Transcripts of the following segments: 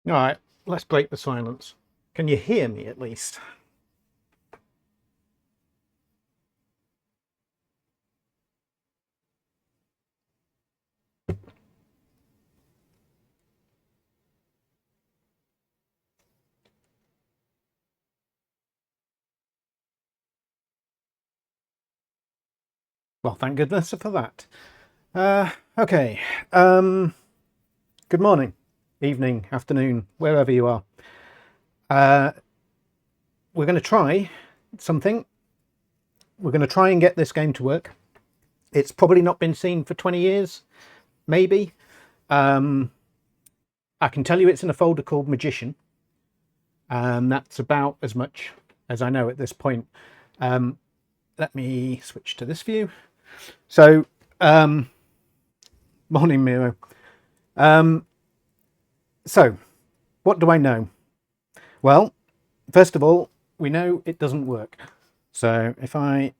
All right, let's break the silence. Can you hear me at least? Well, thank goodness for that. Okay. Good morning, evening, afternoon, wherever you are. We're going to try something. We're going to try and get this game to work. It's probably not been seen for 20 years, maybe. I can tell you it's in a folder called Magician. That's about as much as I know at this point. Let me switch to this view. So, morning, Miro. So, what do I know? Well, first of all, we know it doesn't work. So if I...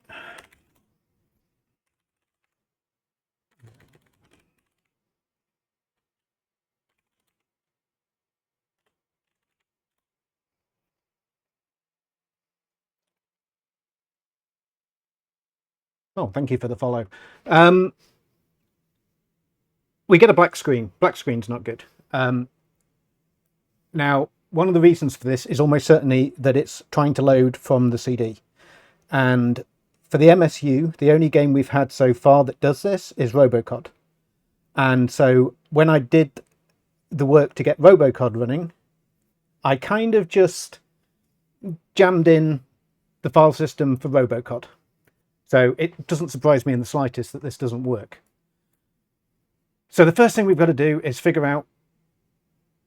Oh, thank you for the follow. We get a black screen. Black screen's not good. Now, one of the reasons for this is almost certainly that it's trying to load from the CD. And for the MSU, the only game we've had so far that does this is Robocod. And so when I did the work to get Robocod running, I kind of just jammed in the file system for Robocod. So it doesn't surprise me in the slightest that this doesn't work. So the first thing we've got to do is figure out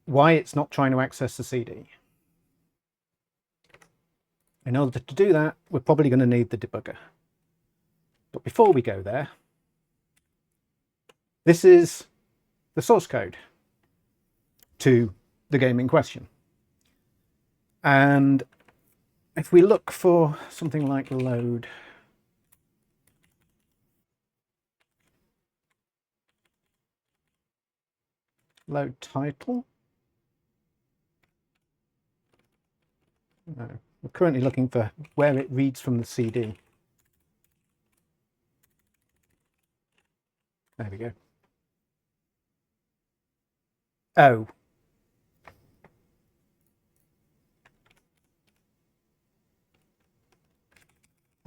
why it's not trying to access the CD. In order to do that, we're probably going to need the debugger. But before we go there, this is the source code to the game in question. And if we look for something like load title. No, we're currently looking for where it reads from the CD. There we go. Oh.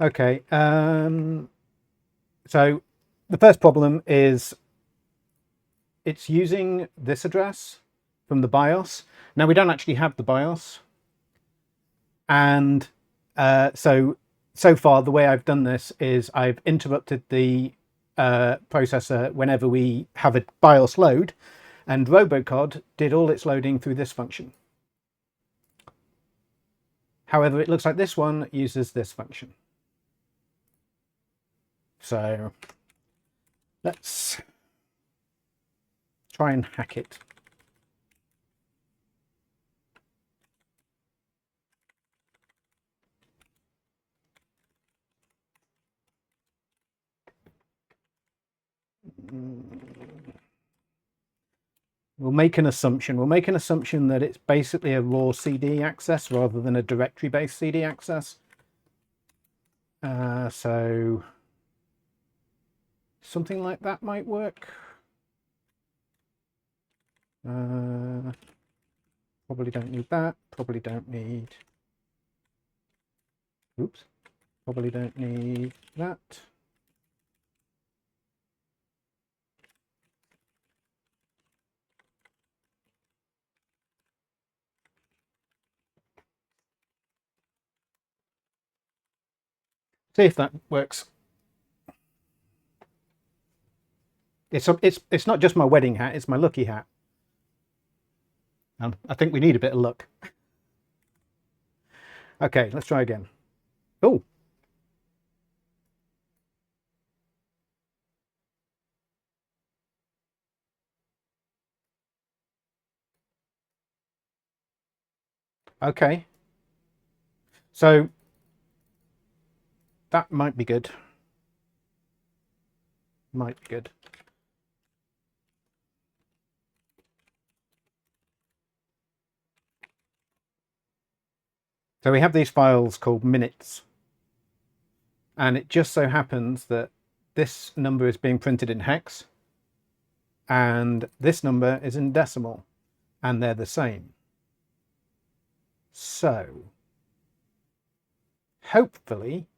Okay. So the first problem is it's using this address from the BIOS. Now we don't actually have the BIOS. And so far the way I've done this is I've interrupted the processor whenever we have a BIOS load, and Robocod did all its loading through this function. However, it looks like this one uses this function. So let's try and hack it. We'll make an assumption. We'll make an assumption that it's basically a raw CD access rather than a directory-based CD access. So something like that might work. Probably don't need that. Probably don't need... Oops. Probably don't need that. See if that works. It's not just my wedding hat, it's my lucky hat. I think we need a bit of luck. Okay, let's try again. Oh. Okay. So that might be good. Might be good. So we have these files called minutes, and it just so happens that this number is being printed in hex and this number is in decimal, and they're the same. So hopefully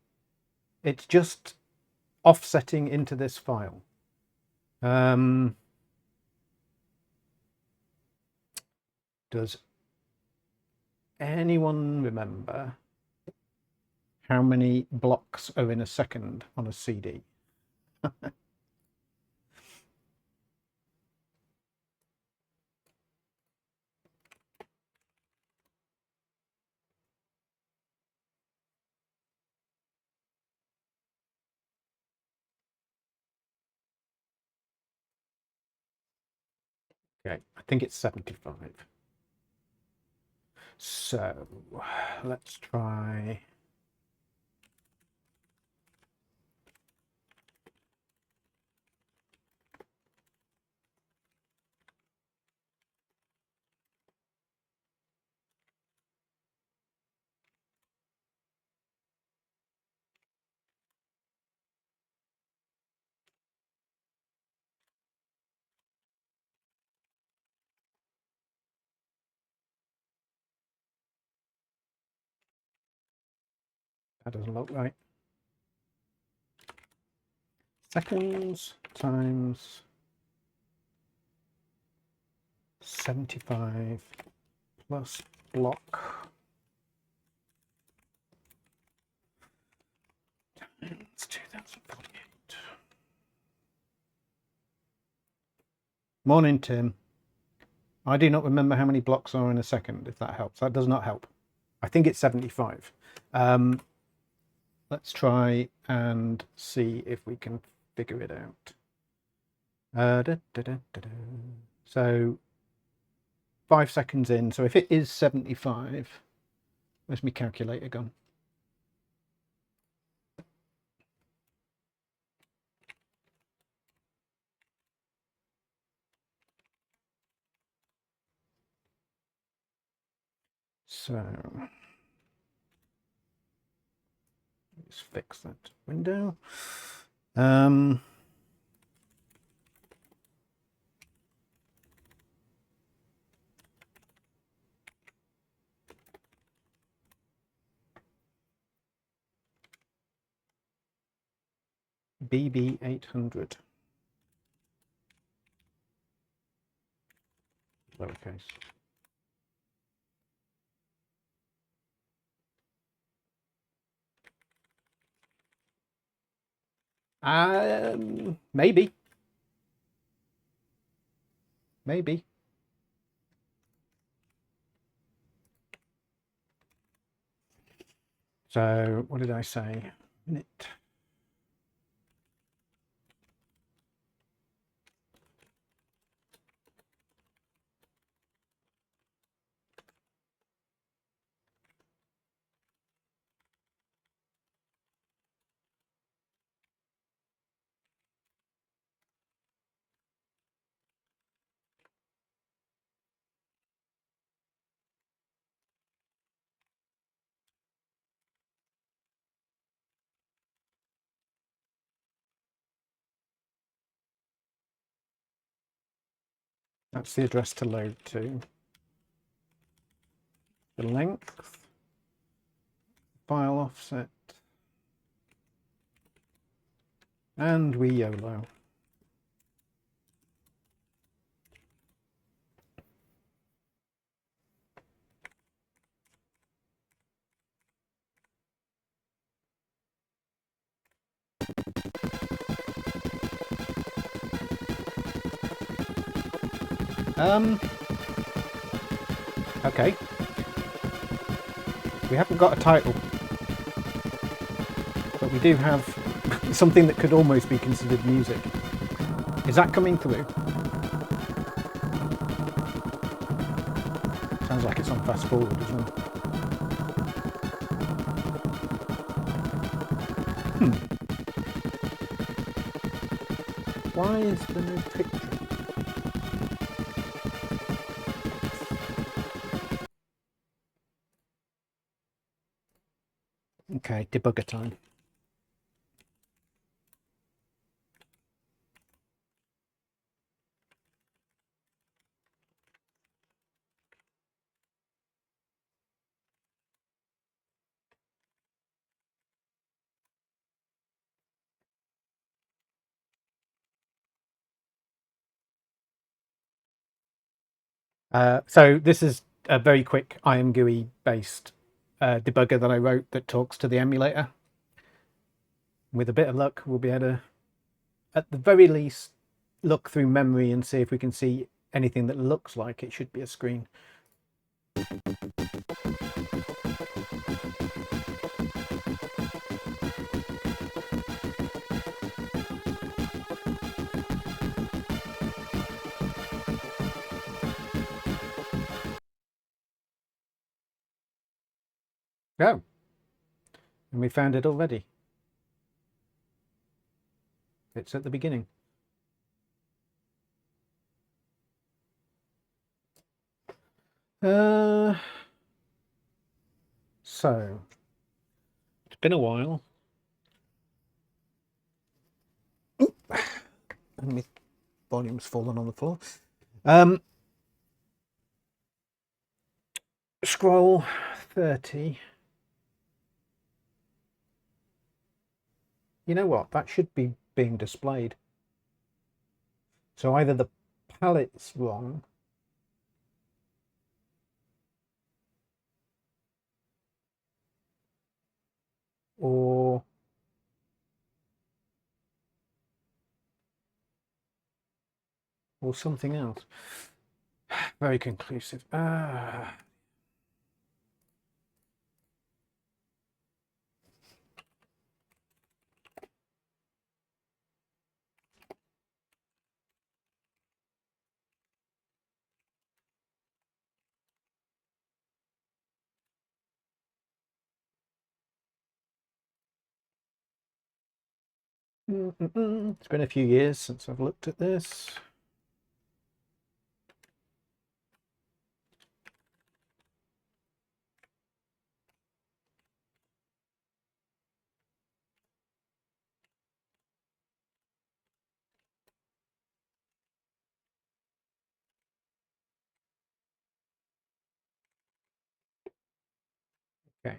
it's just offsetting into this file. Does anyone remember how many blocks are in a second on a CD? Okay, I think it's 75. So let's try. That doesn't look right. Seconds times 75 plus block times 2048. Morning, Tim. I do not remember how many blocks are in a second, if that helps. That does not help. I think it's 75. Let's try and see if we can figure it out. So 5 seconds in. So if it is 75, where's my calculator gone? So let's fix that window. BB 800. Lowercase. Maybe. Maybe. So what did I say? Minute. That's the address to load to. The length, file offset, and we YOLO. Okay. We haven't got a title, but we do have something that could almost be considered music. Is that coming through? Sounds like it's on fast forward as well. Why is there no picture? Okay, debugger time. So this is a very quick IMGUI based debugger that I wrote that talks to the emulator. With a bit of luck, we'll be able to, at the very least, look through memory and see if we can see anything that looks like it should be a screen. Oh, and we found it already. It's at the beginning. So it's been a while. Oop. And my volume's fallen on the floor. Scroll 30. You know what? That should be being displayed. So either the palette's wrong, or something else. Very conclusive. It's been a few years since I've looked at this. Okay.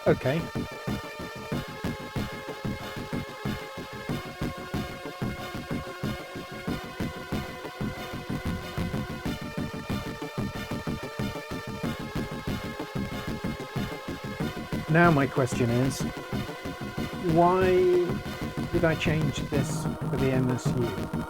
Okay. Now my question is, why did I change this for the MSU?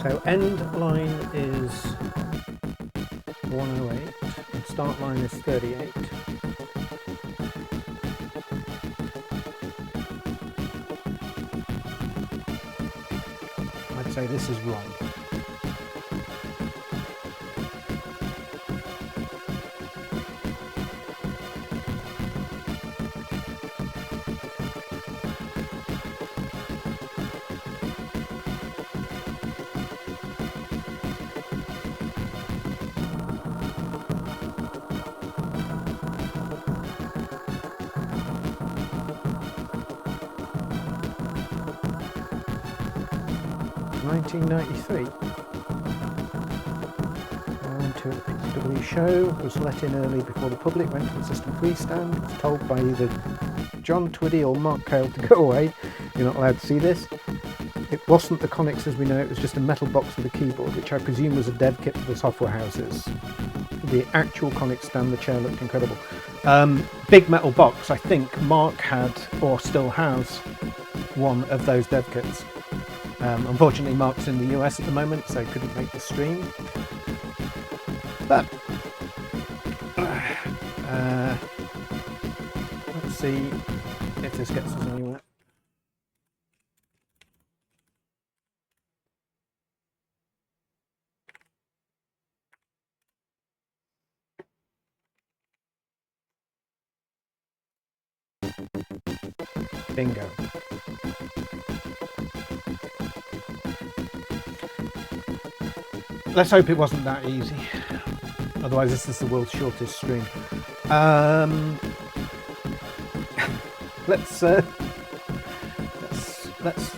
So end line is 108 and start line is 38. I'd say this is wrong. 1993. I went to a PCW show, was let in early before the public, went to the System freestand, was told by either John Twiddy or Mark Cale to go away, you're not allowed to see this. It wasn't the Conix as we know, it was just a metal box with a keyboard, which I presume was a dev kit for the software houses. The actual Conix stand, the chair looked incredible. Big metal box, I think Mark had, or still has, one of those dev kits. Unfortunately Mark's in the US at the moment, so couldn't make the stream. But let's see if this gets us anywhere. Bingo. Let's hope it wasn't that easy. Otherwise this is the world's shortest stream. Let's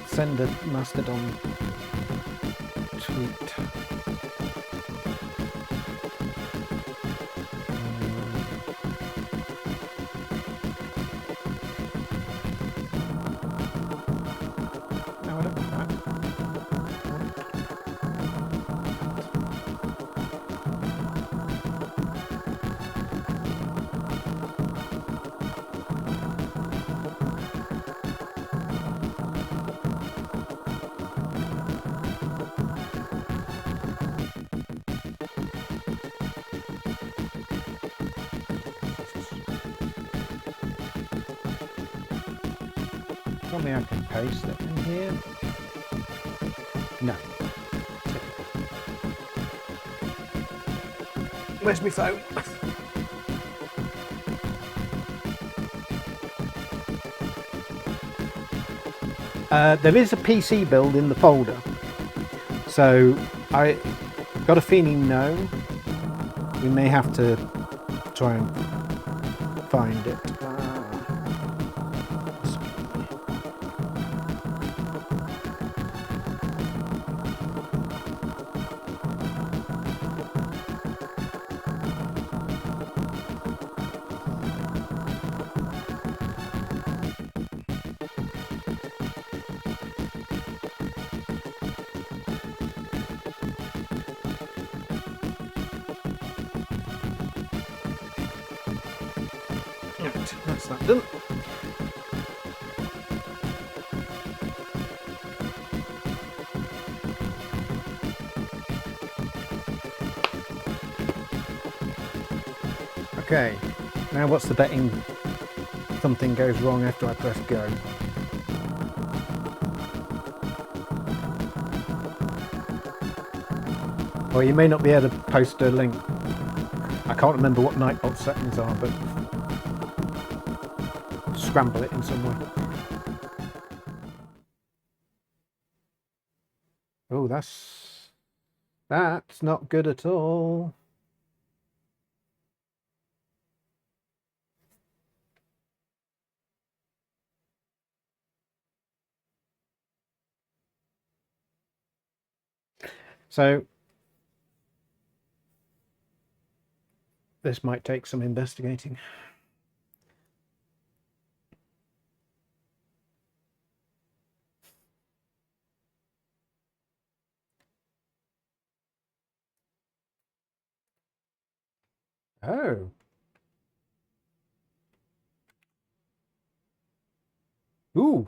send a Mastodon tweet. No, I don't want that. Tell me I can paste it in here. No. Where's my phone? There is a PC build in the folder, so I got a feeling no. We may have to try and find it. That's that done. Okay, now what's the betting something goes wrong after I press go? Or you may not be able to post a link. I can't remember what Nightbot settings are, but scramble it in some way. Oh, that's not good at all. So this might take some investigating. Oh. Ooh.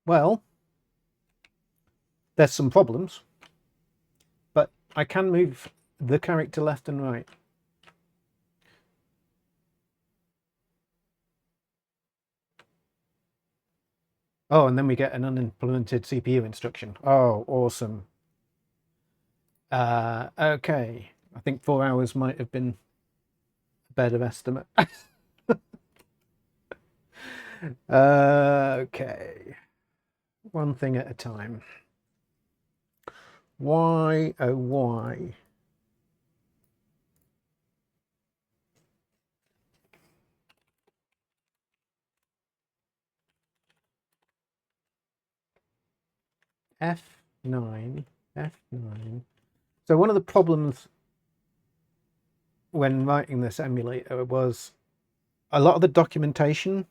Well, there's some problems, but I can move the character left and right. Oh, and then we get an unimplemented CPU instruction. Oh, awesome. Okay, I think 4 hours might have been a better estimate. Okay, one thing at a time. Why, oh why F9, F9. So one of the problems when writing this emulator was a lot of the documentation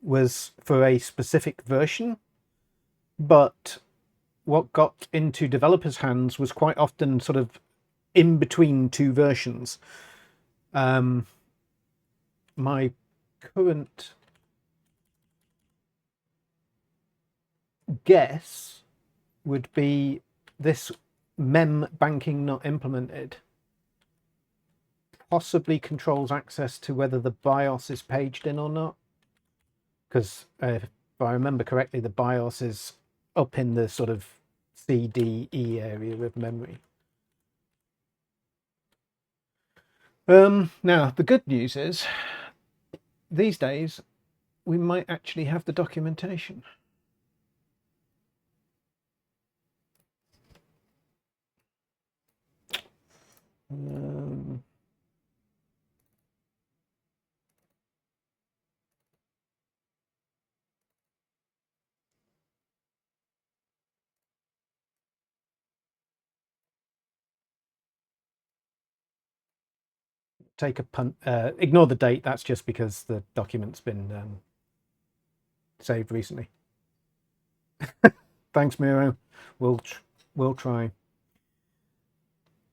was for a specific version, but what got into developers' hands was quite often sort of in between two versions. My current guess would be this mem banking not implemented possibly controls access to whether the BIOS is paged in or not, because if I remember correctly, the BIOS is up in the sort of CDE area of memory. Now the good news is these days we might actually have the documentation. Take a punt. Ignore the date. That's just because the document's been saved recently. Thanks, Miro. We'll try.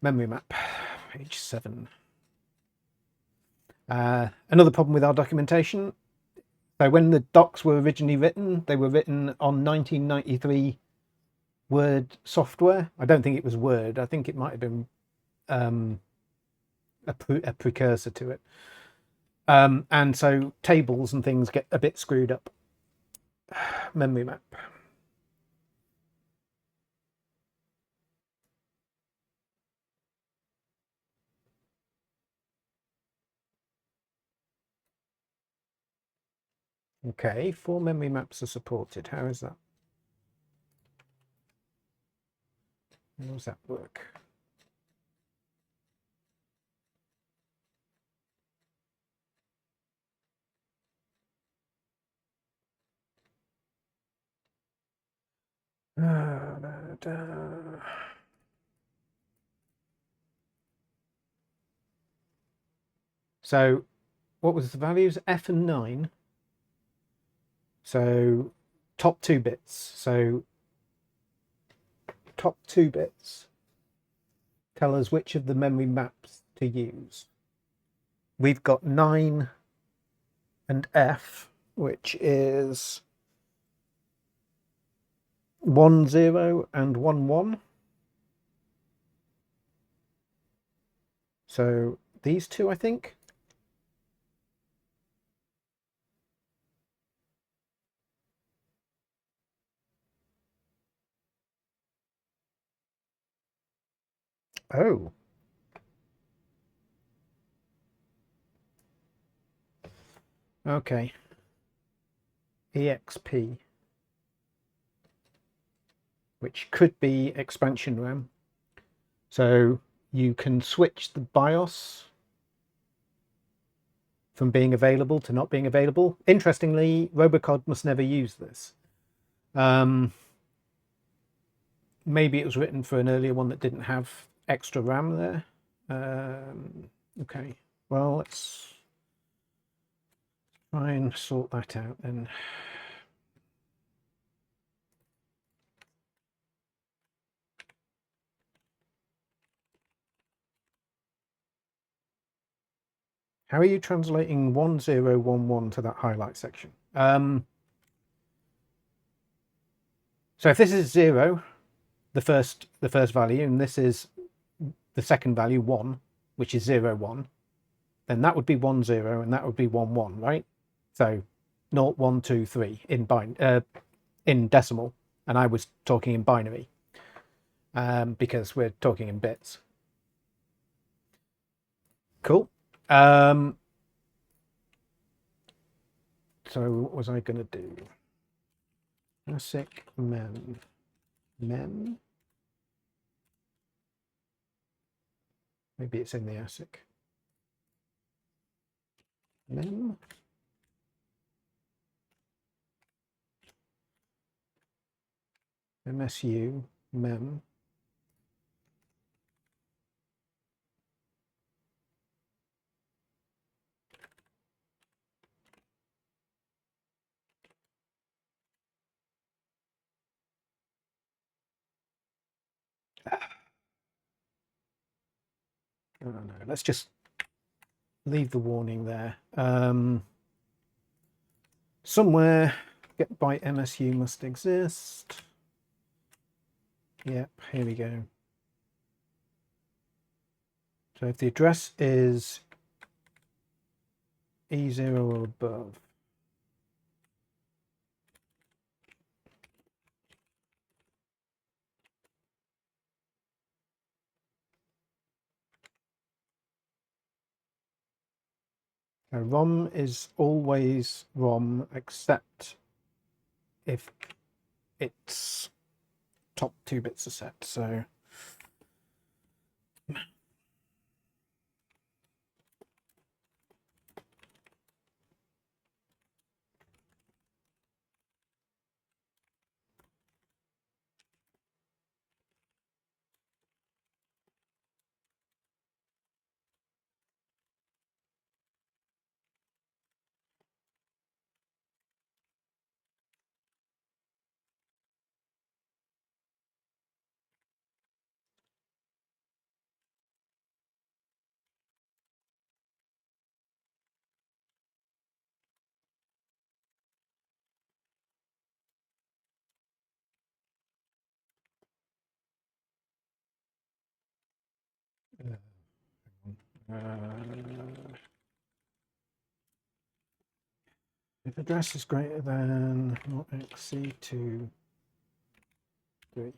Memory map, page 7. Another problem with our documentation. So when the docs were originally written, they were written on 1993 Word software. I don't think it was Word. I think it might have been a precursor to it. And so tables and things get a bit screwed up. Memory map. Okay, 4 memory maps are supported. How is that? How does that work? So what was the values? F and 9. So top 2 bits. So top 2 bits tell us which of the memory maps to use. We've got 9 and F, which is 1 0 and 1 1. So these two, I think. Oh. Okay. EXP, which could be expansion RAM. So you can switch the BIOS from being available to not being available. Interestingly, Robocod must never use this. Maybe it was written for an earlier one that didn't have extra RAM there. Okay, well, let's try and sort that out then. How are you translating 1011 to that highlight section? So if this is 0, the first value, and this is the second value, 1, which is 0 1, then that would be 1 0 and that would be 1 1, right? So 0 1 2 3 in decimal, and I was talking in binary because we're talking in bits. Cool. So what was I going to do? ASIC mem. Maybe it's in the ASIC. Mem. MSU mem. Oh, no, let's just leave the warning there. Somewhere get by MSU must exist. Yep, here we go. So if the address is E0 or above, now, ROM is always ROM except if its top 2 bits are set. So if address is greater than not exceed 2, 3.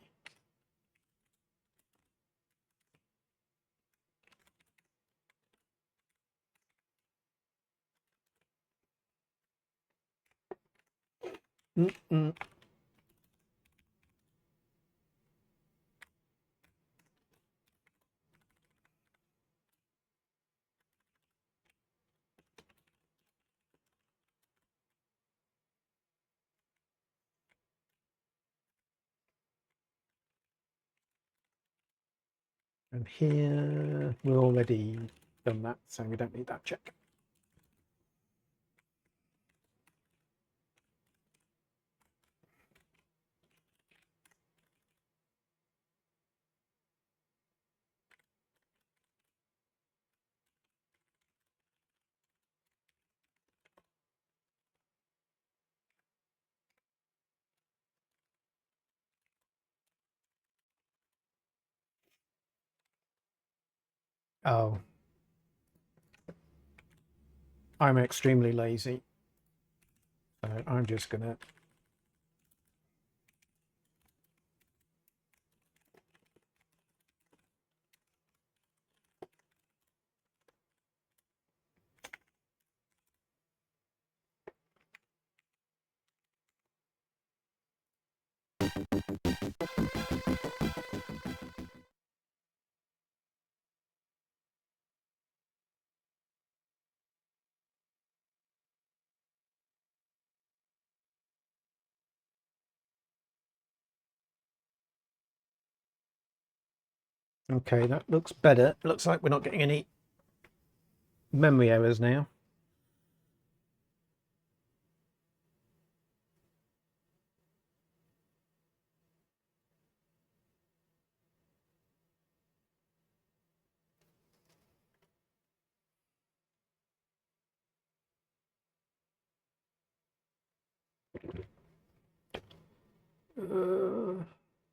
And here we're already done that, so we don't need that check. Oh, I'm extremely lazy, so I'm just gonna okay, that looks better. Looks like we're not getting any memory errors now.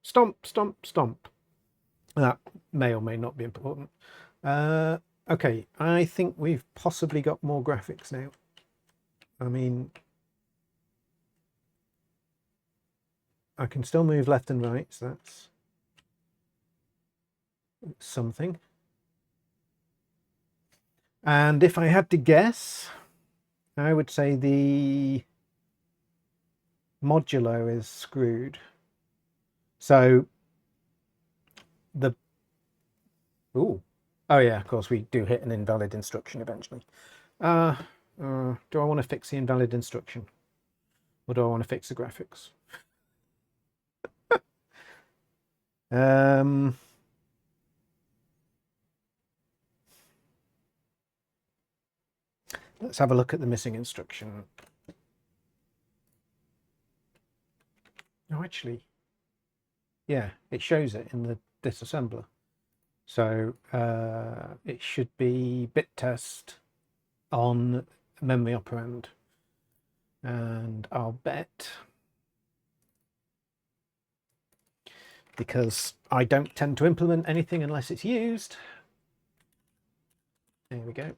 Stomp, stomp, stomp. That may or may not be important. Okay, I think we've possibly got more graphics now. I mean, I can still move left and right, so that's something. And if I had to guess, I would say the modulo is screwed. So the oh yeah, of course we do hit an invalid instruction eventually. Do I want to fix the invalid instruction, or do I want to fix the graphics? Um, let's have a look at the missing instruction. Oh, actually, yeah, it shows it in the disassembler. So it should be bit test on memory operand. And I'll bet, because I don't tend to implement anything unless it's used. There we go.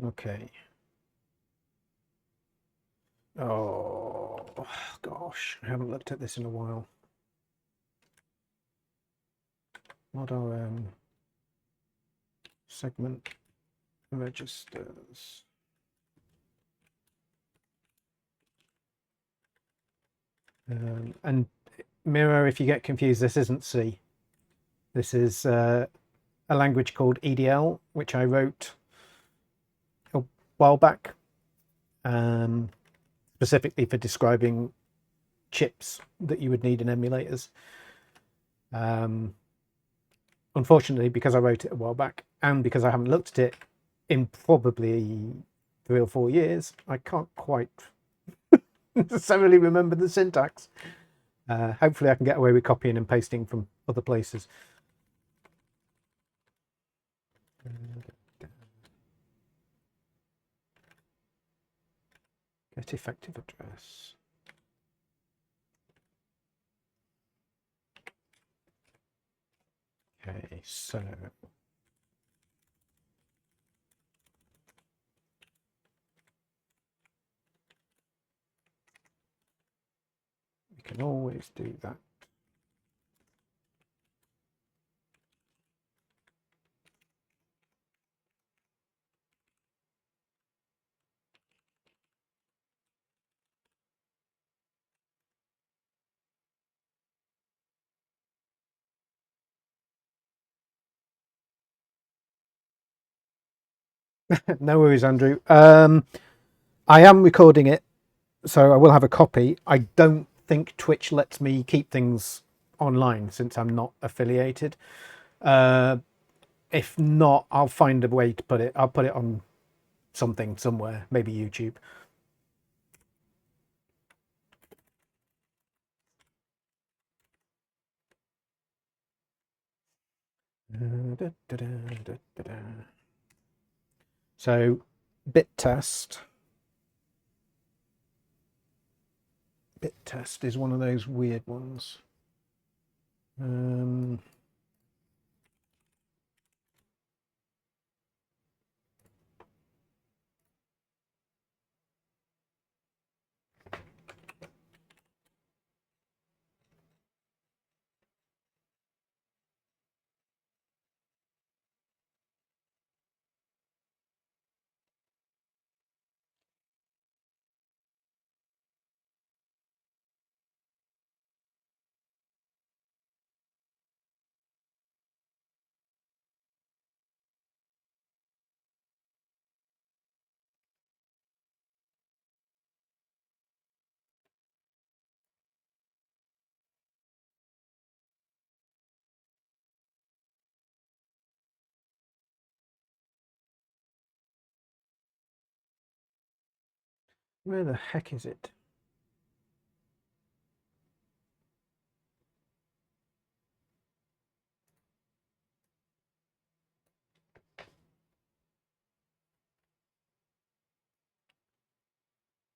Okay. Oh gosh, I haven't looked at this in a while. What are segment registers? And mirror, if you get confused, this isn't C. This is a language called EDL, which I wrote a while back, specifically for describing chips that you would need in emulators. Unfortunately, because I wrote it a while back and because I haven't looked at it in probably 3 or 4 years, I can't quite necessarily remember the syntax. Hopefully I can get away with copying and pasting from other places. Get effective address. Okay, so we can always do that. No worries, Andrew. I am recording it, so I will have a copy. I don't think Twitch lets me keep things online since I'm not affiliated. If not, I'll find a way to put it. I'll put it on something somewhere, maybe YouTube. So bit test is one of those weird ones. Where the heck is it?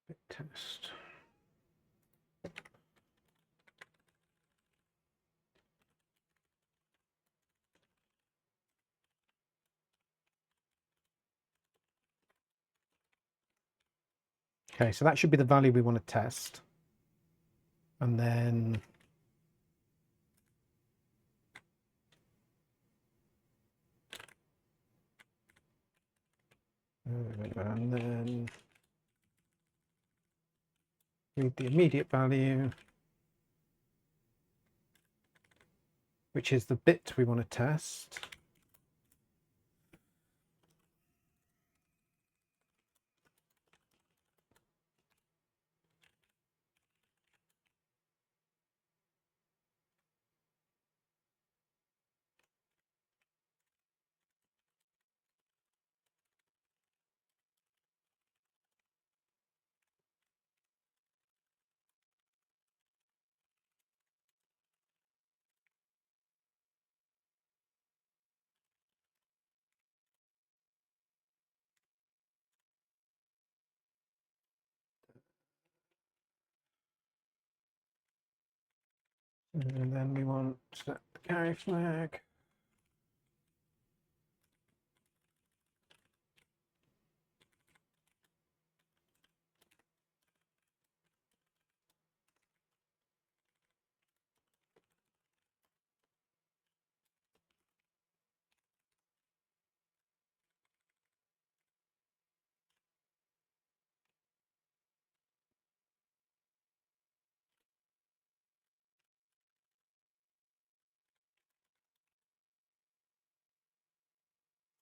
Bit test. Okay, so that should be the value we want to test. And then read the immediate value. which is the bit we want to test. And then we want the carry flag.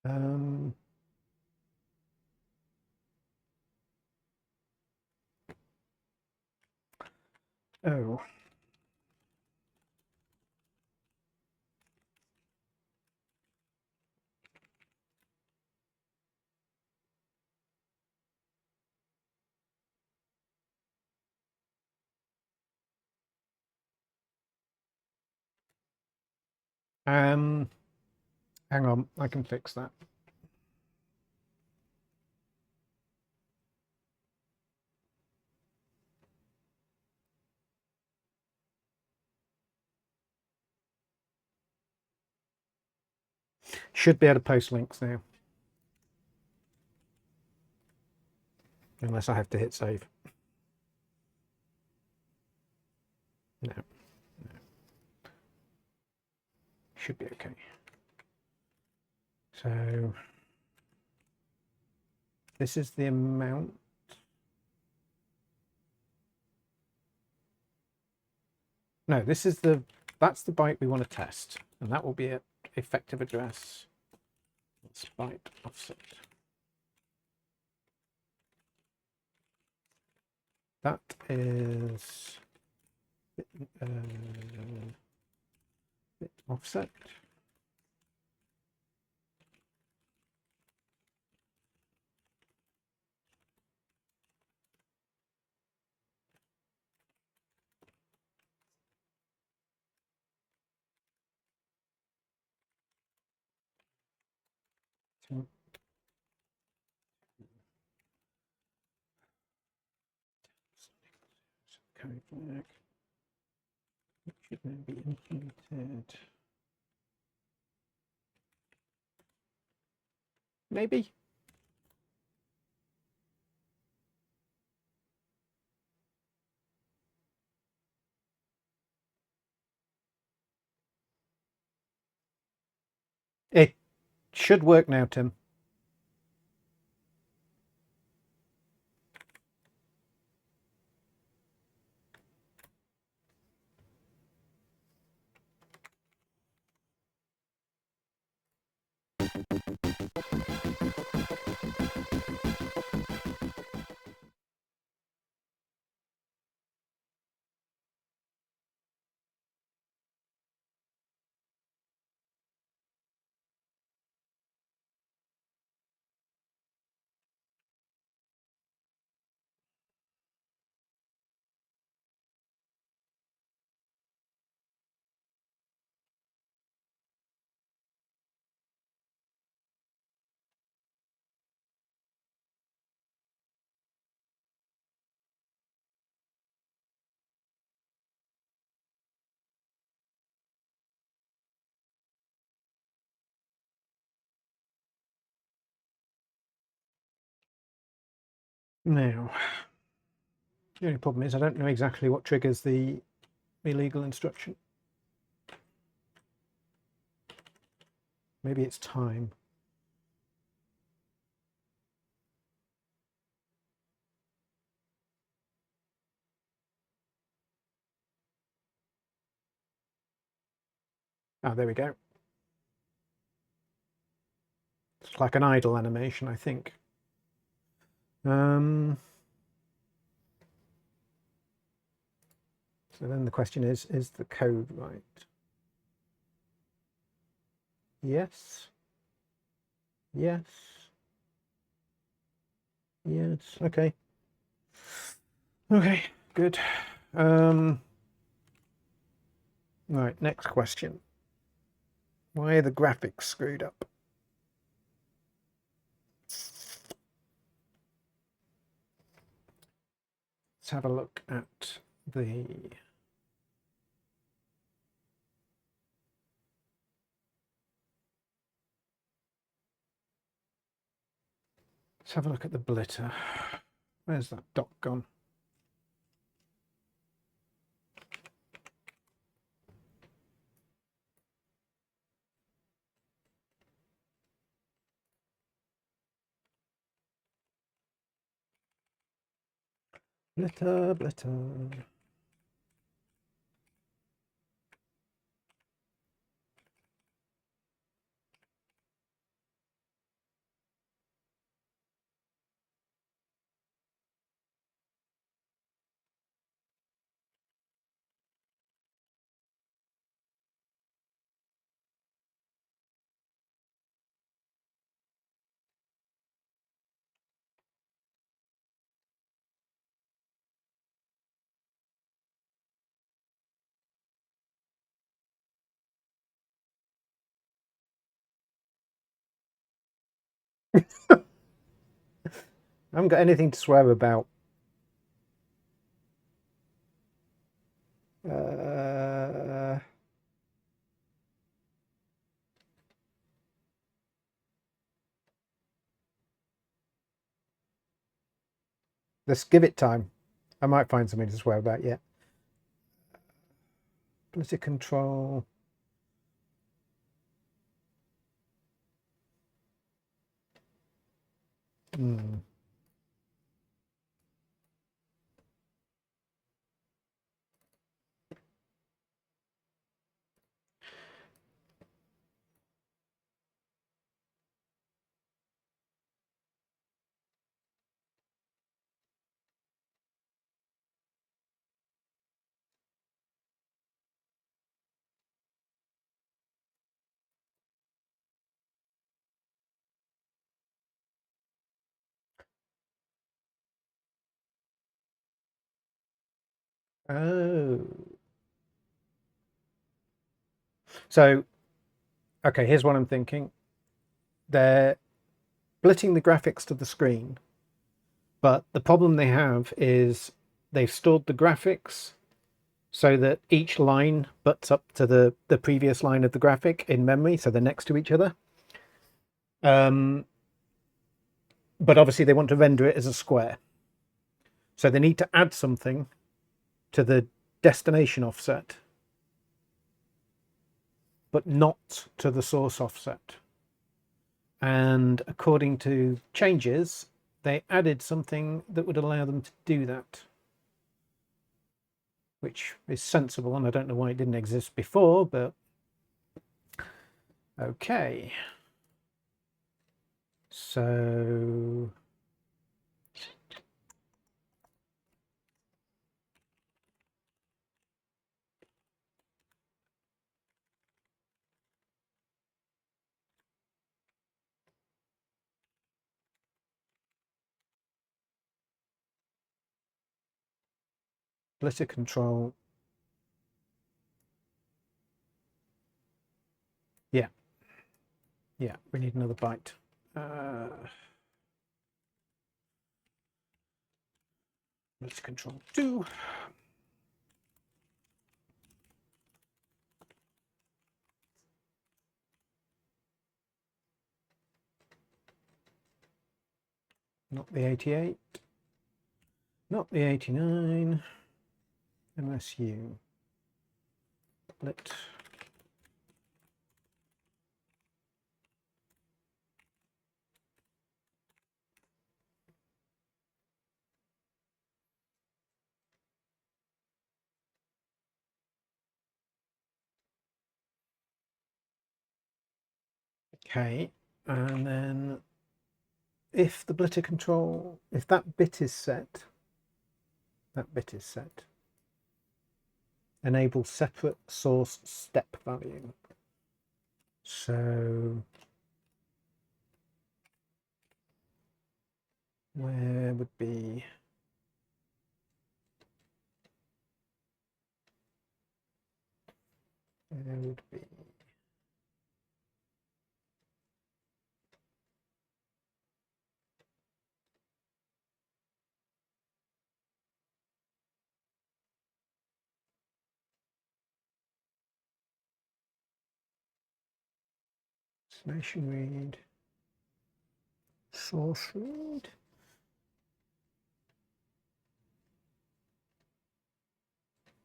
Oh. Hang on, I can fix that. Should be able to post links now. Unless I have to hit save. No. Should be okay. So this is the amount. No, that's the byte we want to test, and that will be an effective address. It's byte offset. That is bit offset. Carry flag. It should now be implemented. Maybe. It should work now, Tim. Now, the only problem is I don't know exactly what triggers the illegal instruction. Maybe it's time. Oh, there we go. It's like an idle animation, I think. So then the question is the code right? Yes. Yes. Yes. Okay. Okay, good. Right, next question. Why are the graphics screwed up? Let's have a look at the let's have a look at the blitter. Where's that dot gone? Blitter, blitter. I haven't got anything to swear about. Let's give it time. I might find something to swear about yet. Blitter control. Oh. So, okay, here's what I'm thinking. They're splitting the graphics to the screen, but the problem they have is they've stored the graphics so that each line butts up to the previous line of the graphic in memory, so they're next to each other. But obviously they want to render it as a square. So they need to add something to the destination offset, but not to the source offset. And according to changes, they added something that would allow them to do that, which is sensible, and I don't know why it didn't exist before, but okay. So blitter control. Yeah. Yeah, we need another byte. Blitter control 2. Not the 88. Not the 89. MSU. Blit. Okay, and then if the blitter control, if that bit is set, enable separate source step value. So where would be destination read, source read,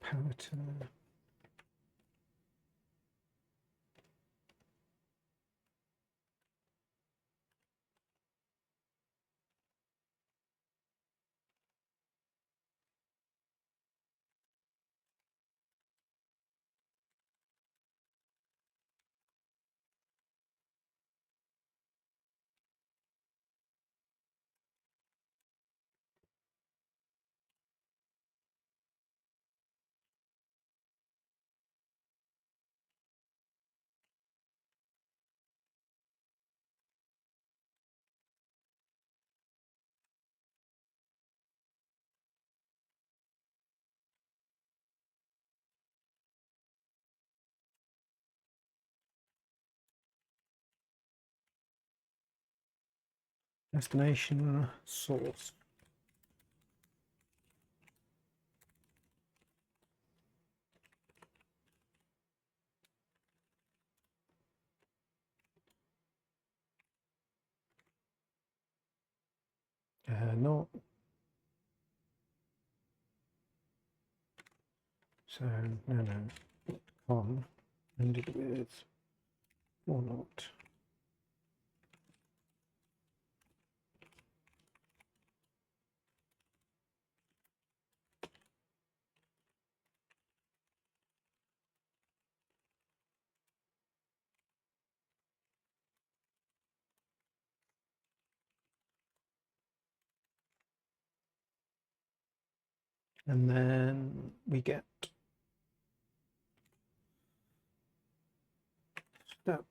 parameter. Destination source. Not so no com ended with or not. And then we get step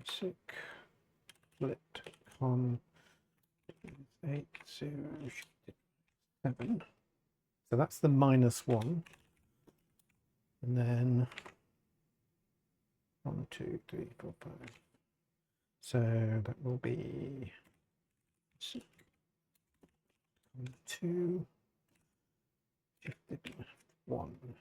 sick split con 807. So that's the -1. And then 1, 2, 3, 4, 5. So that will be 2 shifted 1.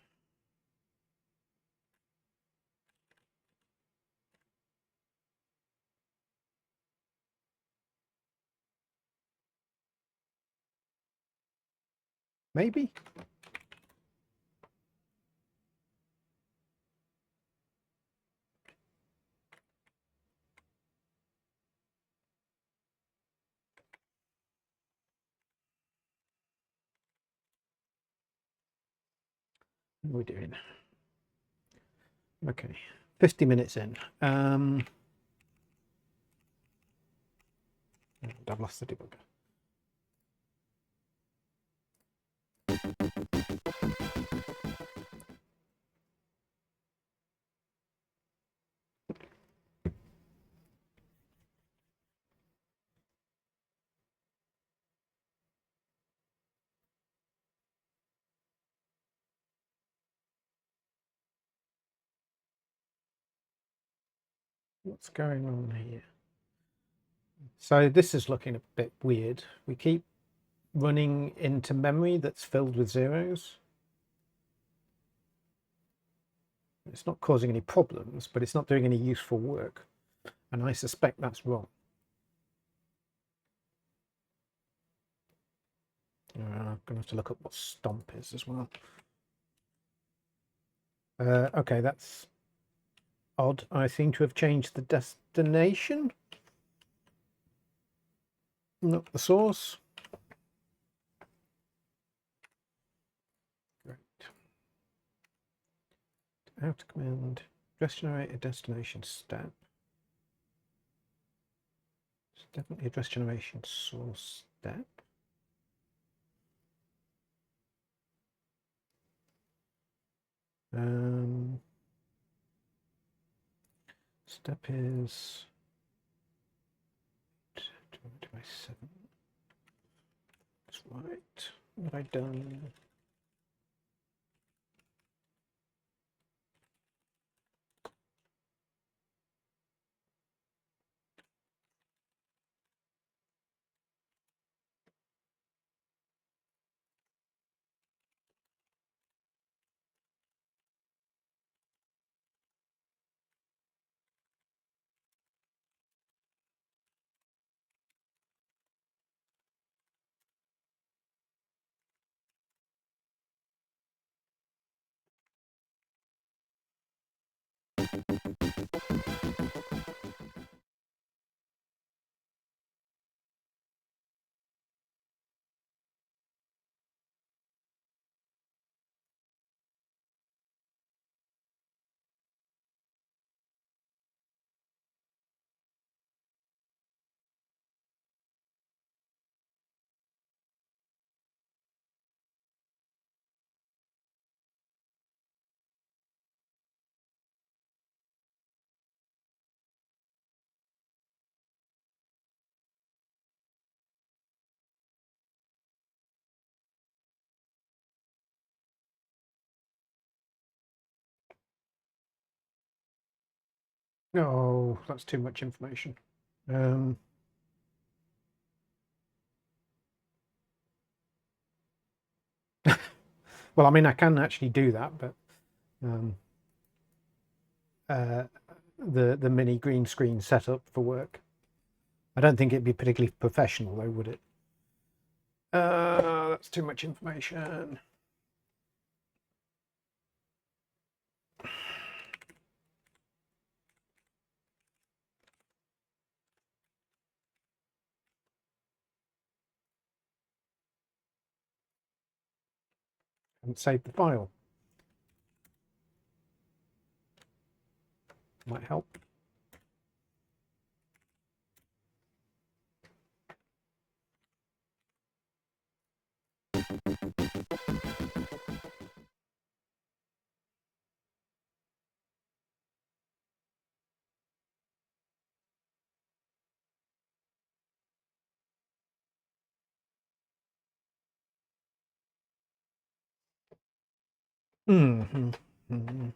Maybe. What are we doing? Okay, 50 minutes in. And I've lost the debugger. What's going on here? So this is looking a bit weird. We keep running into memory that's filled with zeros. It's not causing any problems, but it's not doing any useful work. And I suspect that's wrong. I'm going to have to look up what stomp is as well. Okay, that's odd. I seem to have changed the destination, not the source. Great. Outer command, address generator destination step. It's definitely address generation source step. Step is divided by 7. That's right. What have I done? No, that's too much information. Well, I mean, I can actually do that, but the mini green screen setup for work. I don't think it'd be particularly professional, though, would it? That's too much information. And save the file. Might help. Mm-hmm. Mm-hmm.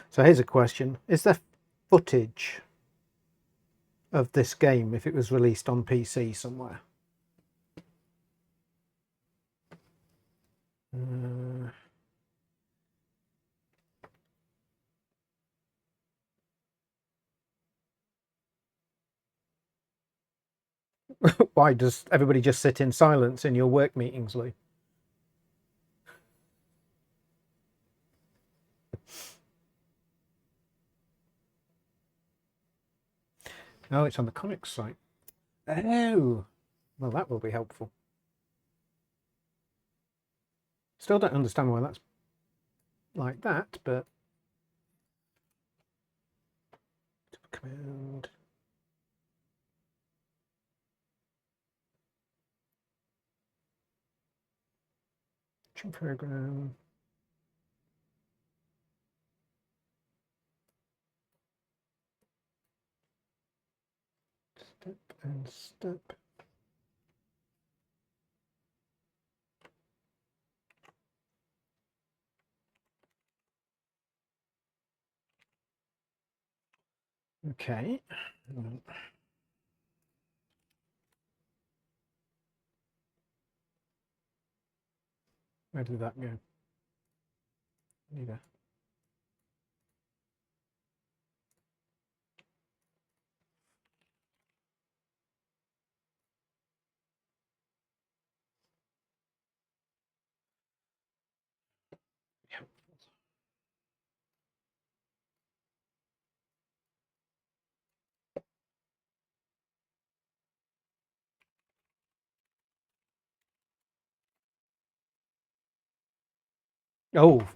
So here's a question. Is there footage of this game if it was released on PC somewhere? Why does everybody just sit in silence in your work meetings, Lou? Oh, it's on the comics site. Oh, well, that will be helpful. Still don't understand why that's like that, but command. Program. Step and step. Okay. Where did that go? Need a Oh,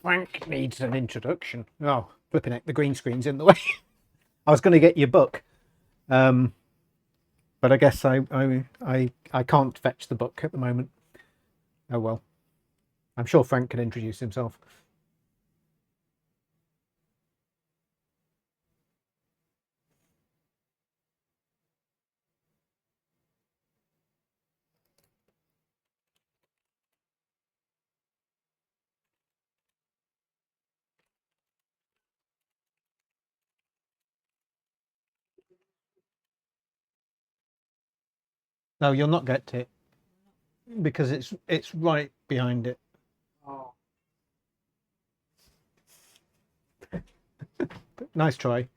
Frank needs an introduction. Oh, flipping it, the green screen's in the way. I was going to get your book, but I guess I can't fetch the book at the moment. Oh well, I'm sure Frank can introduce himself. No, you'll not get it because it's right behind it. Oh, Nice try.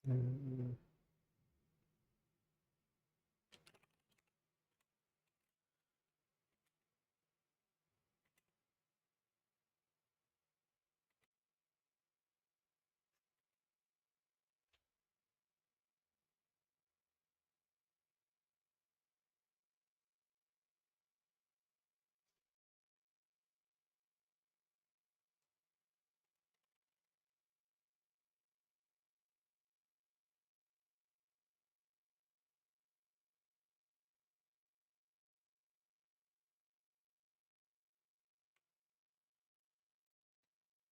Mm.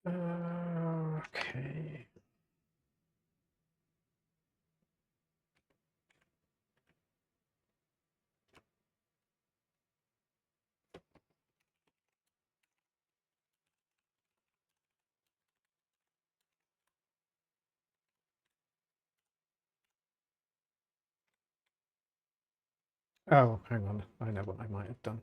Okay. Oh, hang on. I know what I might have done.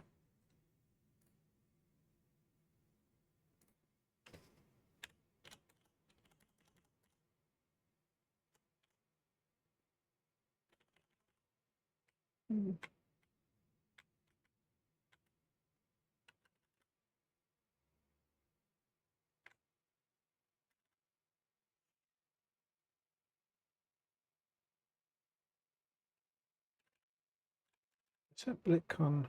Set BlickCon.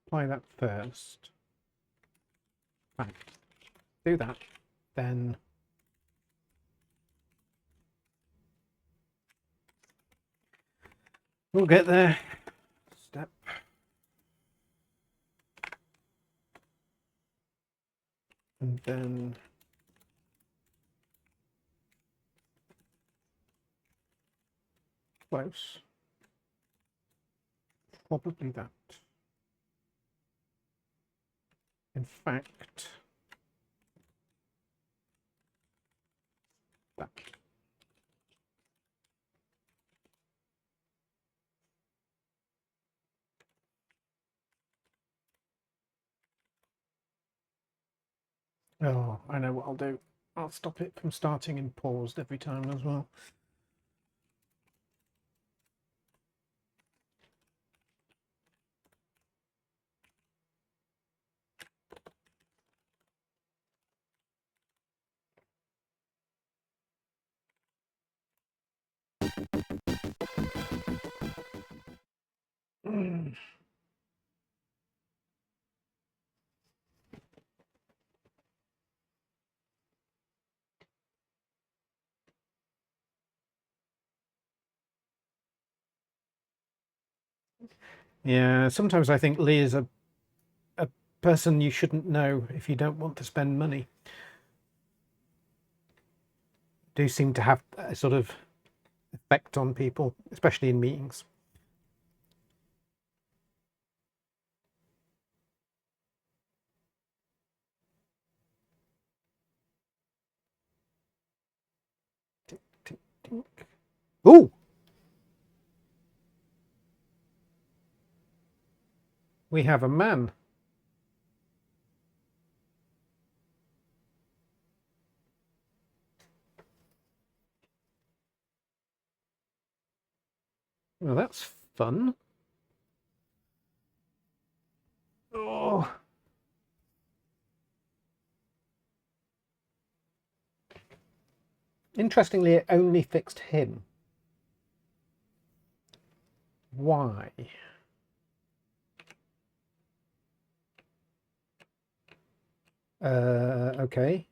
Apply that first. Right. Do that. Then we'll get there. Step. And then close. Probably that. In fact, that. Oh, I know what I'll do. I'll stop it from starting in paused every time as well. Yeah, sometimes I think Lee is a person you shouldn't know if you don't want to spend money. Do seem to have a sort of effect on people, especially in meetings. Oh, we have a man. Well, that's fun. Oh, interestingly, it only fixed him. Why? Okay.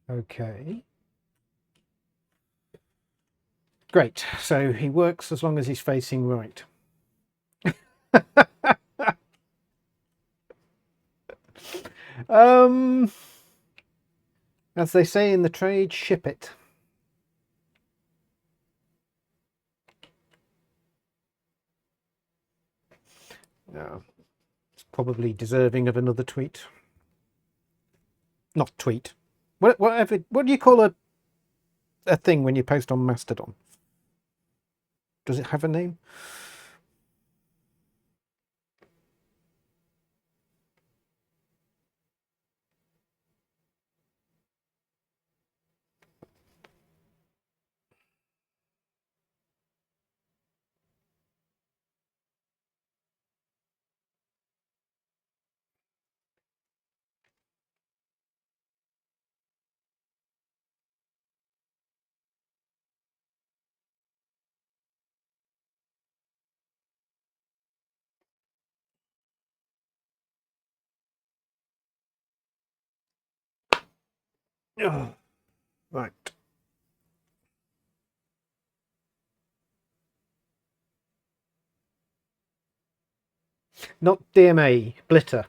Okay. Great. So he works as long as he's facing right. um, as they say in the trade, ship it. No, it's probably deserving of another tweet. Not tweet. Whatever. What do you call a thing when you post on Mastodon? Does it have a name? Oh, right. Not DMA, Blitter.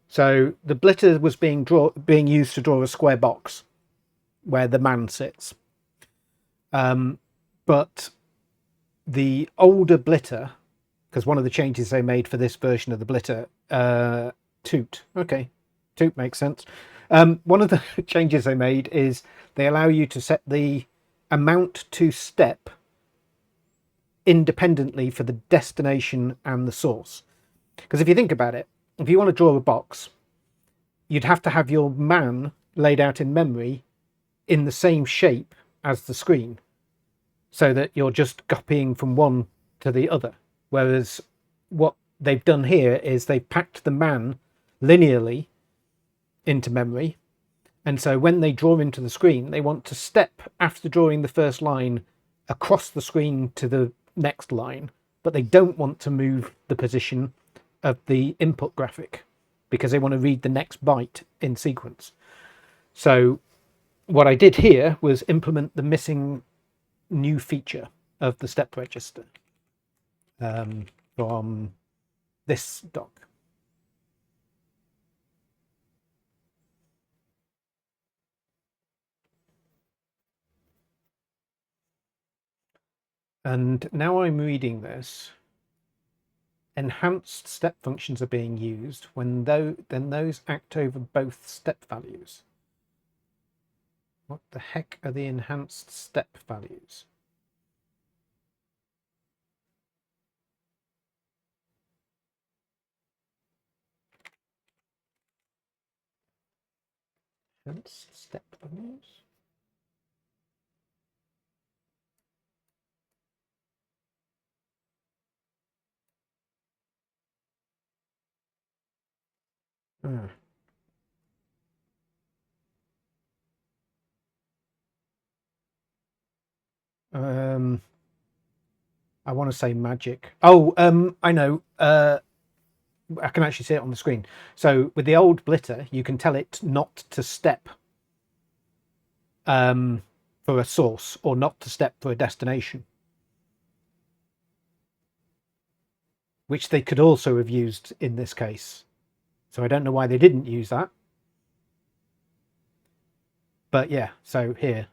So the Blitter was being used to draw a square box where the man sits. But the older Blitter, because one of the changes they made for this version of the Blitter, Toot. Okay, Toot makes sense. One of the changes they made is they allow you to set the amount to step independently for the destination and the source. Because if you think about it, if you want to draw a box, you'd have to have your man laid out in memory in the same shape as the screen, so that you're just copying from one to the other. Whereas what they've done here is they've packed the man linearly into memory. And so when they draw into the screen, they want to step after drawing the first line across the screen to the next line, but they don't want to move the position of the input graphic because they want to read the next byte in sequence. So what I did here was implement the missing new feature of the step register from this doc. And now I'm reading this. Enhanced step functions are being used when then those act over both step values. What the heck are the enhanced step values? Enhanced step values? Ah. I want to say magic. Oh, I know. I can actually see it on the screen. So with the old Blitter, you can tell it not to step for a source or not to step for a destination. which they could also have used in this case. So I don't know why they didn't use that. But yeah, so here,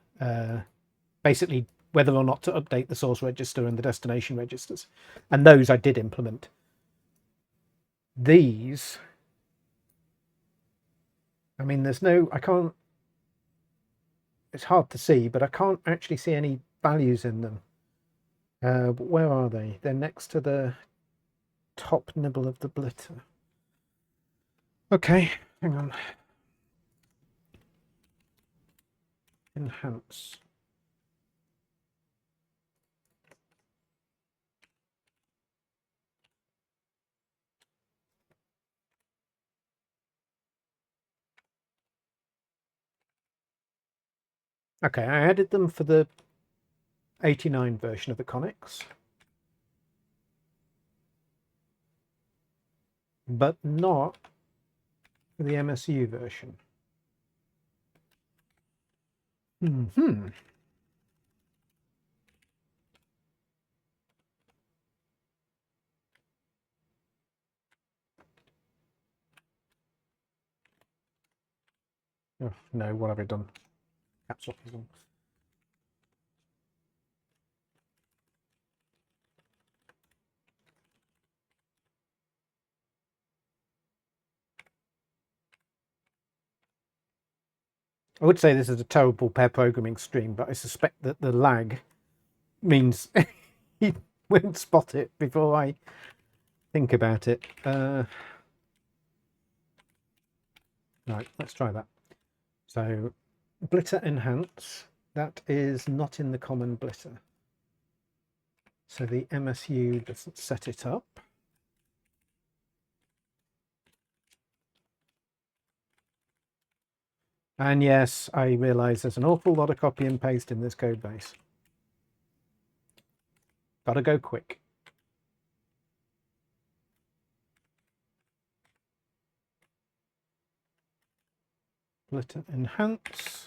basically whether or not to update the source register and the destination registers. And those I did implement. These, I mean, I can't, it's hard to see, but I can't actually see any values in them. But where are they? They're next to the top nibble of the blitter. Okay, hang on. Enhance. Okay, I added them for the 89 version of the comics, but not for the MSU version. Oh, no, what have I done? Caps lock is on. I would say this is a terrible pair programming stream, but I suspect that the lag means you won't spot it before I think about it. Right, let's try that. So, blitter enhance, that is not in the common blitter. So the MSU doesn't set it up. And yes, I realise there's an awful lot of copy and paste in this code base. Gotta go quick. Blitter enhance.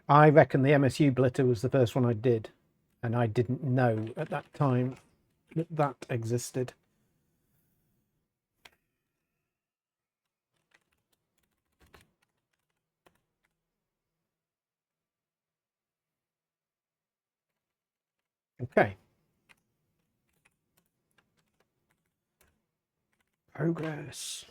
I reckon the MSU blitter was the first one I did, and I didn't know at that time that that existed. Okay. Progress.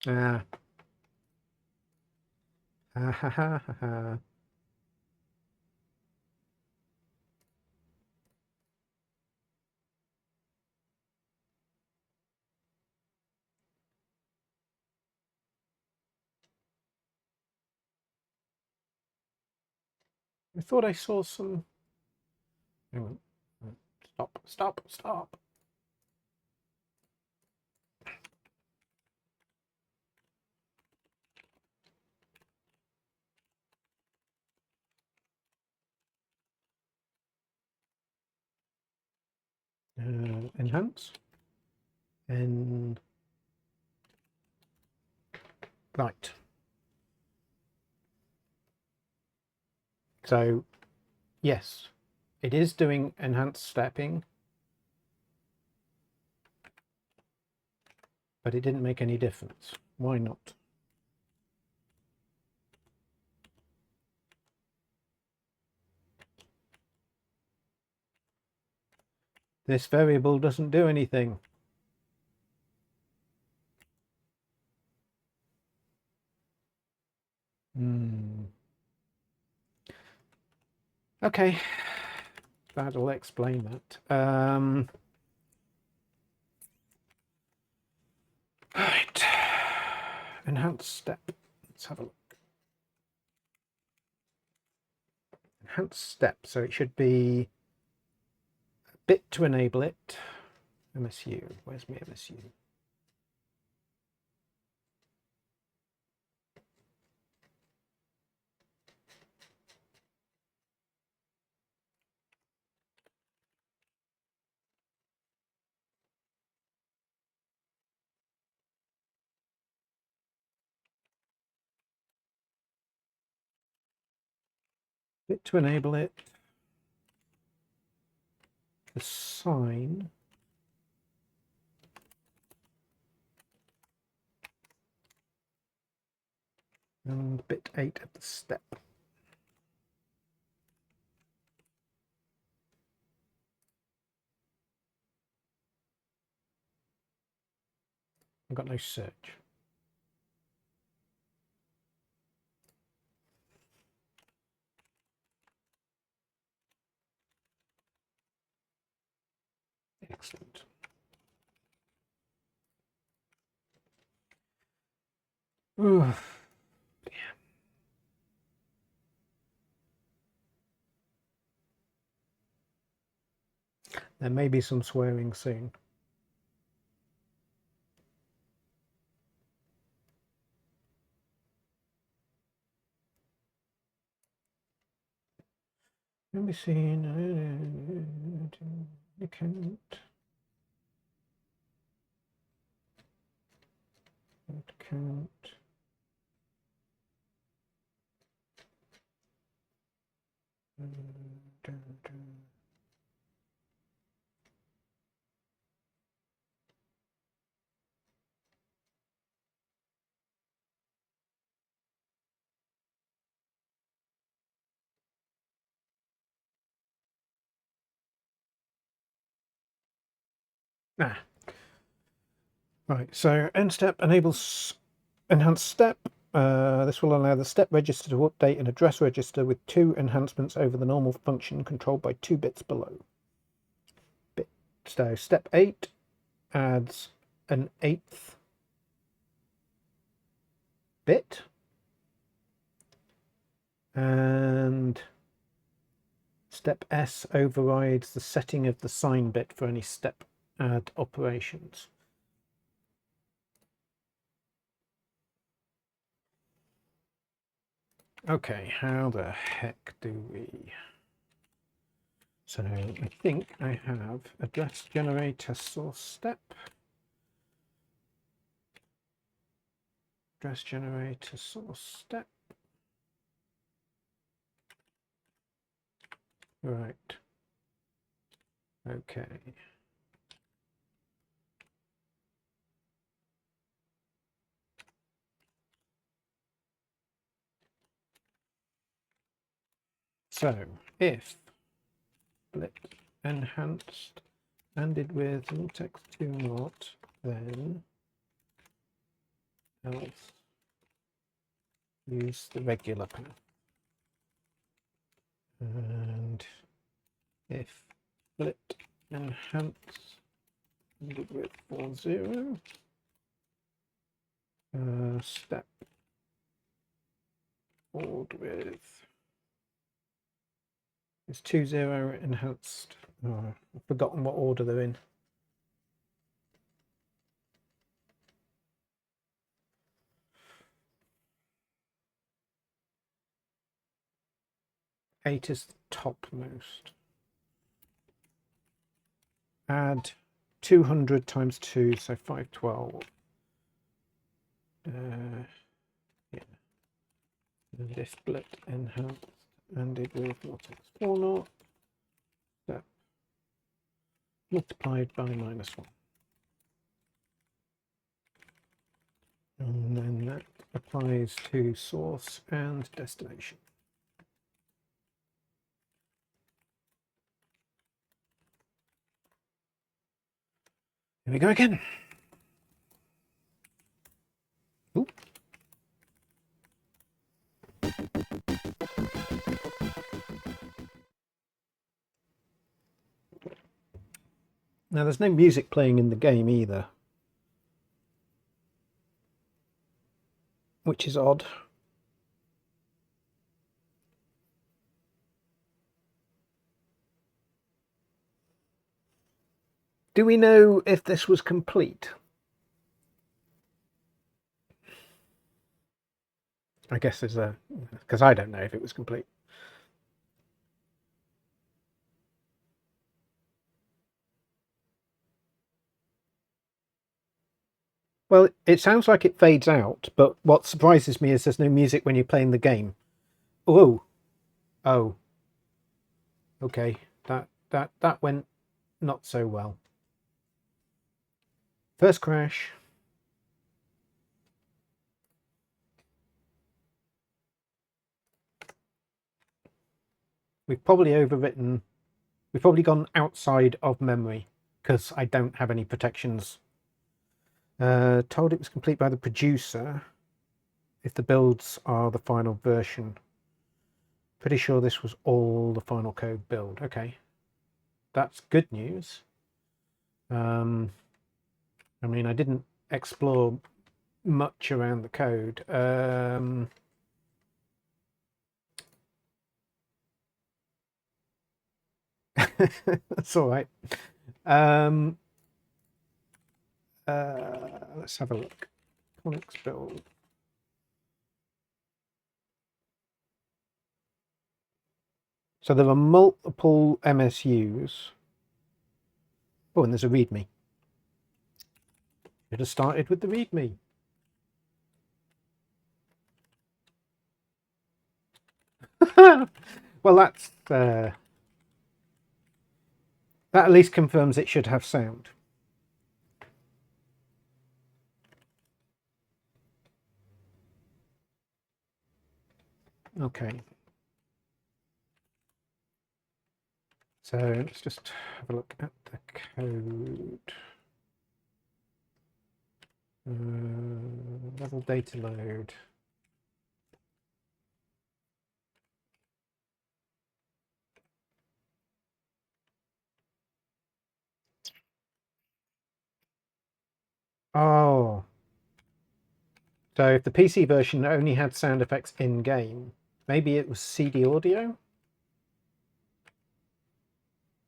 Ah. Ha ha ha ha ha. I thought I saw some. Hang on. Stop, stop, stop. Enhance. And right. So, yes, it is doing enhanced stepping, but it didn't make any difference. Why not? This variable doesn't do anything. Okay, that'll explain that. Right, enhance step. Let's have a look. Enhance step. So it should be a bit to enable it. MSU. Where's my MSU? Bit to enable it. The sign. And bit 8 of the step. I've got no search. Excellent. Ooh. Yeah. There may be some swearing soon. Let me see. Account. Account. Right, so end step enables enhanced step. This will allow the step register to update an address register with 2 enhancements over the normal function controlled by 2 bits below. So step 8 adds an 8th bit, and step S overrides the setting of the sign bit for any step add operations. Okay, how the heck do we... So I think I have address generator source step, address generator source step. Right. Okay. So if split enhanced ended with text do not, then else use the regular path. And if split enhance ended with 40, step forward with is 20 enhanced. Oh, I've forgotten what order they're in. Eight is the topmost. Add 200 times 2, so 512. Yeah. And if split enhanced ended with vortex 40, step multiplied by -1. And then that applies to source and destination. Here we go again. Ooh. Now there's no music playing in the game either, which is odd. Do we know if this was complete? I guess there's a... because I don't know if it was complete. Well, it sounds like it fades out, but what surprises me is there's no music when you're playing the game. Oh, oh, okay. That went not so well. First crash. We've probably overwritten. We've probably gone outside of memory because I don't have any protections. Told it was complete by the producer if the builds are the final version. Pretty sure this was all the final code build. Okay, that's good news. I mean, I didn't explore much around the code. That's all right. Let's have a look. Comics build. So there are multiple MSUs. Oh, and there's a README. Should have started with the README. Well, that's that at least confirms it should have sound. Okay. So let's just have a look at the code. Level data load. Oh. So if the PC version only had sound effects in game, maybe it was CD audio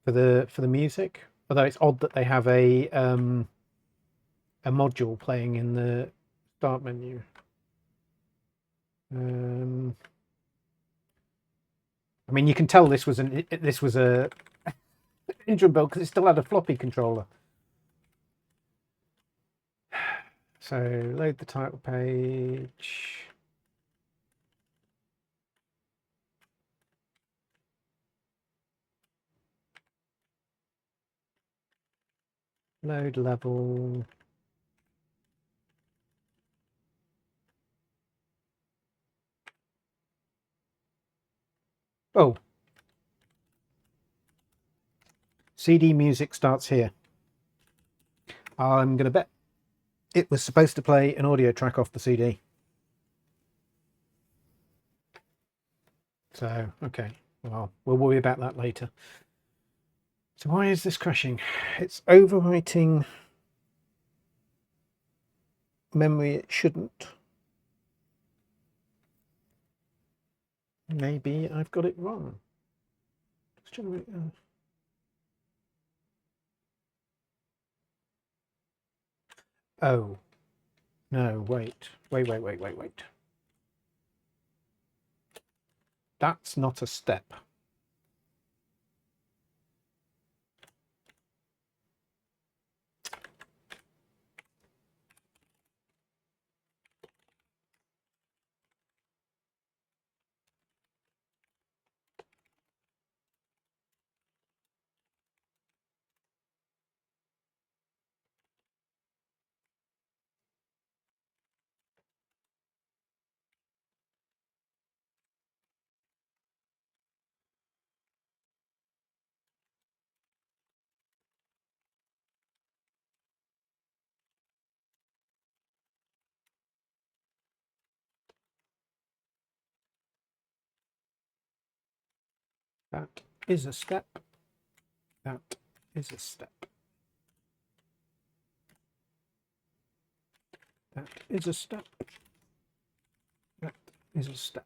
for the music. Although it's odd that they have a module playing in the start menu. I mean, you can tell this was a Intrum build because it still had a floppy controller. So load the title page. Load level. Oh. CD music starts here. I'm going to bet it was supposed to play an audio track off the CD. So, okay. Well, we'll worry about that later. So why is this crashing? It's overwriting memory it shouldn't. Maybe I've got it wrong. Let's generate. Oh. No, wait. Wait. That's not a step. That is a step. That is a step. That is a step. That is a step.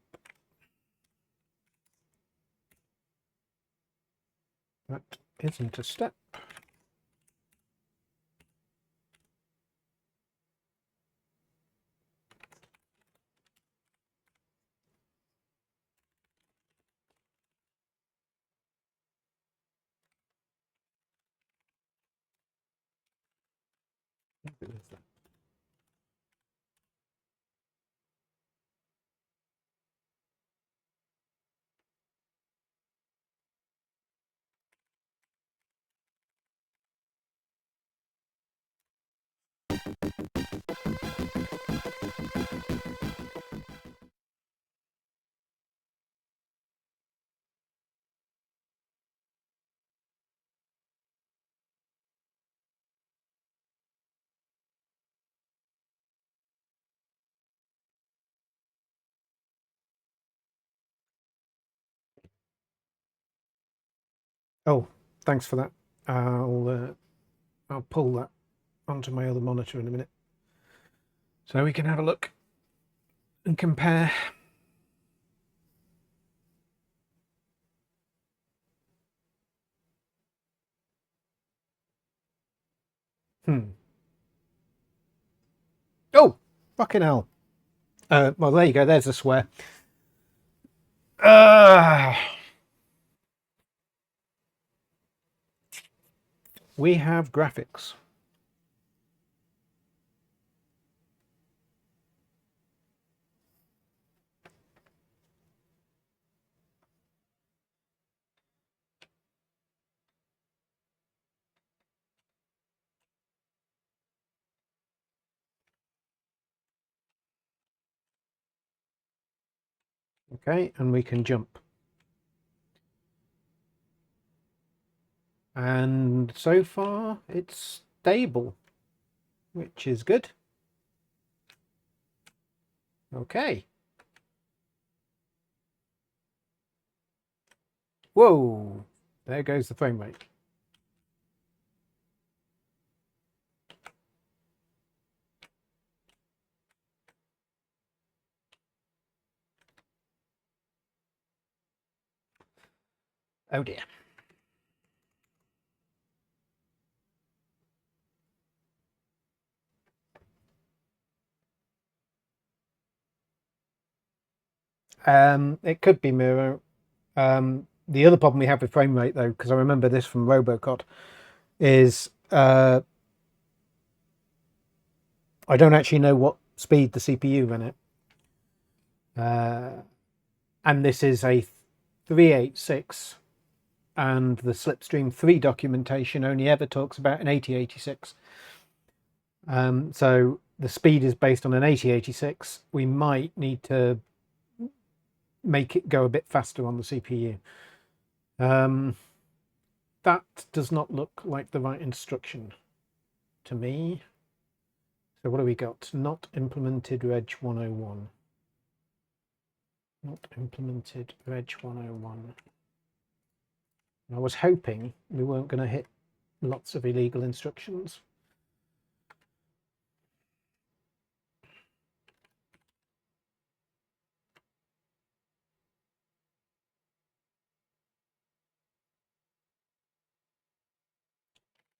That isn't a step. What is that? Oh, thanks for that. I'll pull that onto my other monitor in a minute, so we can have a look and compare. Oh, fucking hell. Well, there you go. There's a swear. We have graphics. Okay, and we can jump. And so far, it's stable, which is good. Okay. Whoa, there goes the frame rate. Oh dear. It could be Miro. The other problem we have with frame rate, though, because I remember this from Robocod, is I don't actually know what speed the CPU ran at. And this is a 386, and the Slipstream 3 documentation only ever talks about an 8086. So the speed is based on an 8086. We might need to make it go a bit faster on the CPU. That does not look like the right instruction to me. So what do we got? Not implemented Reg 101. Not implemented Reg 101. I was hoping we weren't going to hit lots of illegal instructions.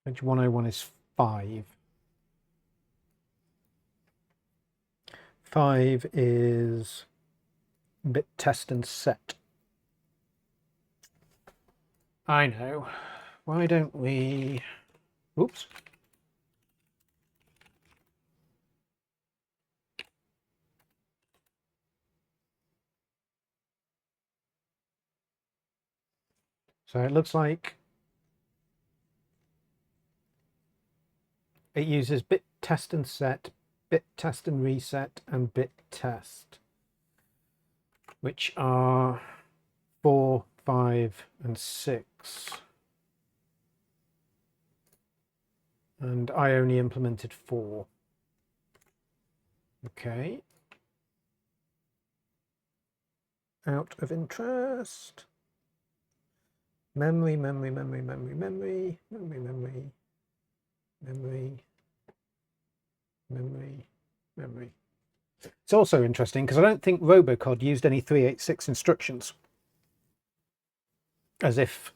Reg 101 is 5. 5 is bit test and set. I know. Why don't we... Oops. So it looks like it uses bit test and set, bit test and reset, and bit test, which are 4, 5, and 6. And I only implemented 4. Okay. Out of interest. Memory, memory, memory, memory, memory, memory, memory, memory, memory. memory. It's also interesting because I don't think Robocod used any 386 instructions, as if,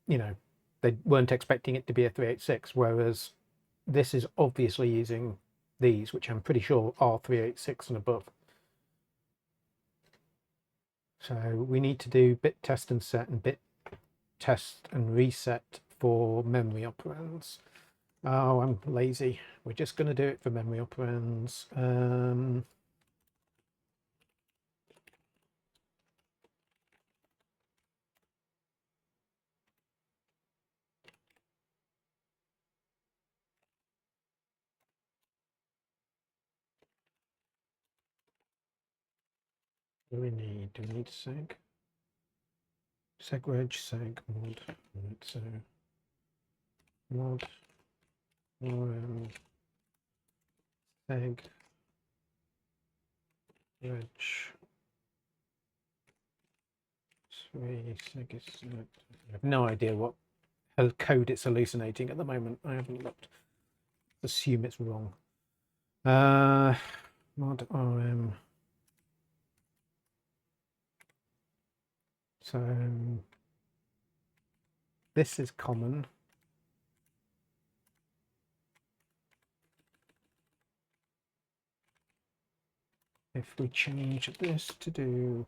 you know, they weren't expecting it to be a 386, whereas this is obviously using these, which I'm pretty sure are 386 and above. So we need to do bit test and set and bit test and reset for memory operands. Oh, I'm lazy. We're just going to do it for memory operands. Do we need seg? Segreg, seg, mod. Right, so mod rm seg reg 3 seg is select. I have no idea what code it's hallucinating at the moment. I haven't looked. Assume it's wrong. Mod rm. So this is common. If we change this to do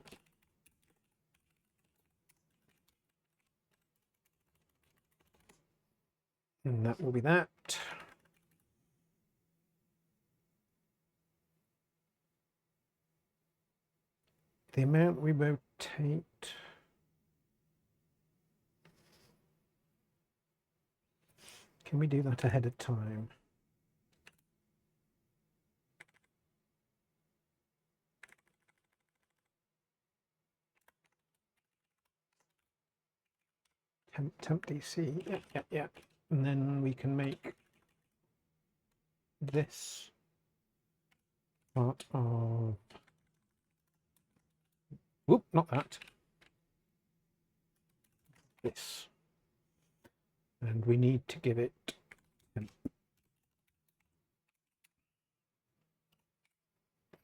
and that will be that. The amount we rotate. Can we do that ahead of time? Temp DC, yeah. And then we can make this part of, whoop, not that, this. And we need to give it temp.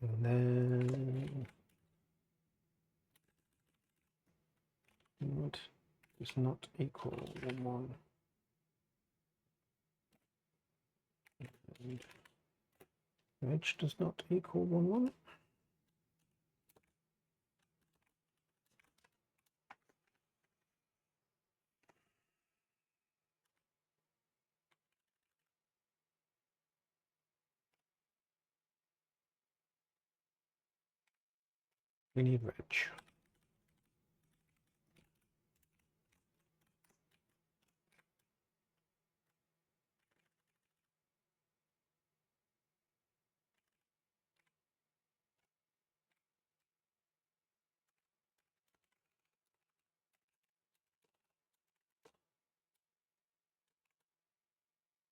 And then mod does not equal 1. And reg does not equal 1. We need reg.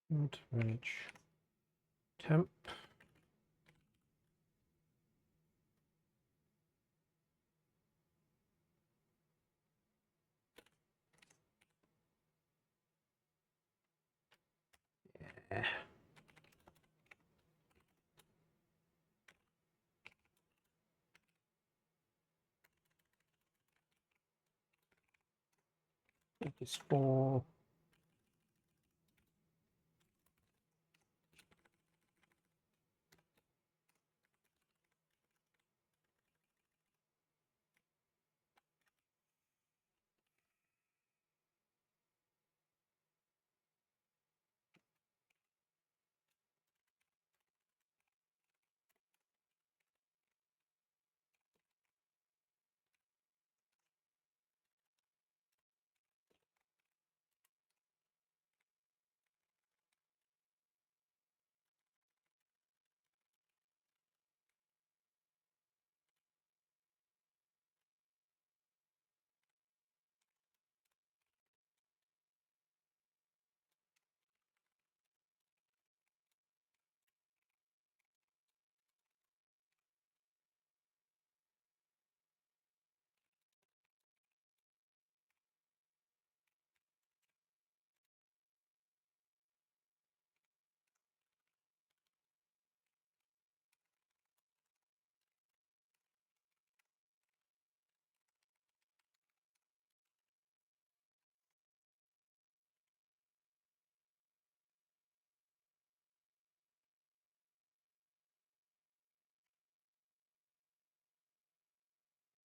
Mod reg temp. Yeah. It is 4.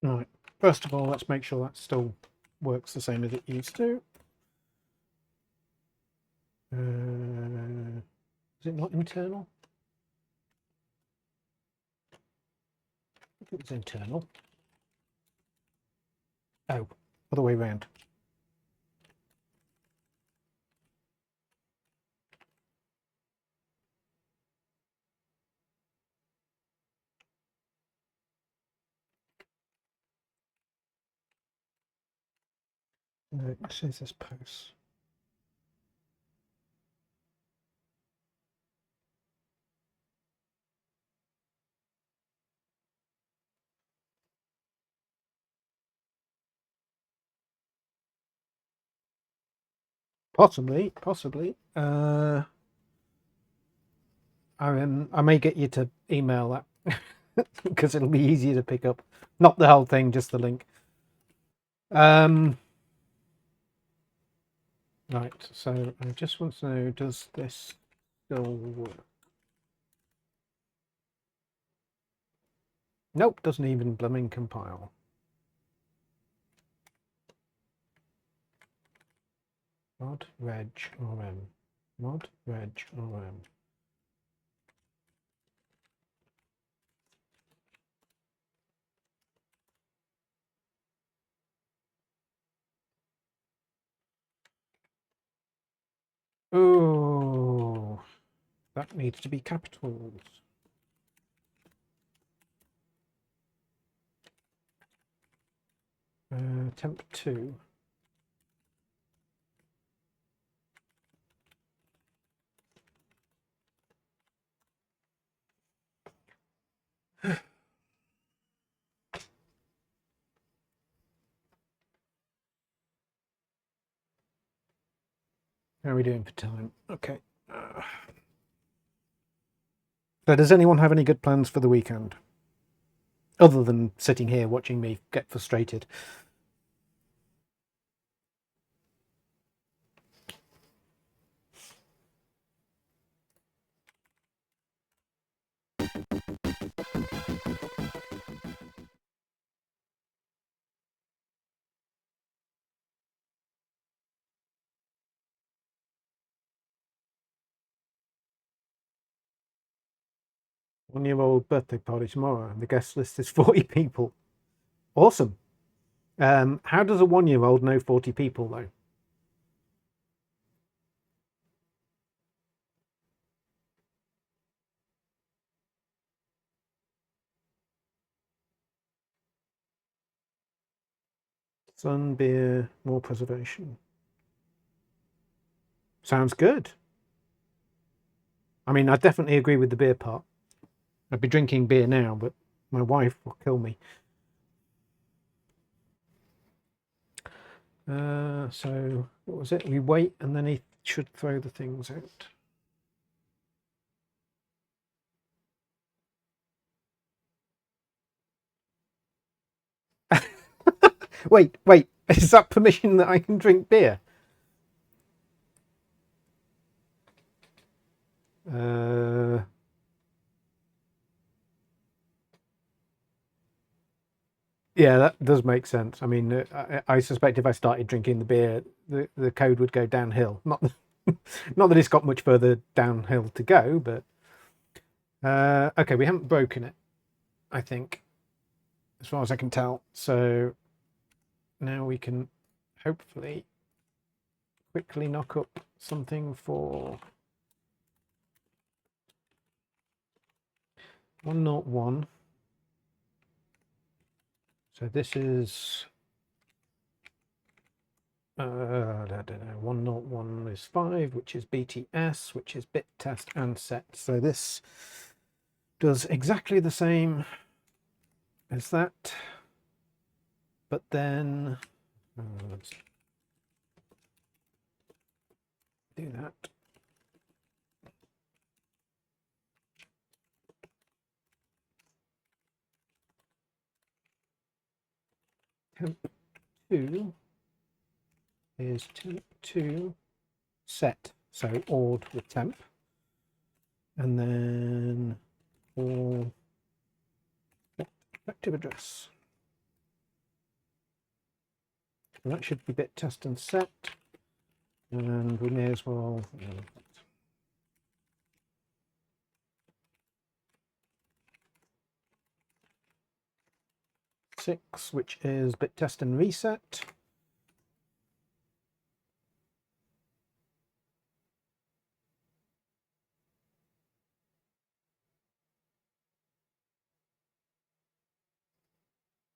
Right, first of all, let's make sure that still works the same as it used to. Is it not internal? I think it was internal. Oh, other way around. This is this post. Possibly. I may get you to email that because it'll be easier to pick up. Not the whole thing, just the link. Right, so I just want to know, does this still work? Nope, doesn't even blooming compile. Mod reg rm. Mod reg rm. Oh, that needs to be capitals. Temp 2. How are we doing for time? Okay. So does anyone have any good plans for the weekend? Other than sitting here watching me get frustrated. One-year-old birthday party tomorrow, and the guest list is 40 people. Awesome. How does a one-year-old know 40 people, though? Sun, beer, more preservation. Sounds good. I mean, I definitely agree with the beer part. I'd be drinking beer now, but my wife will kill me. So, what was it? We wait, and then he should throw the things out. Wait. Is that permission that I can drink beer? Yeah, that does make sense. I mean, I suspect if I started drinking the beer, the code would go downhill. Not that it's got much further downhill to go, but okay, we haven't broken it, I think, as far as I can tell. So now we can hopefully quickly knock up something for 101. So this is I don't know, 101 is 5, which is BTS, which is bit test and set. So this does exactly the same as that, but then let's do that. Temp 2 is temp 2 set, so odd with temp, and then all effective address. So that should be bit test and set, and we may as well. 6, which is bit test and reset.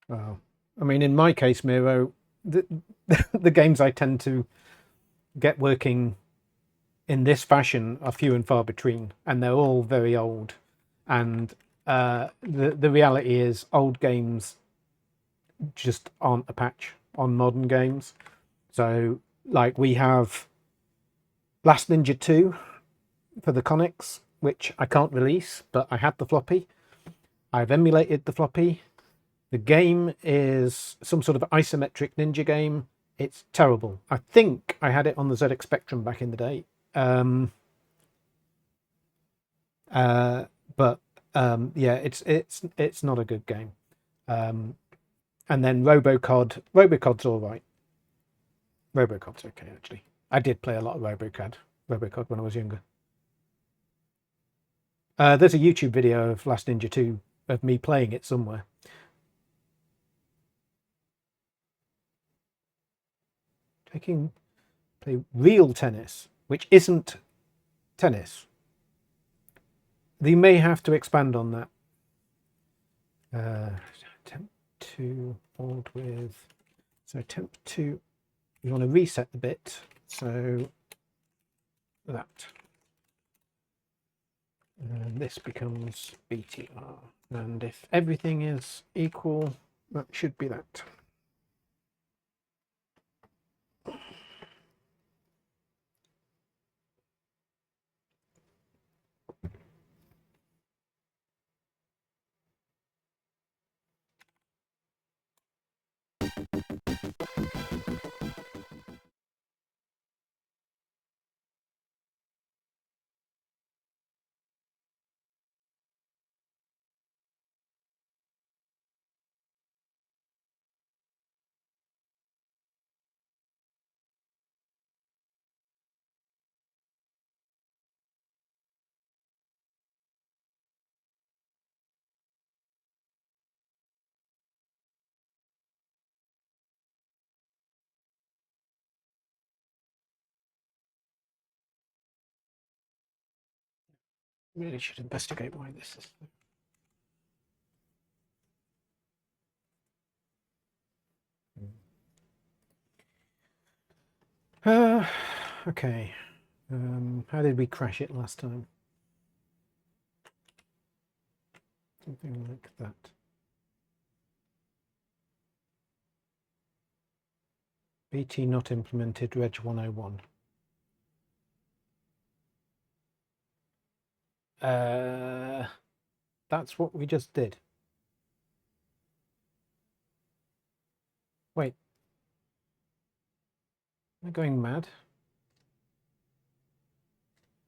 Well, I mean, in my case, Miro, the games I tend to get working in this fashion are few and far between, and they're all very old. And the reality is, old games just aren't a patch on modern games. So, like, we have Last Ninja 2 for the Conix, which I can't release, but I had the floppy. I've emulated the floppy. The game is some sort of isometric ninja game. It's terrible. I think I had it on the ZX Spectrum back in the day. But yeah, it's not a good game. And then Robocod. Robocod's all right. Robocod's okay, actually. I did play a lot of Robocod when I was younger. There's a YouTube video of Last Ninja 2 of me playing it somewhere. Play real tennis, which isn't tennis. They may have to expand on that. Attempt to hold with. So attempt to. You want to reset the bit. So that. And this becomes BTR. And if everything is equal, that should be that. Really should investigate why this is. Okay. How did we crash it last time? Something like that. BT not implemented Reg 101. That's what we just did. Wait. Am I going mad?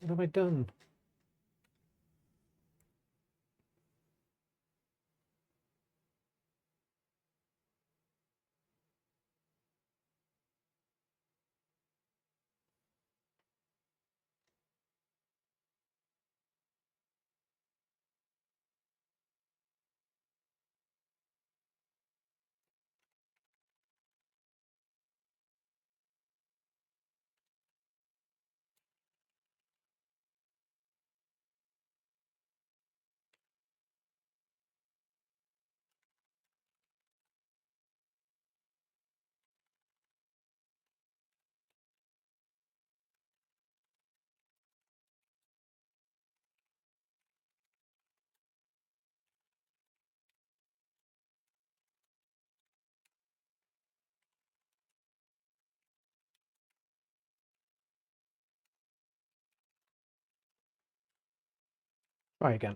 What have I done? Try again.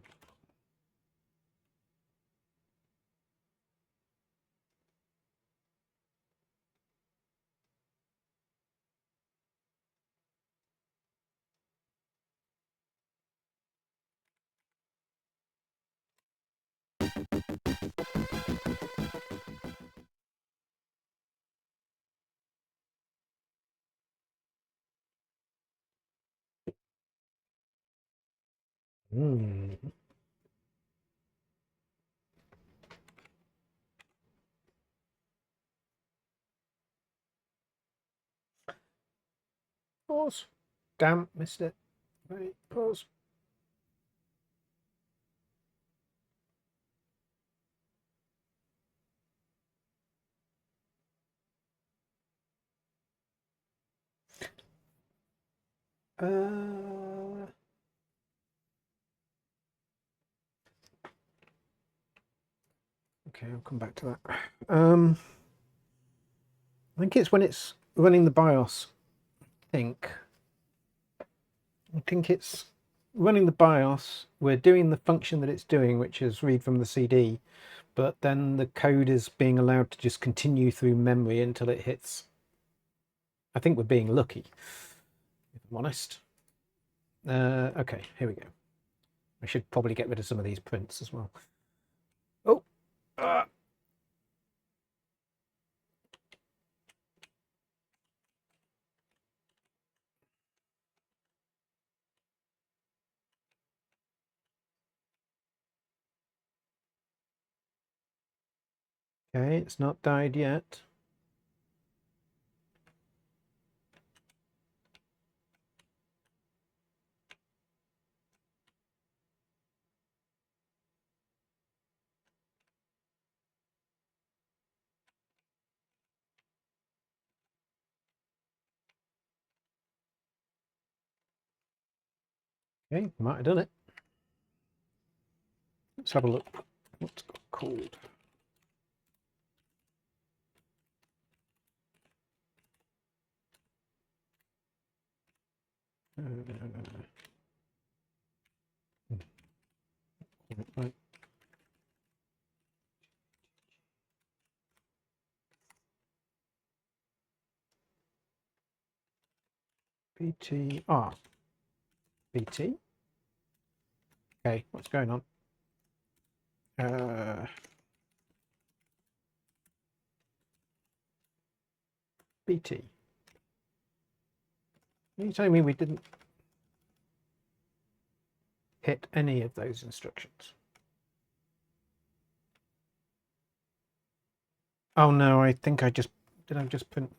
Pause. Damn, missed it. Wait, pause. Okay, I'll come back to that. I think it's when it's running the BIOS. I think it's running the BIOS. We're doing the function that it's doing, which is read from the CD, but then the code is being allowed to just continue through memory until it hits. I think we're being lucky, if I'm honest. Okay, here we go. I should probably get rid of some of these prints as well. Oh, okay, it's not died yet. Okay, might have done it. Let's have a look. What's it called? Right. BTR. BT. Okay, what's going on? BT. Are you telling me we didn't hit any of those instructions? Oh no, I think I just did. I just print.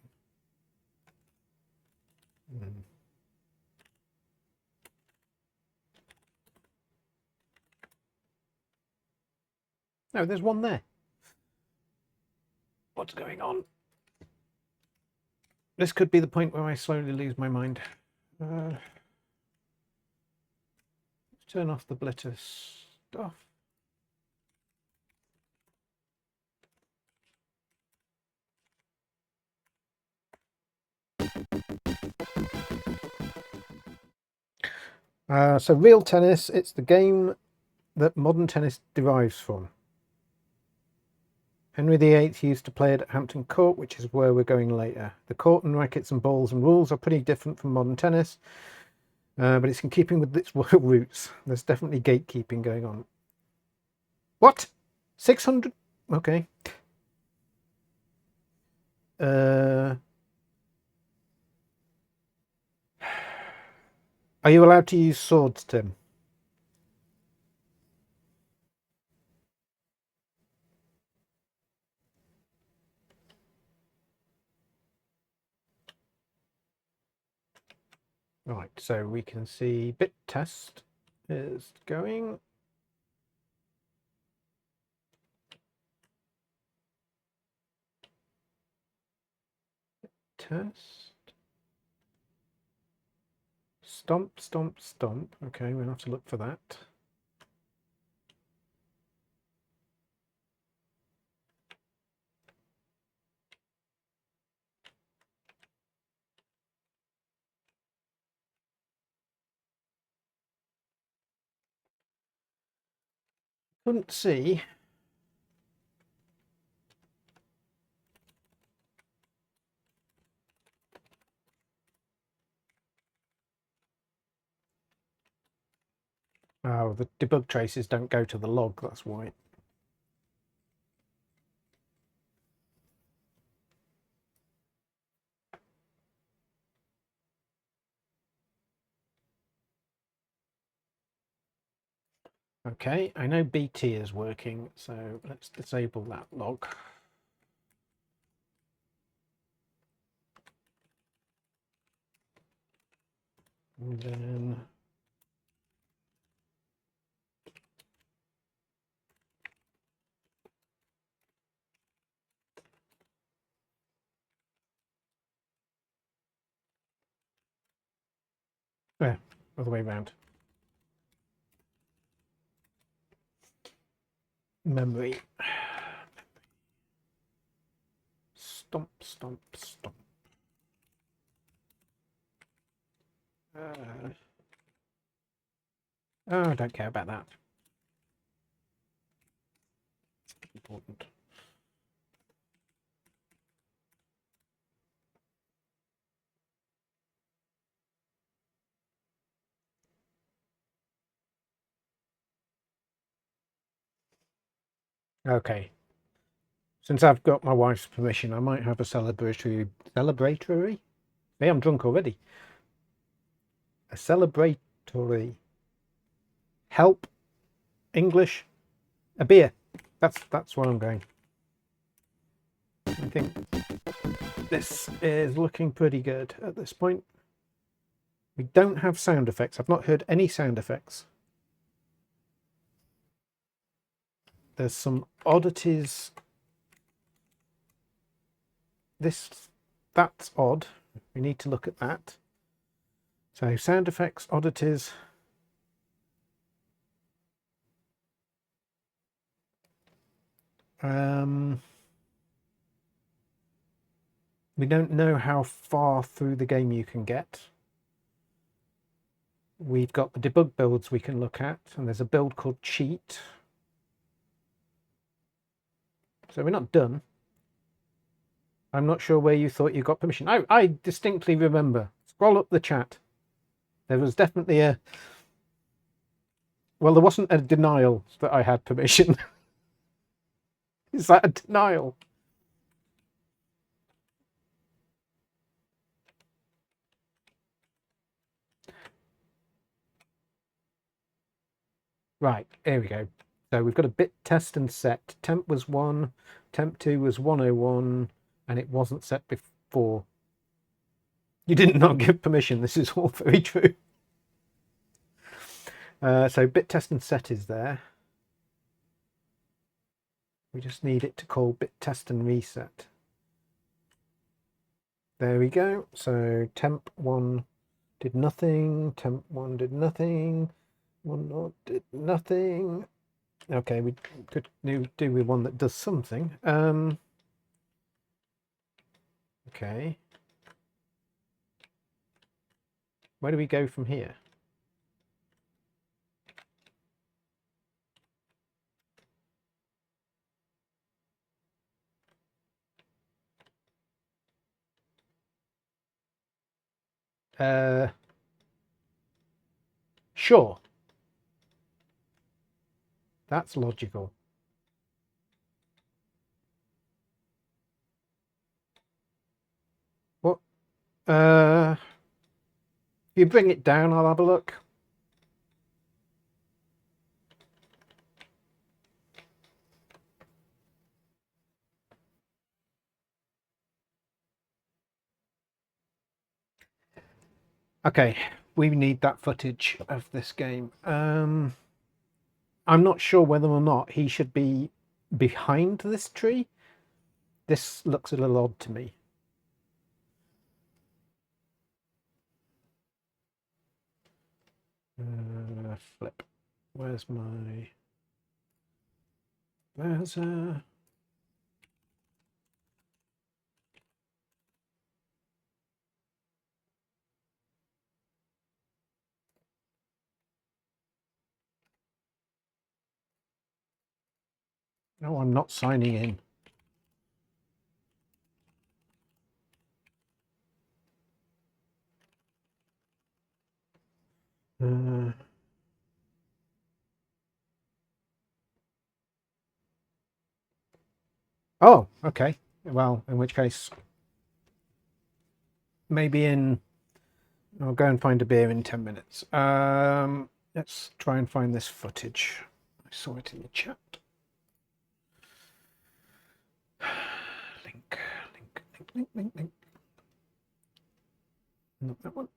No, there's one there. What's going on? This could be the point where I slowly lose my mind. Let's turn off the blitter stuff. So real tennis, it's the game that modern tennis derives from. Henry VIII used to play it at Hampton Court, which is where we're going later. The court and rackets and balls and rules are pretty different from modern tennis, but it's in keeping with its roots. There's definitely gatekeeping going on. What? 600? Okay. Are you allowed to use swords, Tim? Right, so we can see bit test is going. Test. Stomp, stomp, stomp. Okay, we'll have to look for that. Couldn't see. Oh, the debug traces don't go to the log, that's why. Okay, I know BT is working, so let's disable that log. And then other way around. Memory. Stomp, stomp, stomp. Oh, I don't care about that. It's important. Okay. Since I've got my wife's permission, I might have a celebratory? Hey, I'm drunk already. A celebratory. Help. English. A beer. That's where I'm going. I think this is looking pretty good at this point. We don't have sound effects. I've not heard any sound effects. There's some oddities. That's odd. We need to look at that. So sound effects, oddities. We don't know how far through the game you can get. We've got the debug builds we can look at, and there's a build called cheat. So we're not done. I'm not sure where you thought you got permission. I distinctly remember. Scroll up the chat. There was definitely a... Well, there wasn't a denial that I had permission. Is that a denial? Right, here we go. So we've got a bit test and set. Temp was 1, temp 2 was 101, and it wasn't set before. You did not give permission. This is all very true. So bit test and set is there. We just need it to call bit test and reset. There we go. So temp 1 did nothing. Temp 1 did nothing. 1 did nothing. Okay, we could do with one that does something. Okay. Where do we go from here? Sure. That's logical. What? If you bring it down, I'll have a look. Okay, we need that footage of this game. I'm not sure whether or not he should be behind this tree. This looks a little odd to me. Flip. Where's my... Where's... No, I'm not signing in. Oh, okay. Well, in which case, maybe I'll go and find a beer in 10 minutes. Let's try and find this footage. I saw it in the chat. Link, link, link, link, link, link. Not that one.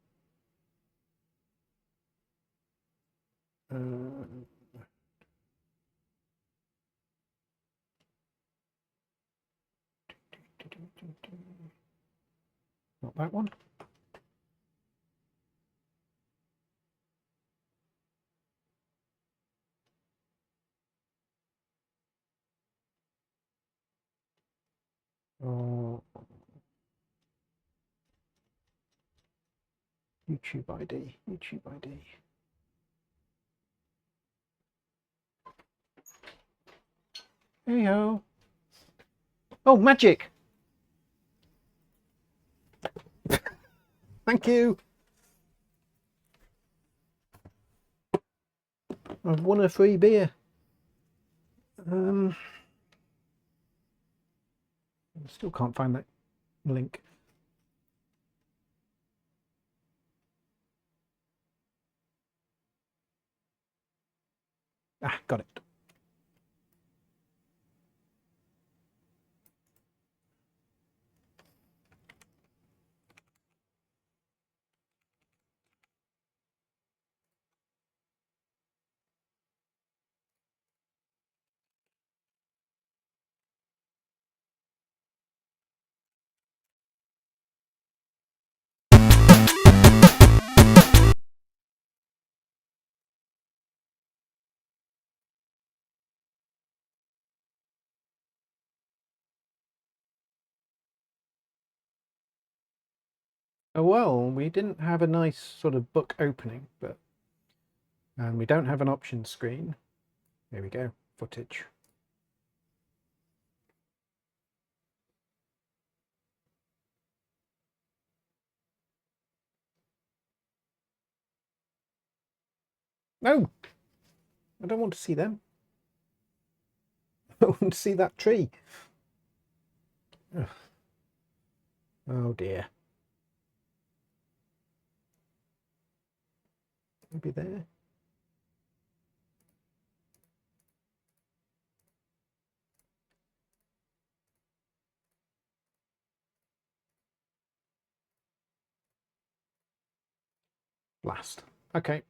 Not that one. Oh, YouTube ID, YouTube ID. Hey ho. Oh, magic. Thank you. I've won a free beer. I still can't find that link. Ah, got it. Oh well, we didn't have a nice sort of book opening, but and we don't have an options screen. There we go, footage. No, I don't want to see them. I want to see that tree. Ugh. Oh dear. Maybe there. Blast. Okay.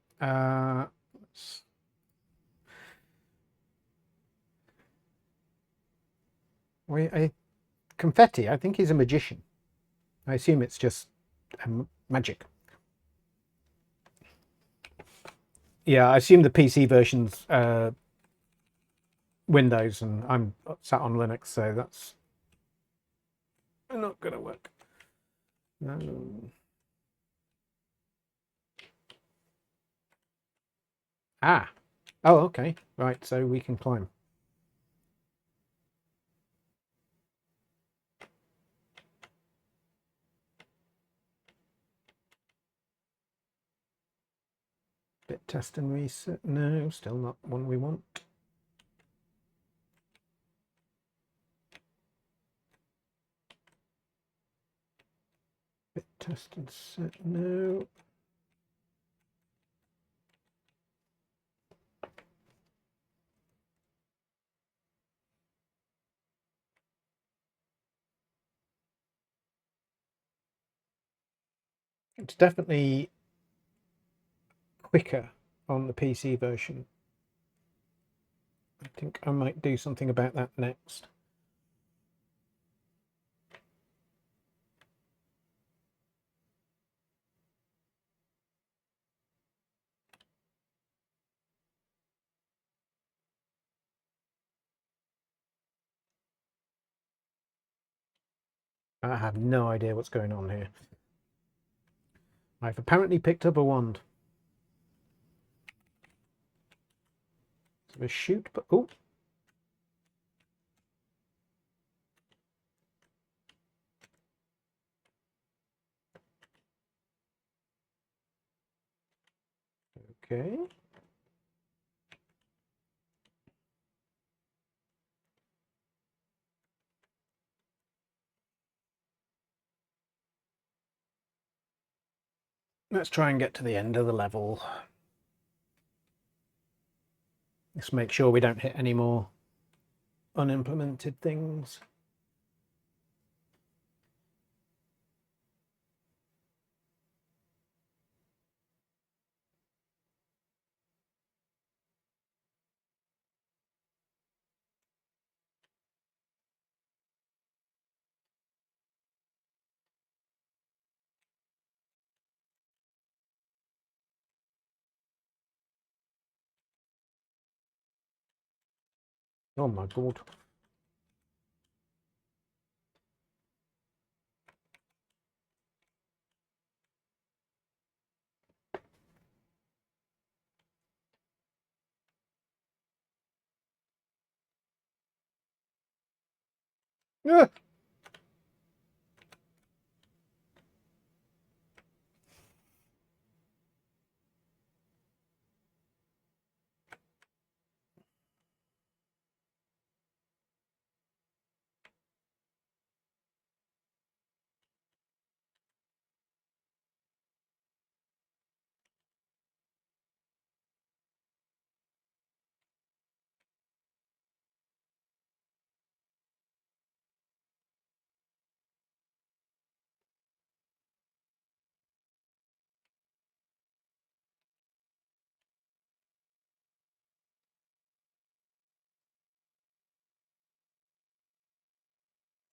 Confetti, I think he's a magician. I assume it's just magic. Yeah, I assume the PC version's Windows, and I'm sat on Linux, so that's not going to work. No. Ah. Oh, okay. Right, so we can climb. Bit test and reset. No, still not one we want. Bit test and set. No. It's definitely quicker on the PC version. I think I might do something about that next. I have no idea what's going on here. I've apparently picked up a wand. So a shoot, but oh. Okay. Let's try and get to the end of the level. Just make sure we don't hit any more unimplemented things. Oh my god. Yeah.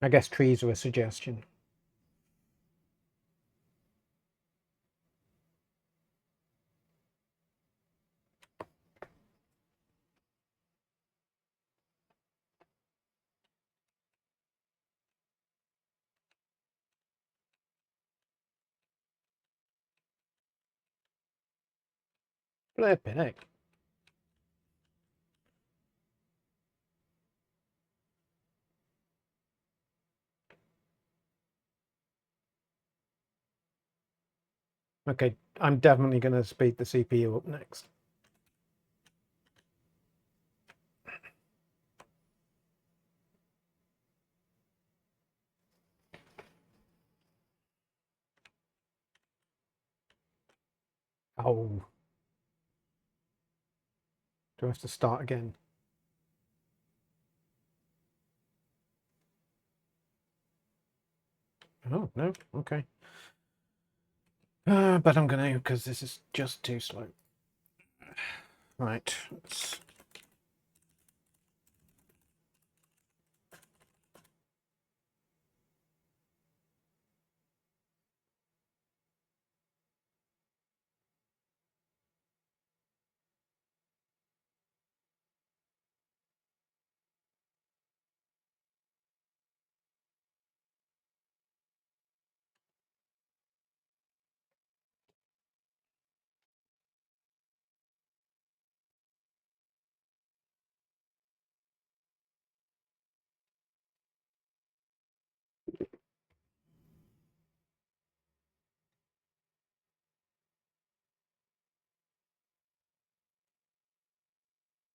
I guess trees are a suggestion. Flipping heck. Okay, I'm definitely going to speed the CPU up next. Oh. Do I have to start again? Oh, no? Okay. But I'm going to, because this is just too slow. Right. Let's...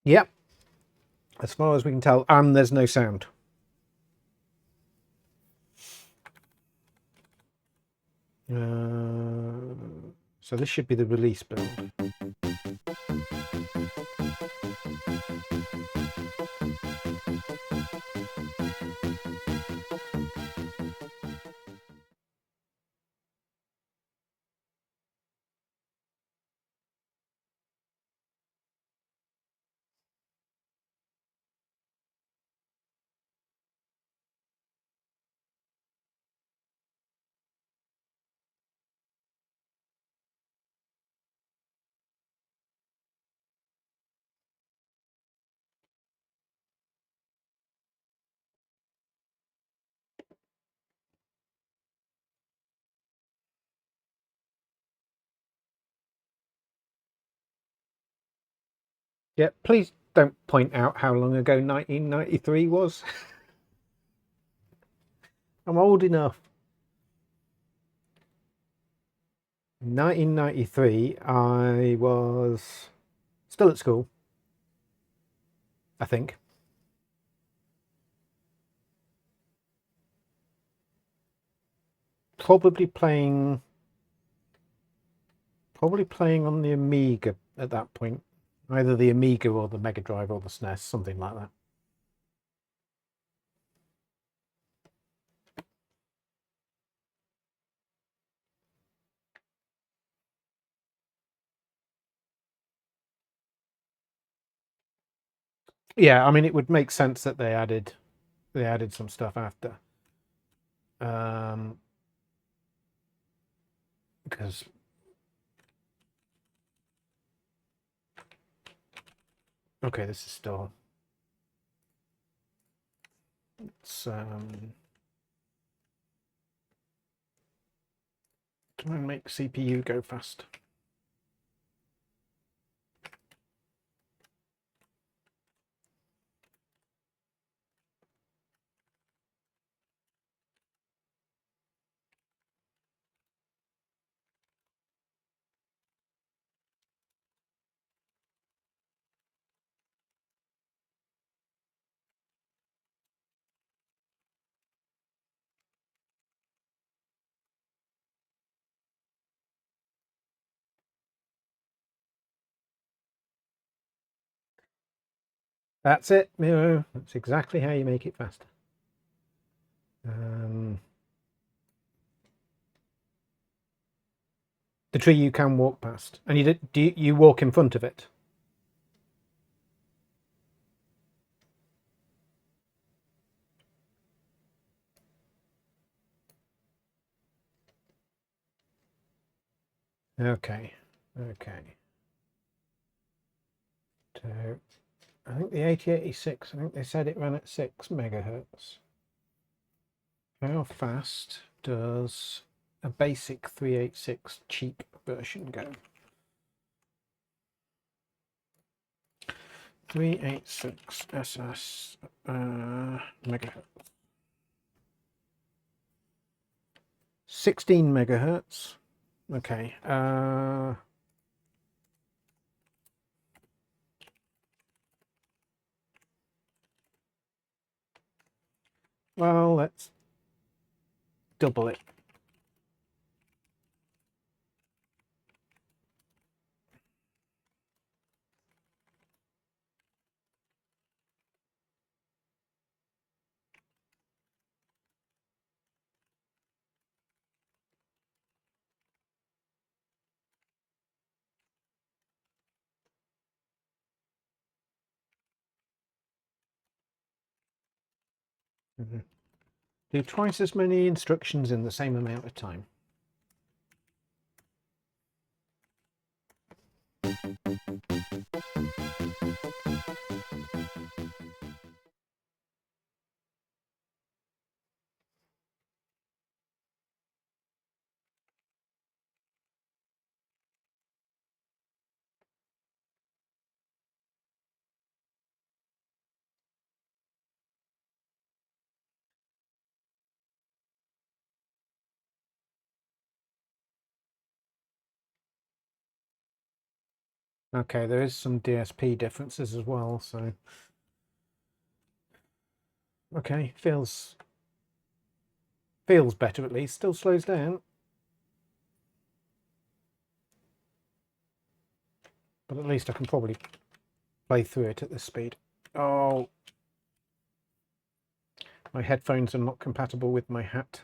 Yep. As far as we can tell, and there's no sound. So this should be the release build. Yeah, please don't point out how long ago 1993 was. I'm old enough. 1993, I was still at school, I think. Probably playing on the Amiga at that point. Either the Amiga or the Mega Drive or the SNES, something like that. Yeah, I mean, it would make sense that they added some stuff after, because okay, this is still it's try and make CPU go fast. That's it, Miro. That's exactly how you make it faster. The tree you can walk past, and you walk in front of it? Okay, okay. So I think the 8086, I think they said it ran at 6 megahertz. How fast does a basic 386 cheap version go? 386 SS megahertz. 16 megahertz. Okay. Well, let's double it. Do twice as many instructions in the same amount of time. Okay, there is some DSP differences as well, so okay, feels better at least. Still slows down, but at least I can probably play through it at this speed. Oh, my headphones are not compatible with my hat.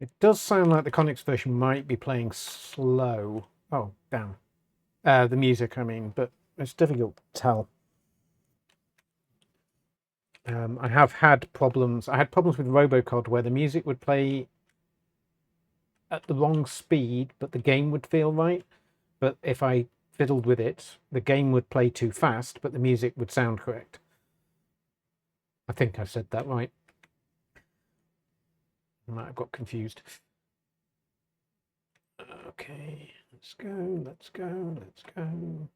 It does sound like the Conix version might be playing slow. Oh, damn. The music, I mean, but it's difficult to tell. I have had problems. I had problems with Robocod where the music would play at the wrong speed, but the game would feel right. But if I fiddled with it, the game would play too fast, but the music would sound correct. I think I said that right. I might have got confused. Okay, let's go, let's go, let's go.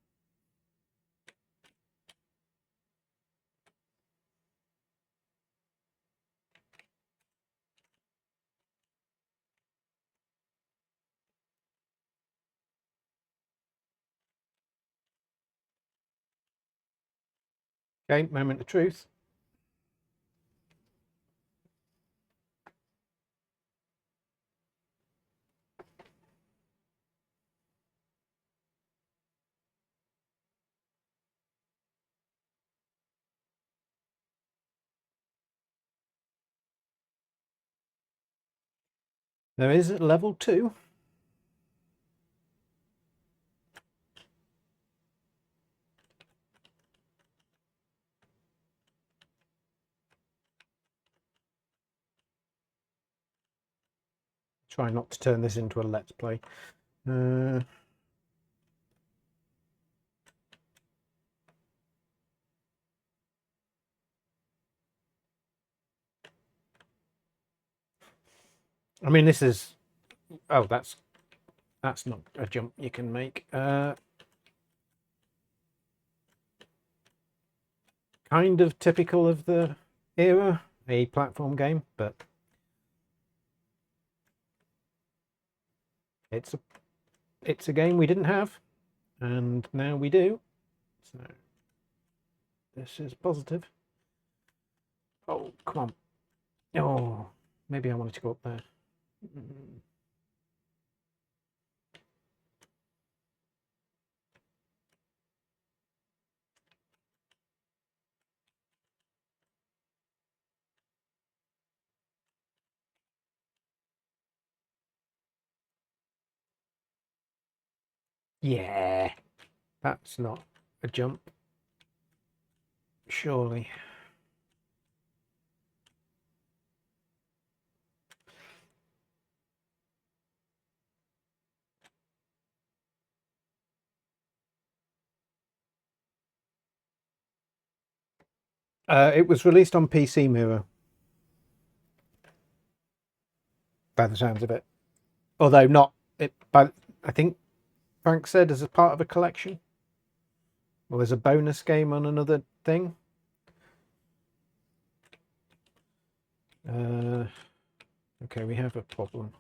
Okay, moment of truth. There is at level 2. Try not to turn this into a let's play. I mean, this is... Oh, that's not a jump you can make. Kind of typical of the era, a platform game, but it's a game we didn't have, and now we do. So this is positive. Oh, come on. Oh, maybe I wanted to go up there. Yeah, that's not a jump, surely. It was released on PC Mirror, by the sounds of it. Although not it, but I think Frank said as a part of a collection. Well, there's a bonus game on another thing. Okay, we have a problem.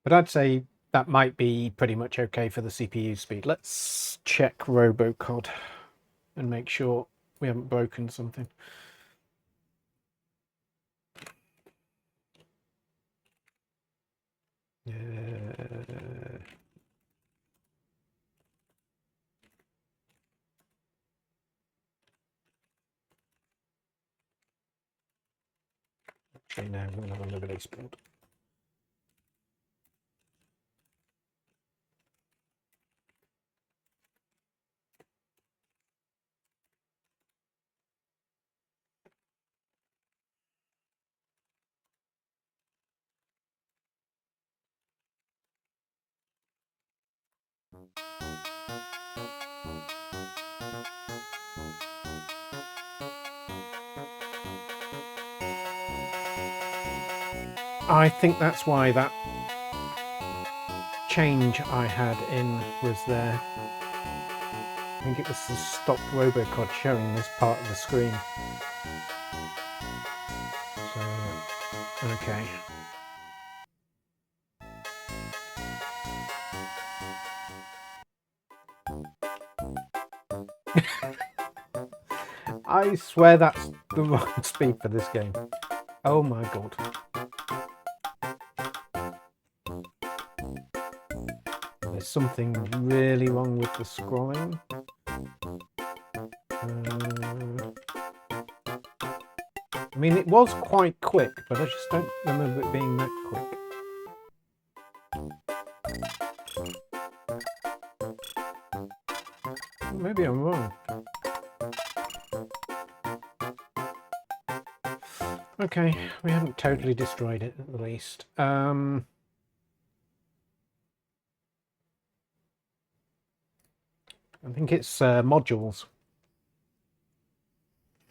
But I'd say that might be pretty much okay for the CPU speed. Let's check Robocod and make sure we haven't broken something. Actually, no, we're not on the release board. I think that's why that change I had in was there. I think it was the stopped Robocod showing this part of the screen. So, okay. I swear that's the wrong speed for this game. Oh my god. There's something really wrong with the scrolling. I mean, it was quite quick, but I just don't remember it being that quick. Maybe I'm wrong. Okay, we haven't totally destroyed it at the least. I think it's modules.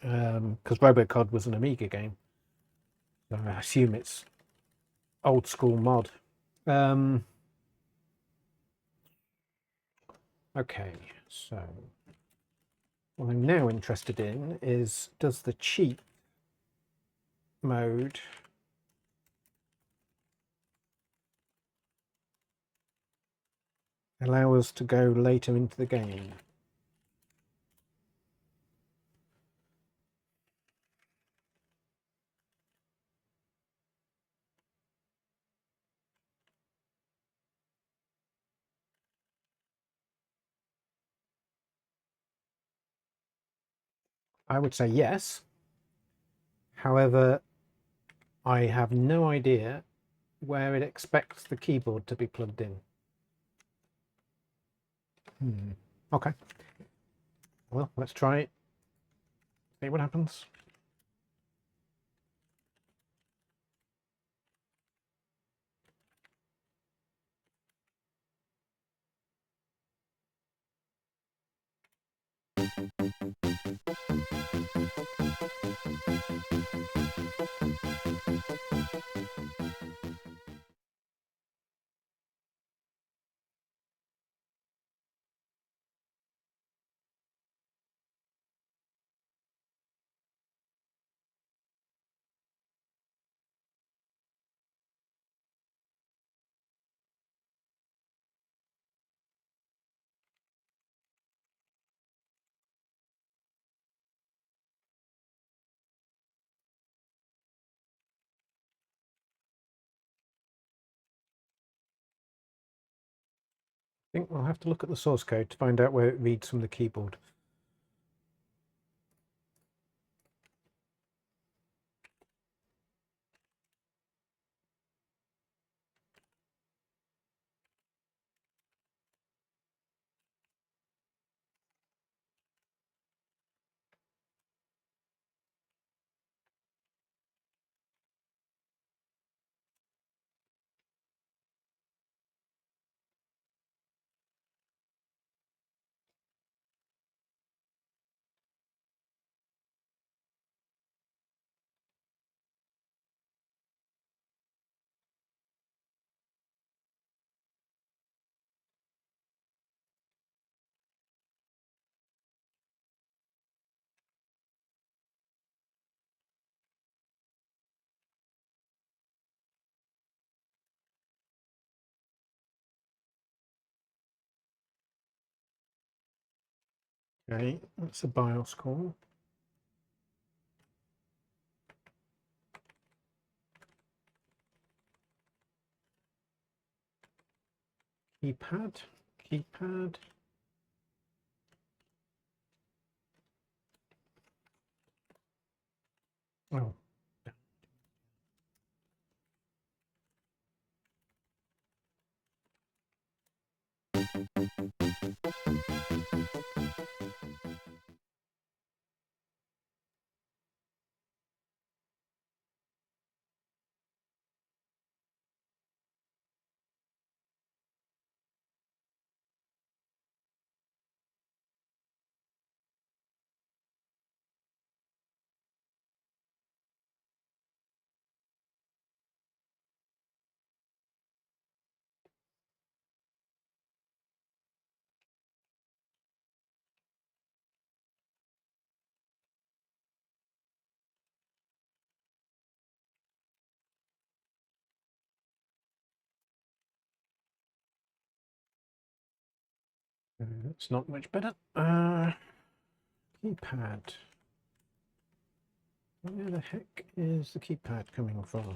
Because Robocod was an Amiga game. So I assume it's old school mod. Okay, so what I'm now interested in is, does the cheat mode allow us to go later into the game. I would say yes. However, I have no idea where it expects the keyboard to be plugged in. Okay. Well, let's try it. See what happens. I think we'll have to look at the source code to find out where it reads from the keyboard. Okay, that's a BIOS call. Keypad. Oh. It's not much better. Keypad. Where the heck is the keypad coming from?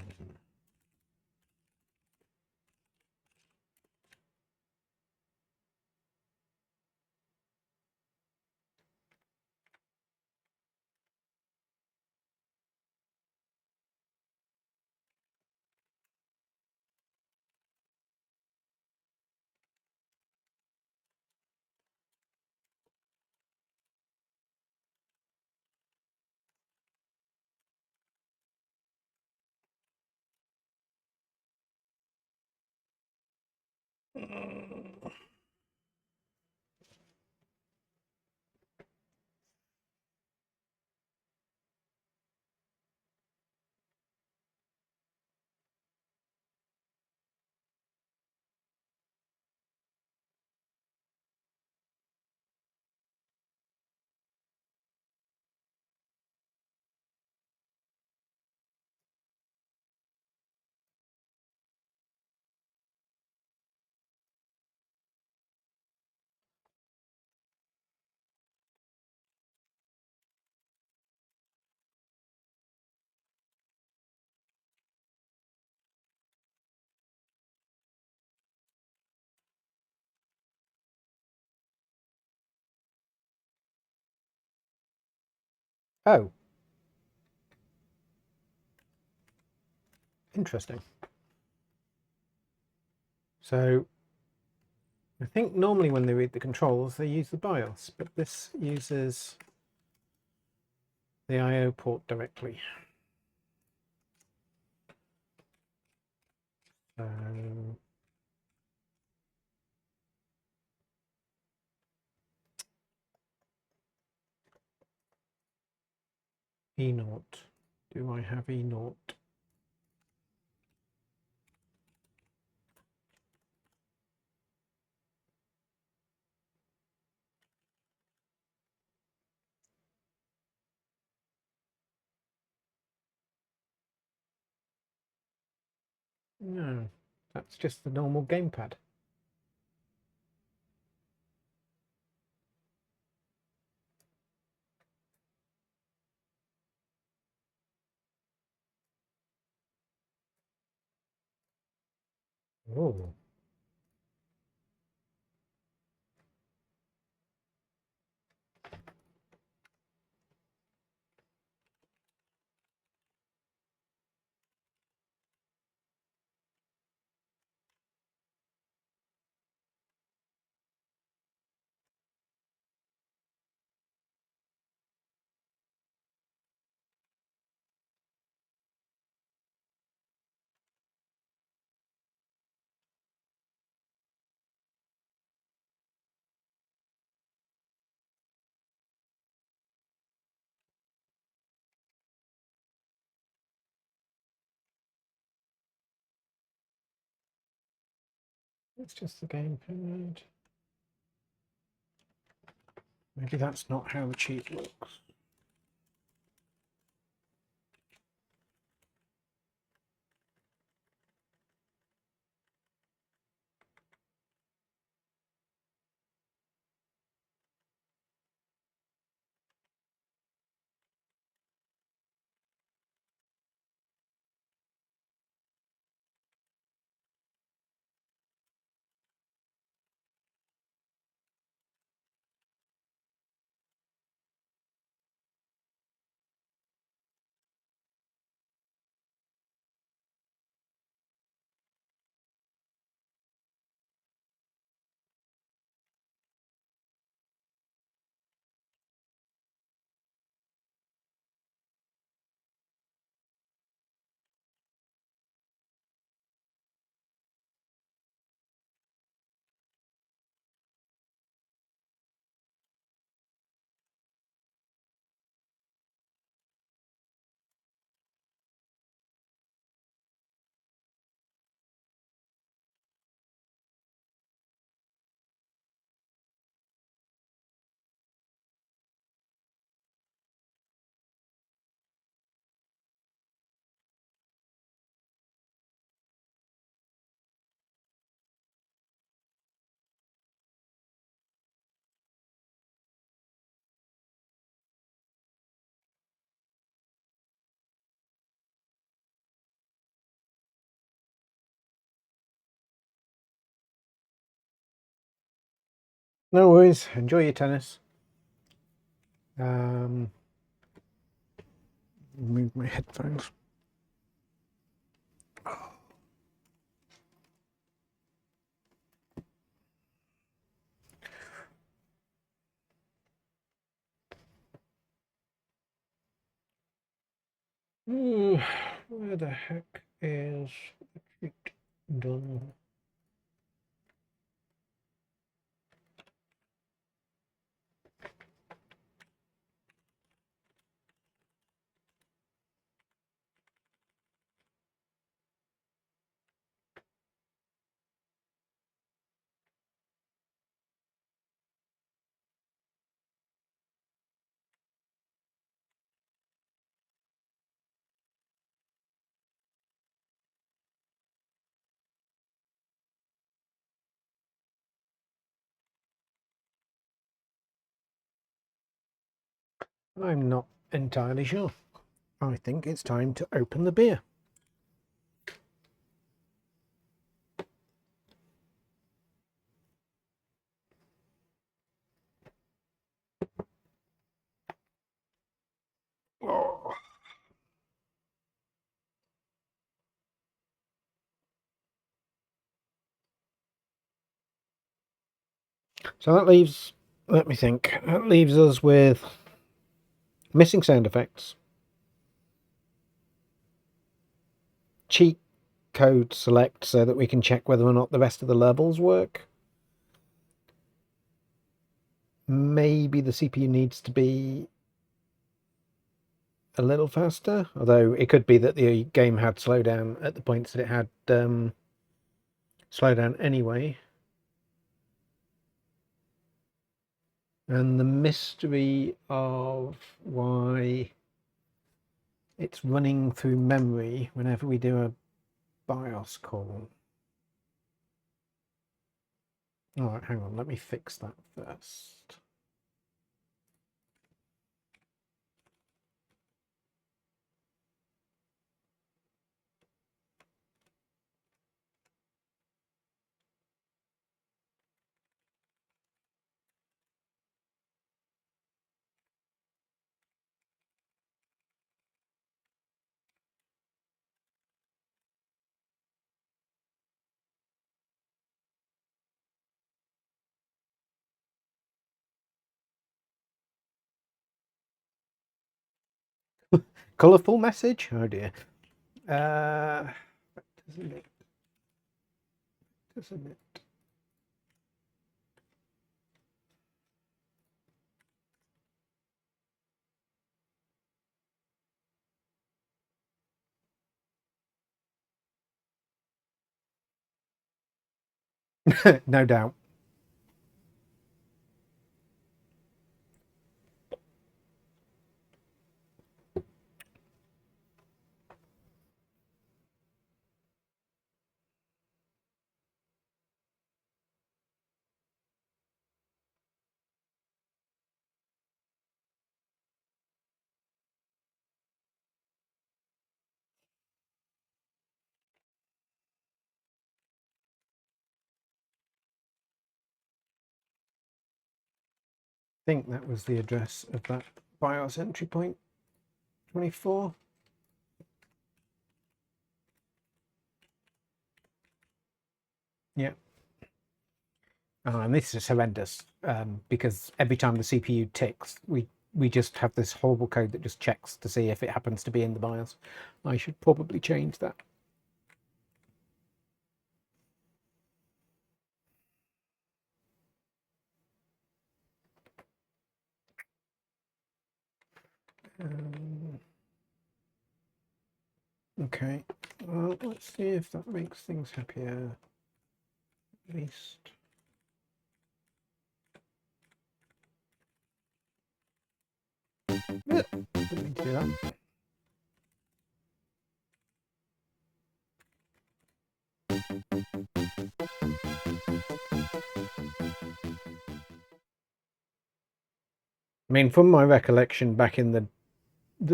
Oh, interesting. So I think normally when they read the controls, they use the BIOS, but this uses the I/O port directly. So E0. Do I have E0? No, that's just the normal gamepad. Oh. It's just the gamepad. Maybe that's not how the cheat looks. No worries. Enjoy your tennis. Move my headphones. Where the heck is the treat done? I'm not entirely sure. I think it's time to open the beer. So that leaves, let me think, that leaves us with missing sound effects, cheat code select so that we can check whether or not the rest of the levels work. Maybe the CPU needs to be a little faster, although it could be that the game had slowdown at the points that it had slowdown anyway. And the mystery of why it's running through memory whenever we do a BIOS call. All right, hang on, let me fix that first. Colourful message? Oh dear. Doesn't it? Doesn't it? No doubt. I think that was the address of that BIOS entry point 24. Yeah. And this is horrendous because every time the CPU ticks, we just have this horrible code that just checks to see if it happens to be in the BIOS. I should probably change that. Okay, well, let's see if that makes things happier. At least. Didn't mean to do that. I mean, from my recollection back in the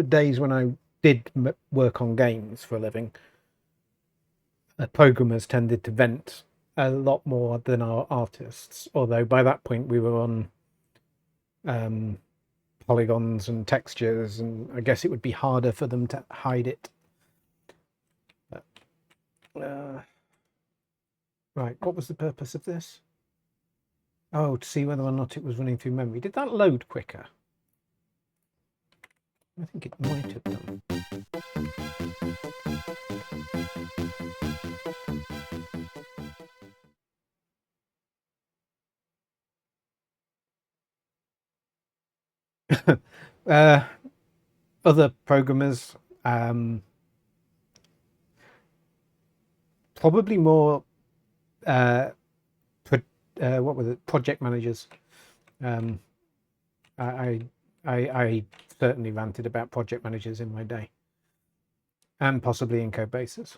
days when I did work on games for a living, programmers tended to vent a lot more than our artists. Although by that point we were on polygons and textures, and I guess it would be harder for them to hide it. Right, what was the purpose of this? Oh, to see whether or not it was running through memory. Did that load quicker? I think it might have done. Other programmers, probably more what was it? Project managers. I certainly ranted about project managers in my day, and possibly in code bases.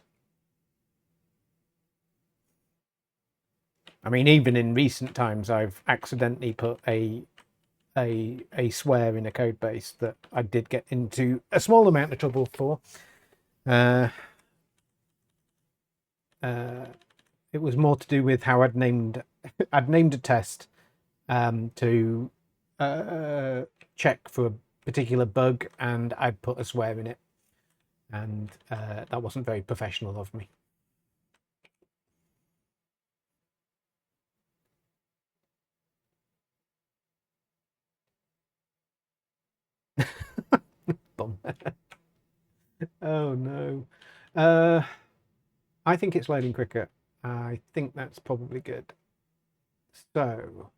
I mean, even in recent times, I've accidentally put a swear in a code base that I did get into a small amount of trouble for. It was more to do with how I'd named a test to check for a particular bug, and I'd put a swear in it, and that wasn't very professional of me. on there. Oh no. I think it's loading quicker. I think that's probably good. So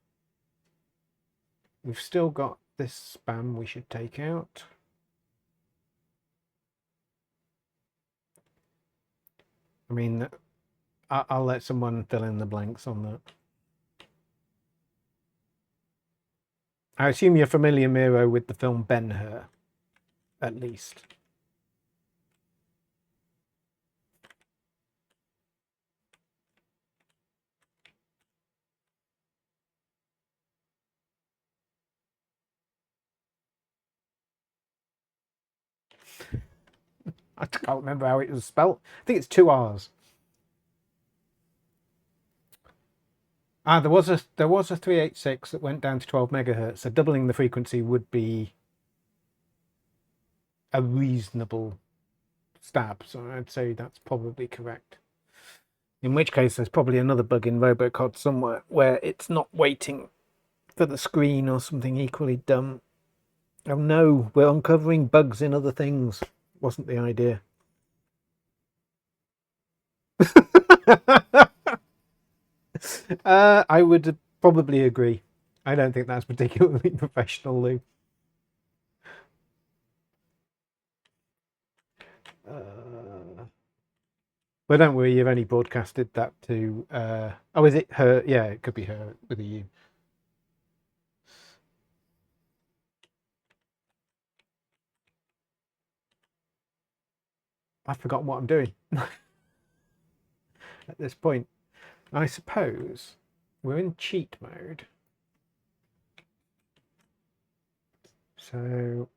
we've still got this spam we should take out. I mean, I'll let someone fill in the blanks on that. I assume you're familiar, Miro, with the film Ben-Hur, at least. I can't remember how it was spelled. I think it's 2 R's. There was a 386 that went down to 12 megahertz. So doubling the frequency would be a reasonable stab. So I'd say that's probably correct. In which case, there's probably another bug in Robocod somewhere where it's not waiting for the screen or something equally dumb. Oh no, we're uncovering bugs in other things. Wasn't the idea. I would probably agree. I don't think that's particularly professional, Lou. But don't worry, you've only broadcasted that to... oh, is it her? Yeah, it could be her with a U. I've forgotten what I'm doing at this point. I suppose we're in cheat mode. So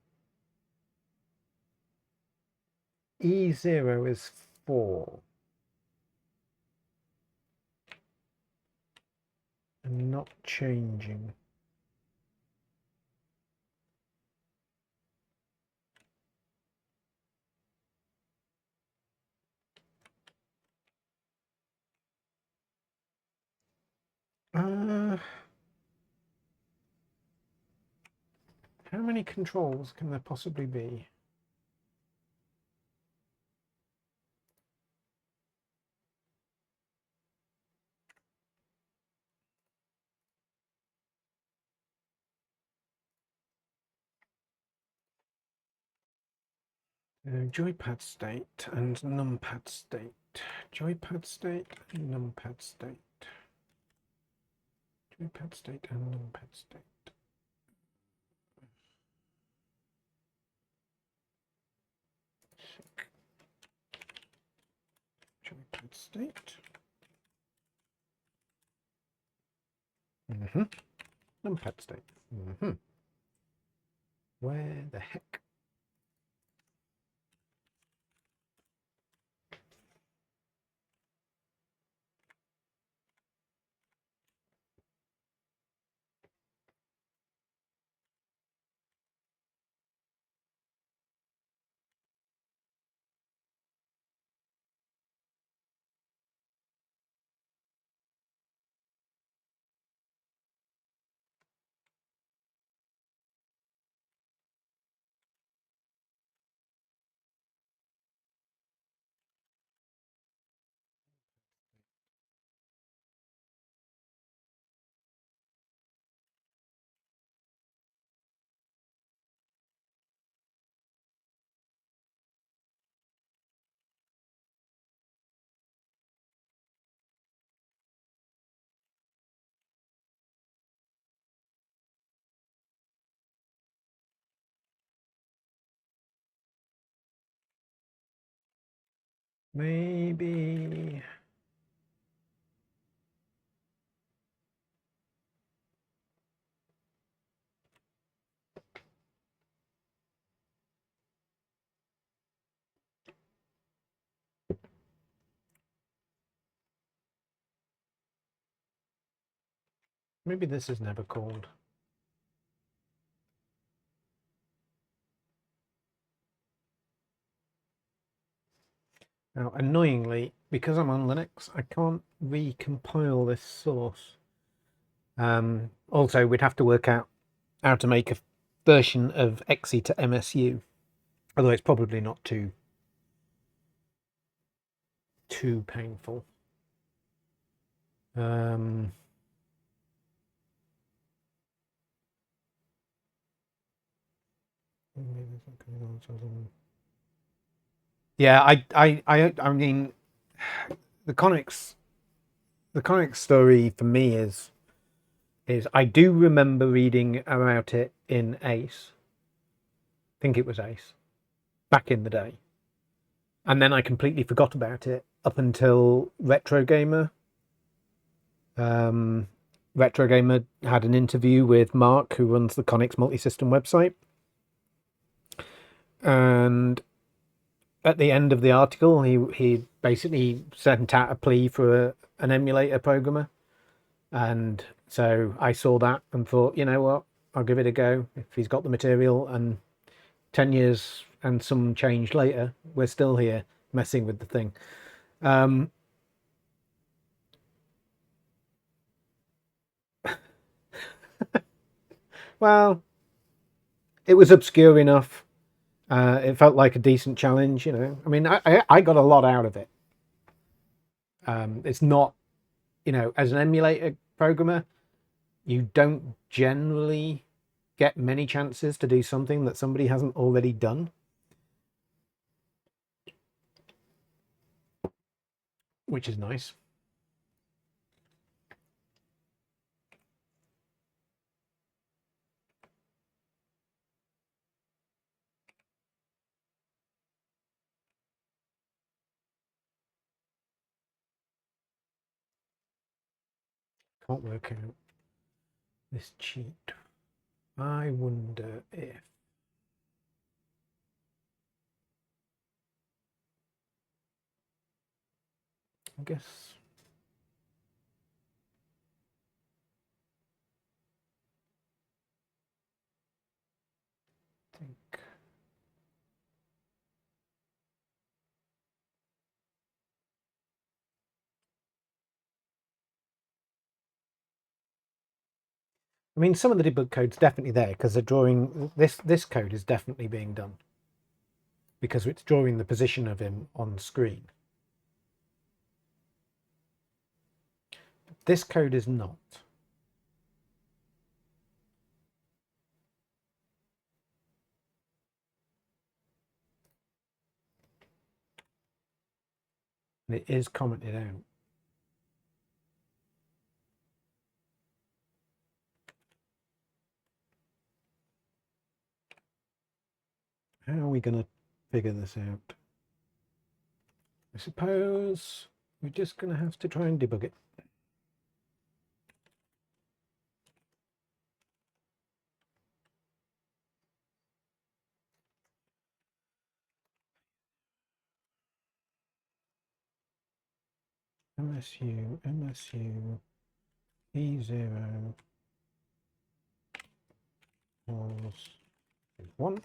E0 is 4. And not changing. How many controls can there possibly be? Joypad state and numpad state. Joypad state and numpad state. Joypad state and numpad state. Joypad state. Numpad state. Where the heck? Maybe... Maybe this is never called. Now, annoyingly, because I'm on Linux, I can't recompile this source. Also, we'd have to work out how to make a version of exe to MSU. Although it's probably not too painful. Yeah, I mean, the comics story for me is I do remember reading about it in Ace. I think it was Ace back in the day, and then I completely forgot about it up until Retro Gamer. Um, Retro Gamer had an interview with Mark, who runs the Conics multi-system website, and at the end of the article, he basically sent out a plea for an emulator programmer, and so I saw that and thought, you know what, I'll give it a go if he's got the material. And 10 years and some change later, we're still here messing with the thing. Well, it was obscure enough. It felt like a decent challenge, you know. I mean, I got a lot out of it. It's not, you know, as an emulator programmer, you don't generally get many chances to do something that somebody hasn't already done, which is nice. Can't work out this cheat. I wonder if I guess think I mean, some of the debug code's definitely there because they're drawing this code is definitely being done because it's drawing the position of him on screen. This code is not. And it is commented out. How are we going to figure this out? I suppose we're just going to have to try and debug it. MSU E0 was 1.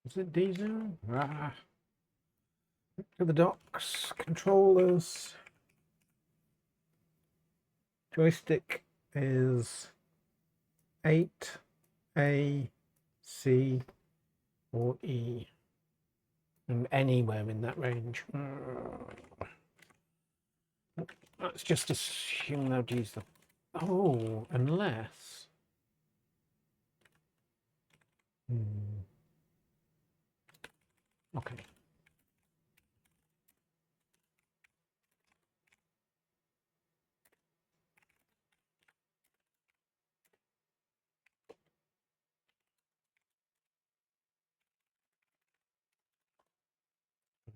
Is it D0? Ah. To the docks, controllers. Joystick is 8, A, C, or E. And anywhere in that range. Let's just assume they'll use the... Oh, unless... Okay.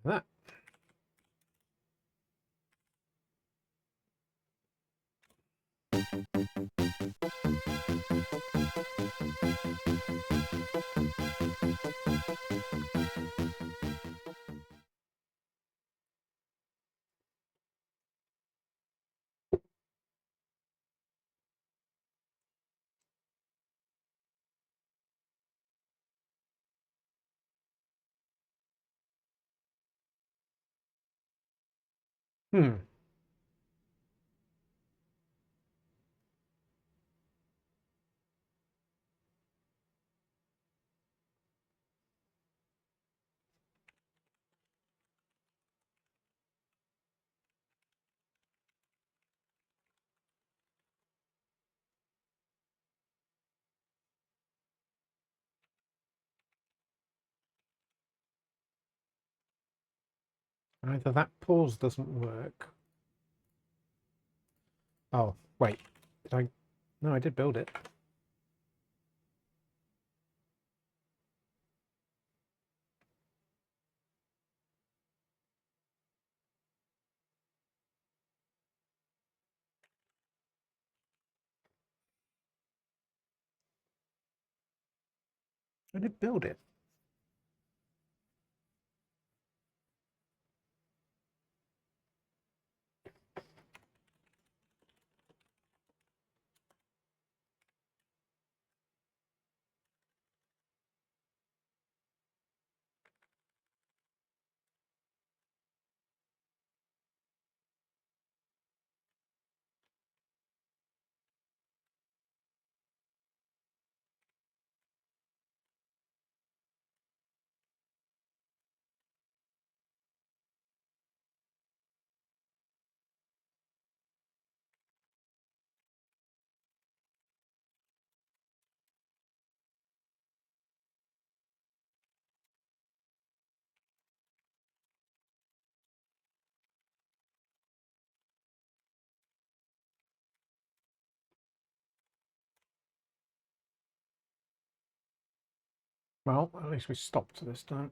That. Hmm. Either that pause doesn't work. Oh, wait. Did I? No, I did build it. I did build it. Well, at least we stopped this time.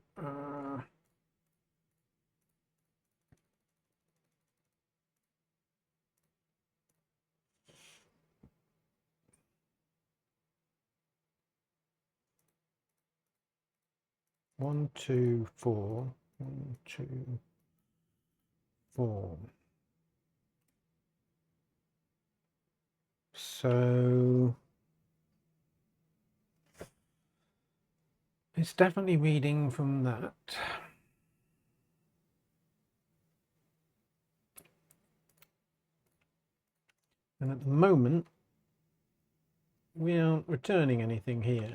1, 2, 4. 1, 2, 4. So it's definitely reading from that. And at the moment, we aren't returning anything here.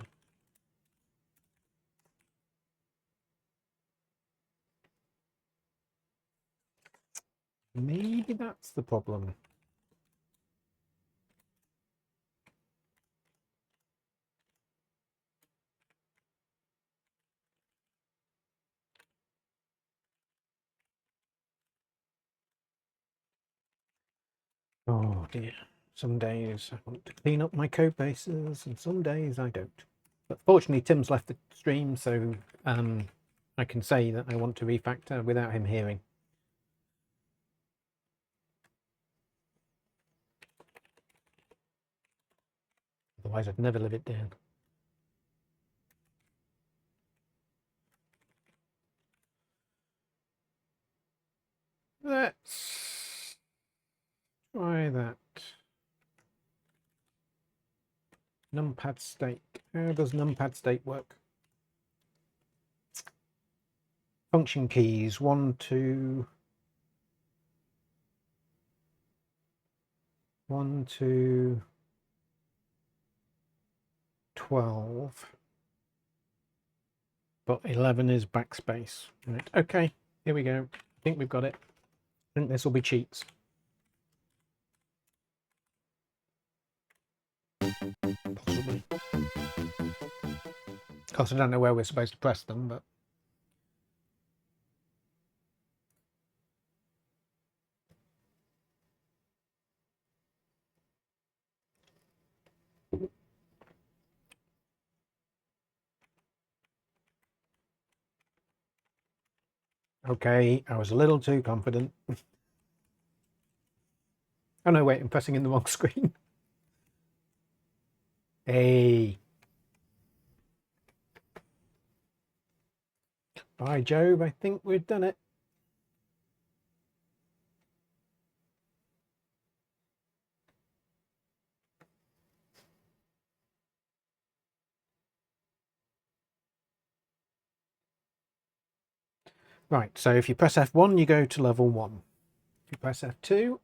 Maybe that's the problem. Oh dear. Some days I want to clean up my code bases and some days I don't. But fortunately Tim's left the stream, so I can say that I want to refactor without him hearing. Otherwise I'd never live it down. Let's try that. Numpad state. How does numpad state work? Function keys 1, 2, 1, 2, 12. But 11 is backspace. Right. Okay, here we go. I think we've got it. I think this will be cheats. Possibly. Of course, I don't know where we're supposed to press them, but okay, I was a little too confident. Oh no, wait, I'm pressing in the wrong screen. Hey. By Jove, I think we've done it. Right, so if you press F1, you go to level 1. Press F2.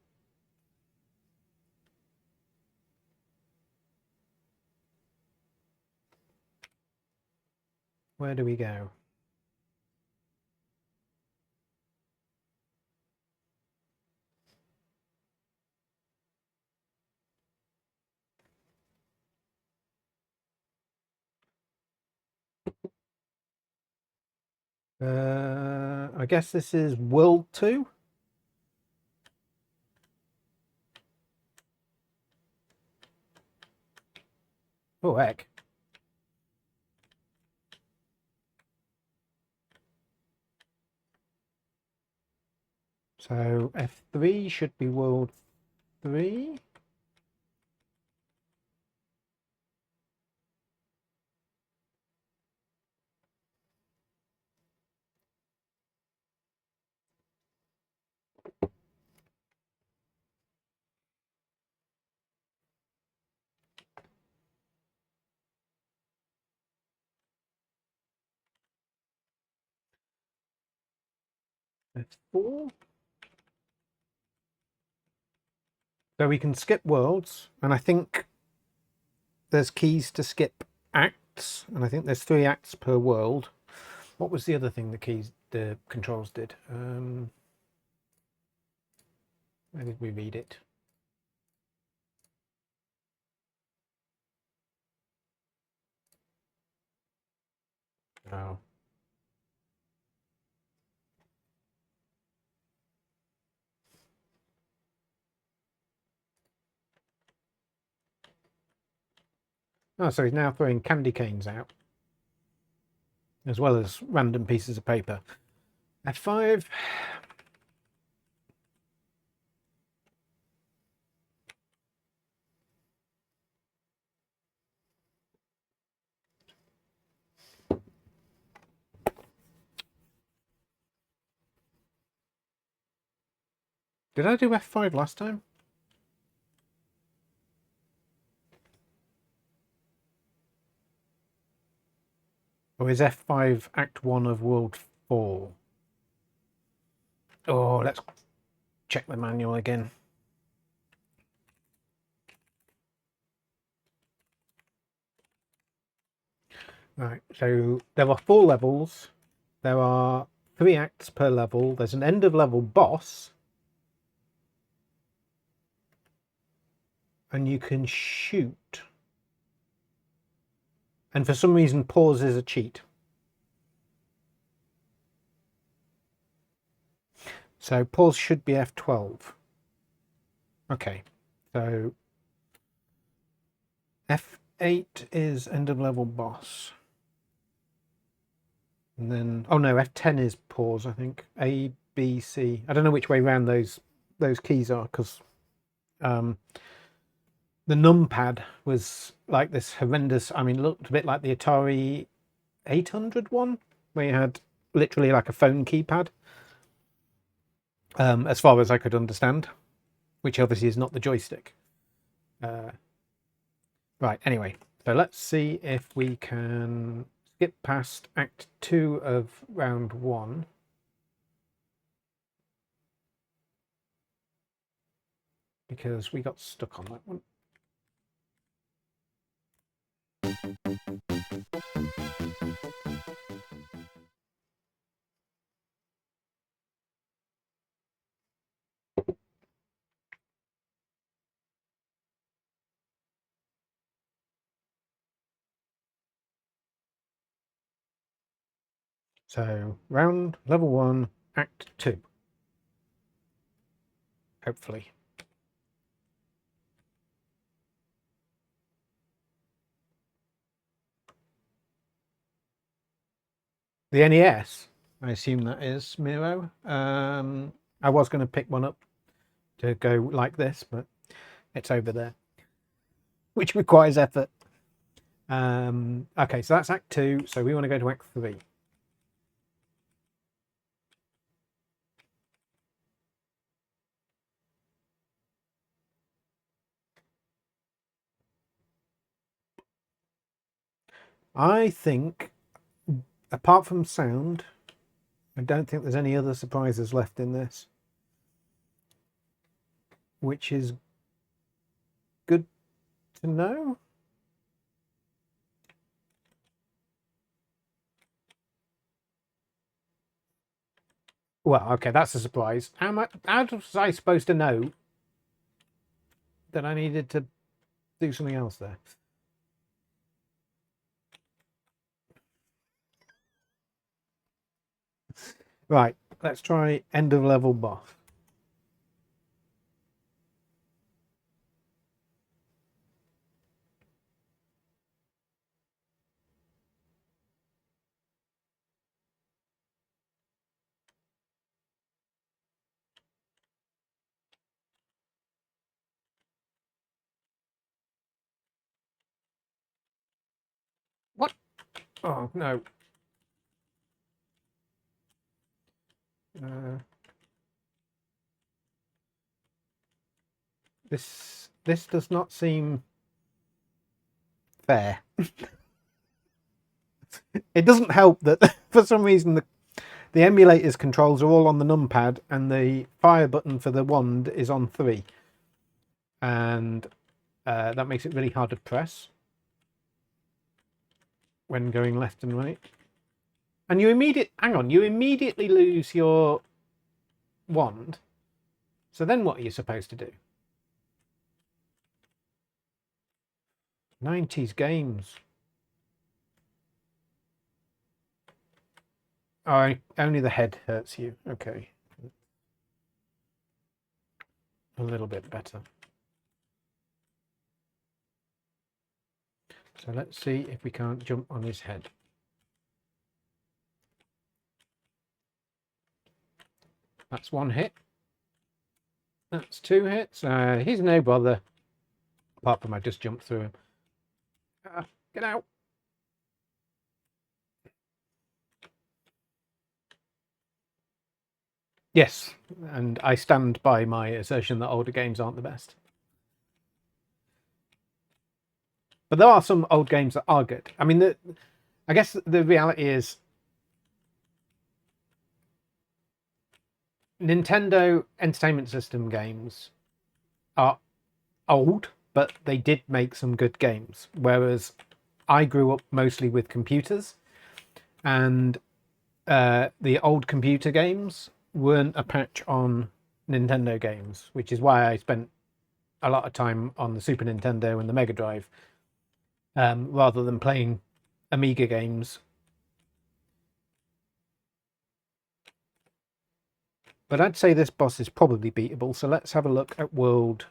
Where do we go? I guess this is World 2. Oh, heck. So F3 should be World 3. F4. So we can skip worlds, and I think there's keys to skip acts, and I think there's 3 acts per world. What was the other thing the controls did? Where did we read it? Oh. Oh, so he's now throwing candy canes out, as well as random pieces of paper. F5. Did I do F5 last time? Or is F5 Act 1 of World 4? Oh, let's check the manual again. Right, so there are 4 levels. There are 3 acts per level. There's an end of level boss. And you can shoot. And for some reason, pause is a cheat. So pause should be F12. Okay, so F8 is end of level boss. And then, oh no, F10 is pause, I think. A, B, C. I don't know which way around those keys are, because the numpad was like this horrendous, I mean, looked a bit like the Atari 800 one, where you had literally like a phone keypad, as far as I could understand, which obviously is not the joystick. Right, anyway, so let's see if we can skip past Act 2 of Round 1. Because we got stuck on that one. So, level 1, Act 2. Hopefully. The NES, I assume that is Miro. I was going to pick one up to go like this, but it's over there, which requires effort. Okay, so that's Act 2, so we want to go to Act 3. I think, apart from sound, I don't think there's any other surprises left in this. which is good to know. Well, okay, that's a surprise. How was I supposed to know that I needed to do something else there? Right, let's try end of level boss. What? Oh, no. This does not seem fair. It doesn't help that for some reason the emulator's controls are all on the numpad and the fire button for the wand is on 3. And that makes it really hard to press when going left and right. And you immediately lose your wand. So then what are you supposed to do? 90s games. Oh, only the head hurts you. Okay. A little bit better. So let's see if we can't jump on his head. That's 1 hit. That's 2 hits. He's no bother. Apart from I just jumped through him. Get out. Yes, and I stand by my assertion that older games aren't the best. But there are some old games that are good. I mean, I guess the reality is Nintendo Entertainment System games are old, but they did make some good games. Whereas I grew up mostly with computers, and the old computer games weren't a patch on Nintendo games, which is why I spent a lot of time on the Super Nintendo and the Mega Drive rather than playing Amiga games. But I'd say this boss is probably beatable, so let's have a look at world.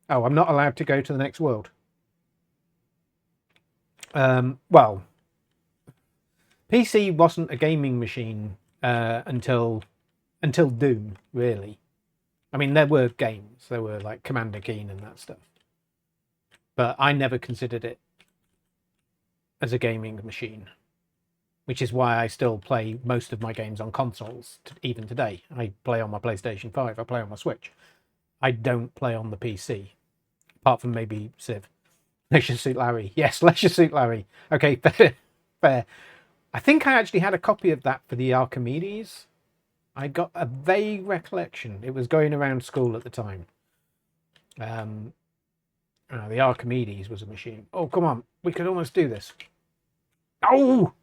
Oh, I'm not allowed to go to the next world. Well, PC wasn't a gaming machine until Doom, really. I mean, there were games. There were like Commander Keen and that stuff. But I never considered it as a gaming machine, which is why I still play most of my games on consoles, even today. I play on my PlayStation 5. I play on my Switch. I don't play on the PC, apart from maybe Civ. Leisure Suit Larry. Yes, Leisure Suit Larry. Okay, fair. I think I actually had a copy of that for the Archimedes. I got a vague recollection. It was going around school at the time. The Archimedes was a machine. Oh, come on. We could almost do this. Oh!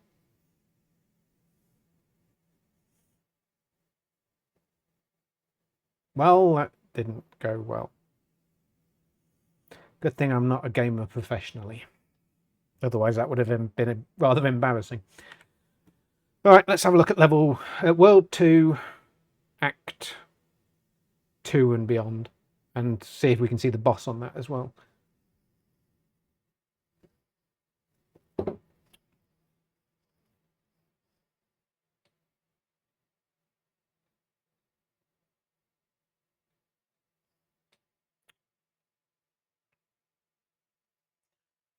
Well, that didn't go well. Good thing I'm not a gamer professionally. Otherwise, that would have been rather embarrassing. All right, let's have a look at World 2, Act 2 and beyond, and see if we can see the boss on that as well.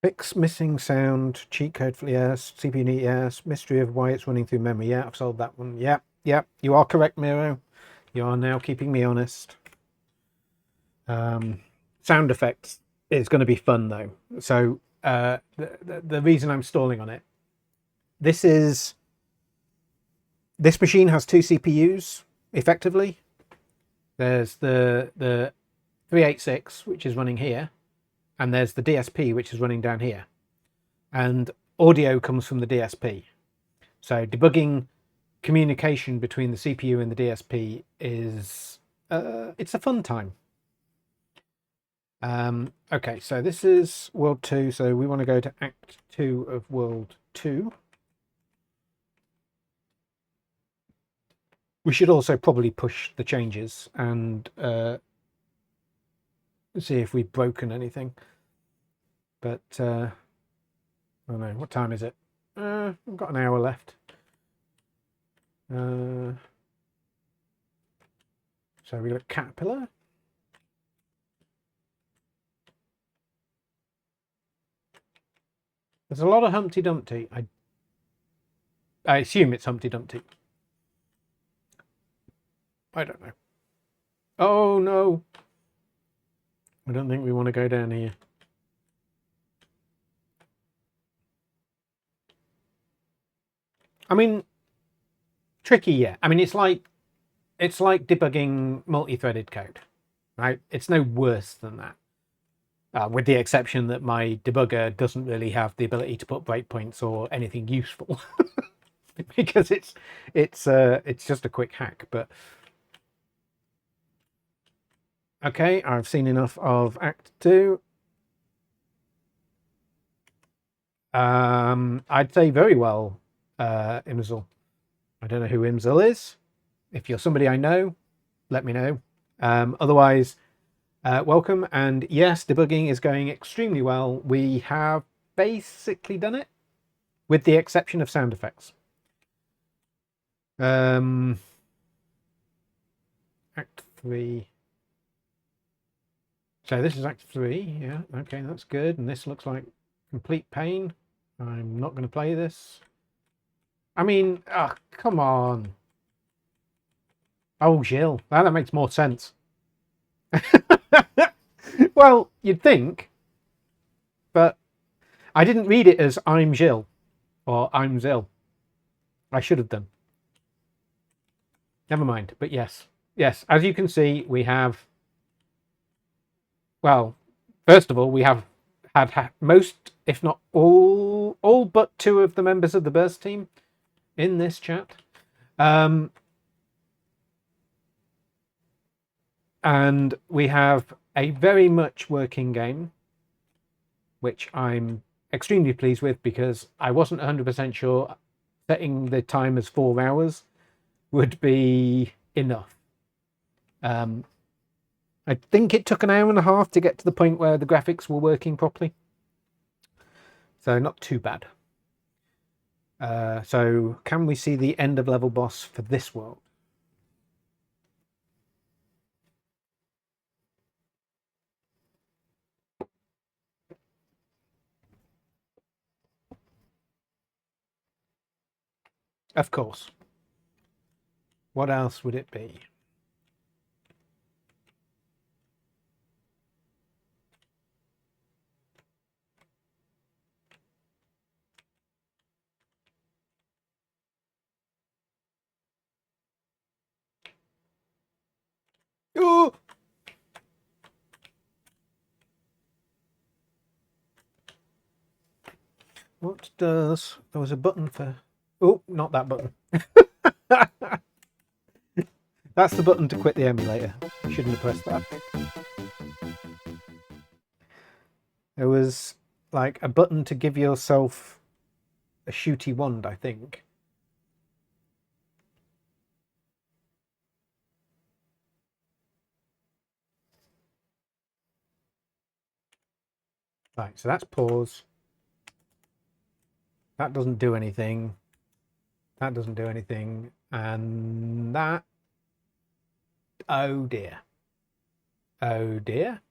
Fix missing sound, cheat code for yes, CPU need yes, mystery of why it's running through memory. Yeah, I've solved that one. Yeah, you are correct, Miro. You are now keeping me honest. Sound effects is going to be fun though. So the reason I'm stalling on it, this machine has 2 CPUs effectively, There's the 386, which is running here, and there's the DSP, which is running down here. And audio comes from the DSP. So debugging communication between the CPU and the DSP is it's a fun time. Okay, so this is World 2, so we want to go to Act 2 of World 2. We should also probably push the changes and see if we've broken anything. But, I don't know, what time is it? We've got an hour left. So we got Caterpillar. There's a lot of Humpty Dumpty. I assume it's Humpty Dumpty. I don't know. Oh no. I don't think we want to go down here. I mean, tricky, yeah. I mean, it's like debugging multi-threaded code, right? It's no worse than that. With the exception that my debugger doesn't really have the ability to put breakpoints or anything useful, because it's just a quick hack. But okay, I've seen enough of Act 2. I'd say very well, Imzil. I don't know who Imzil is. If you're somebody I know, let me know. Otherwise, welcome. And yes, debugging is going extremely well. We have basically done it, with the exception of sound effects. Act 3. So this is Act 3. Yeah, okay, that's good. And this looks like complete pain. I'm not going to play this. I mean, oh, come on. Oh, Gilles. That makes more sense. Well, you'd think, but I didn't read it as I'm Gilles or I'm Zil. I should have done. Never mind. But yes, as you can see, we have, well, first of all, we have had most, if not all but 2 of the members of the Burst team in this chat. And we have a very much working game, which I'm extremely pleased with, because I wasn't 100% sure setting the time as 4 hours would be enough. I think it took an hour and a half to get to the point where the graphics were working properly. So not too bad. So can we see the end of level boss for this world? Of course. What else would it be? Oh! What does... There was a button for... Oh, not that button. That's the button to quit the emulator. Shouldn't have pressed that. There was like a button to give yourself a shooty wand, I think. Right, so that's pause. That doesn't do anything. That doesn't do anything. And that... Oh dear. Oh dear.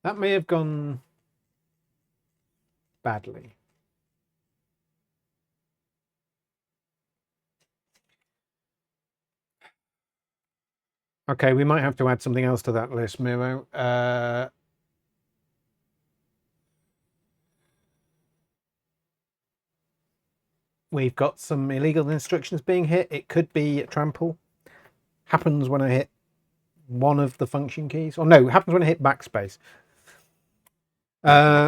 That may have gone badly. Okay, we might have to add something else to that list, Miro. we've got some illegal instructions being hit. It could be a trample. Happens when I hit one of the function keys. Or no, happens when I hit backspace.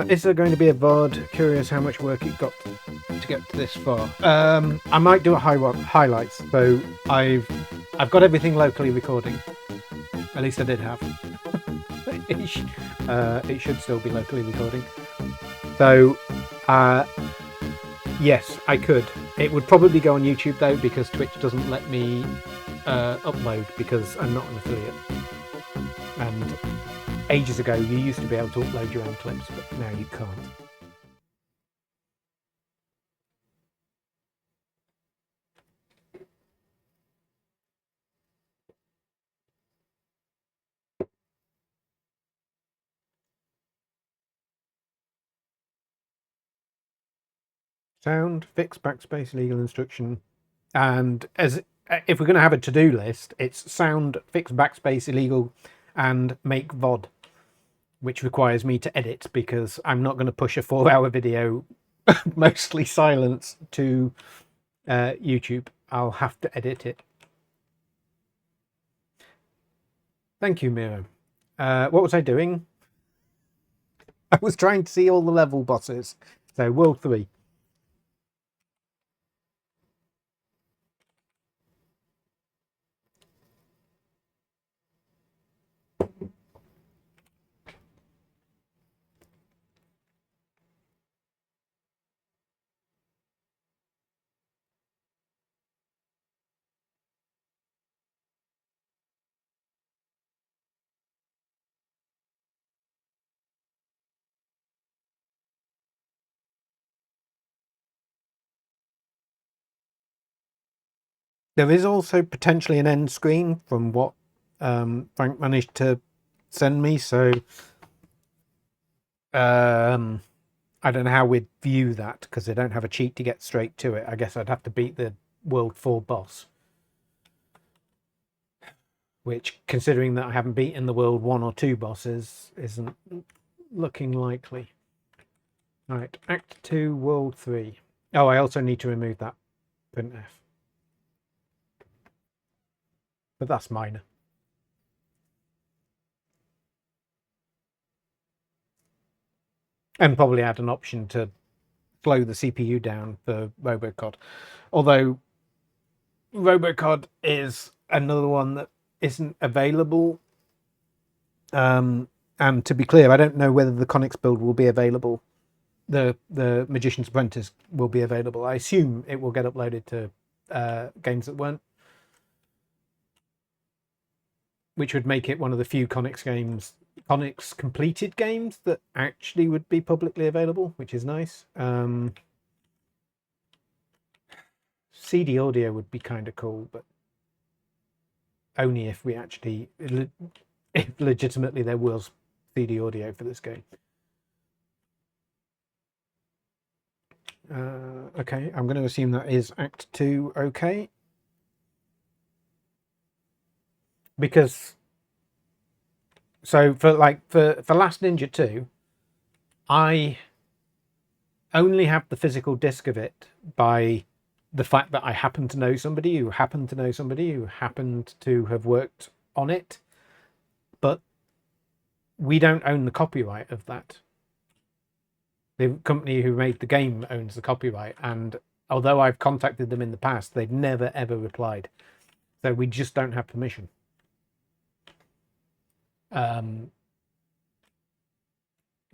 Is there going to be a VOD? Curious how much work it got to get to this far. I might do a highlights. So I've got everything locally recording. At least I did have. It should still be locally recording. So yes, I could. It would probably go on YouTube though, because Twitch doesn't let me upload because I'm not an affiliate. And ages ago, you used to be able to upload your own clips, but now you can't. Sound, fix backspace, legal instruction, and if we're going to have a to-do list, it's sound, fix backspace, illegal, and make VOD, which requires me to edit because I'm not going to push a 4-hour video, mostly silence, to YouTube. I'll have to edit it. Thank you, Miro. What was I doing? I was trying to see all the level bosses. So World 3. There is also potentially an end screen from what Frank managed to send me, so I don't know how we'd view that because I don't have a cheat to get straight to it. I guess I'd have to beat the World 4 boss, which, considering that I haven't beaten the World 1 or 2 bosses, isn't looking likely. Right, Act 2, World 3. Oh, I also need to remove that printf. But that's minor. And probably add an option to slow the CPU down for Robocod. Although Robocod is another one that isn't available. And to be clear, I don't know whether the Connix build will be available. The Magician's Apprentice will be available. I assume it will get uploaded to games that weren't, which would make it one of the few Connix completed games that actually would be publicly available, which is nice. CD audio would be kind of cool, but only if we actually, if legitimately there was CD audio for this game. Okay, I'm going to assume that is Act 2 okay. Because, so for Last Ninja 2, I only have the physical disc of it by the fact that I happen to know somebody who happened to know somebody who happened to have worked on it, but we don't own the copyright of that. The company who made the game owns the copyright, and although I've contacted them in the past, they've never ever replied. So we just don't have permission.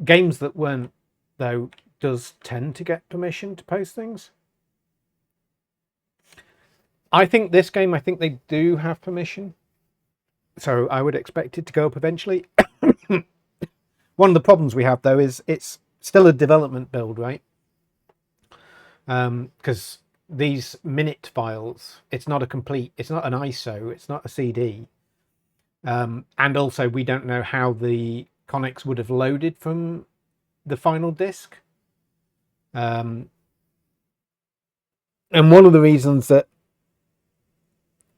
Games that weren't, though, does tend to get permission to post things. I think this game, I think they do have permission. So I would expect it to go up eventually. One of the problems we have, though, is it's still a development build, right? Because these minute files, it's not an ISO, it's not a CD. And also we don't know how the Connix would have loaded from the final disc. And one of the reasons that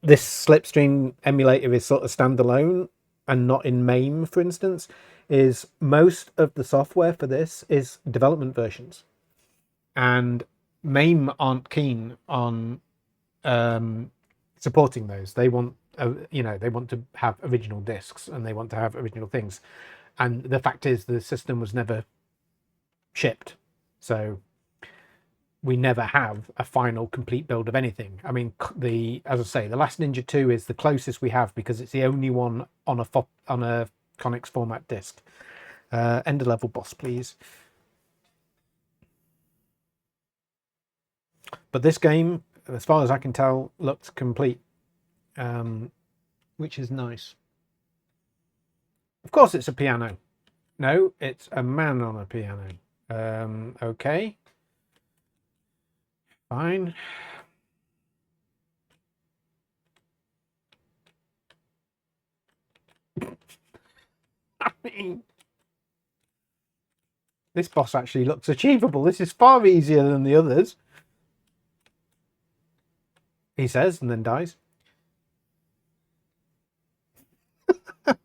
this Slipstream emulator is sort of standalone and not in MAME, for instance, is most of the software for this is development versions. And MAME aren't keen on supporting those. They want, they want to have original discs and they want to have original things. And the fact is, the system was never shipped, so we never have a final complete build of anything. I mean, as I say, the Last Ninja 2 is the closest we have because it's the only one on a Connix format disc. End of level boss, please. But this game, as far as I can tell, looks complete, which is nice. Of course, it's a piano. No, it's a man on a piano. Okay. Fine. I mean, this boss actually looks achievable. This is far easier than the others. He says, and then dies.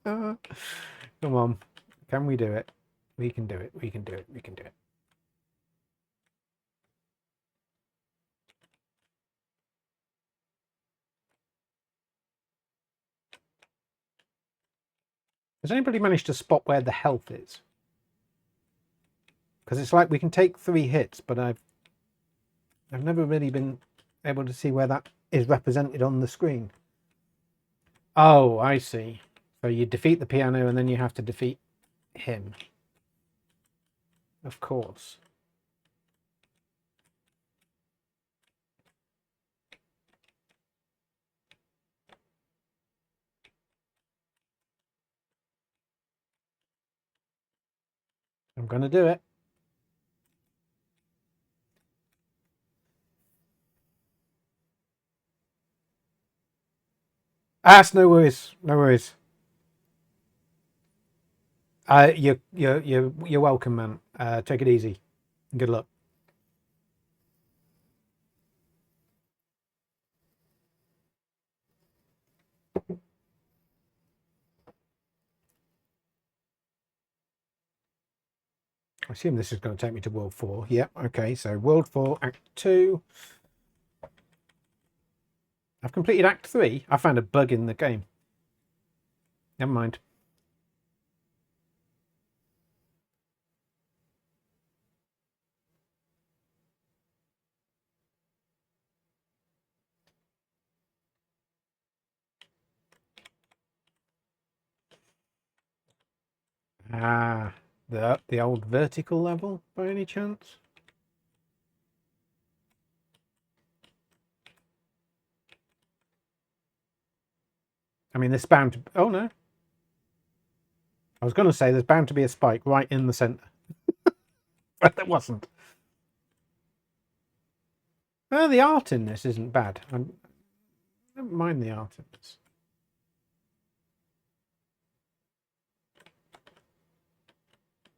Come on. Can we do it? We can do it. We can do it. We can do it. Has anybody managed to spot where the health is? Because it's like we can take 3 hits, but I've never really been able to see where that is represented on the screen. Oh, I see. So you defeat the piano and then you have to defeat him. Of course. I'm going to do it. No worries. No worries. You're welcome, man. Take it easy. Good luck. I assume this is going to take me to World 4. Yep, okay, so World 4, Act 2. I've completed Act 3. I found a bug in the game. Never mind. Ah, the old vertical level, by any chance? I mean, there's bound to... Oh, no. I was going to say there's bound to be a spike right in the centre. But there wasn't. Well, the art in this isn't bad. I don't mind the art in this.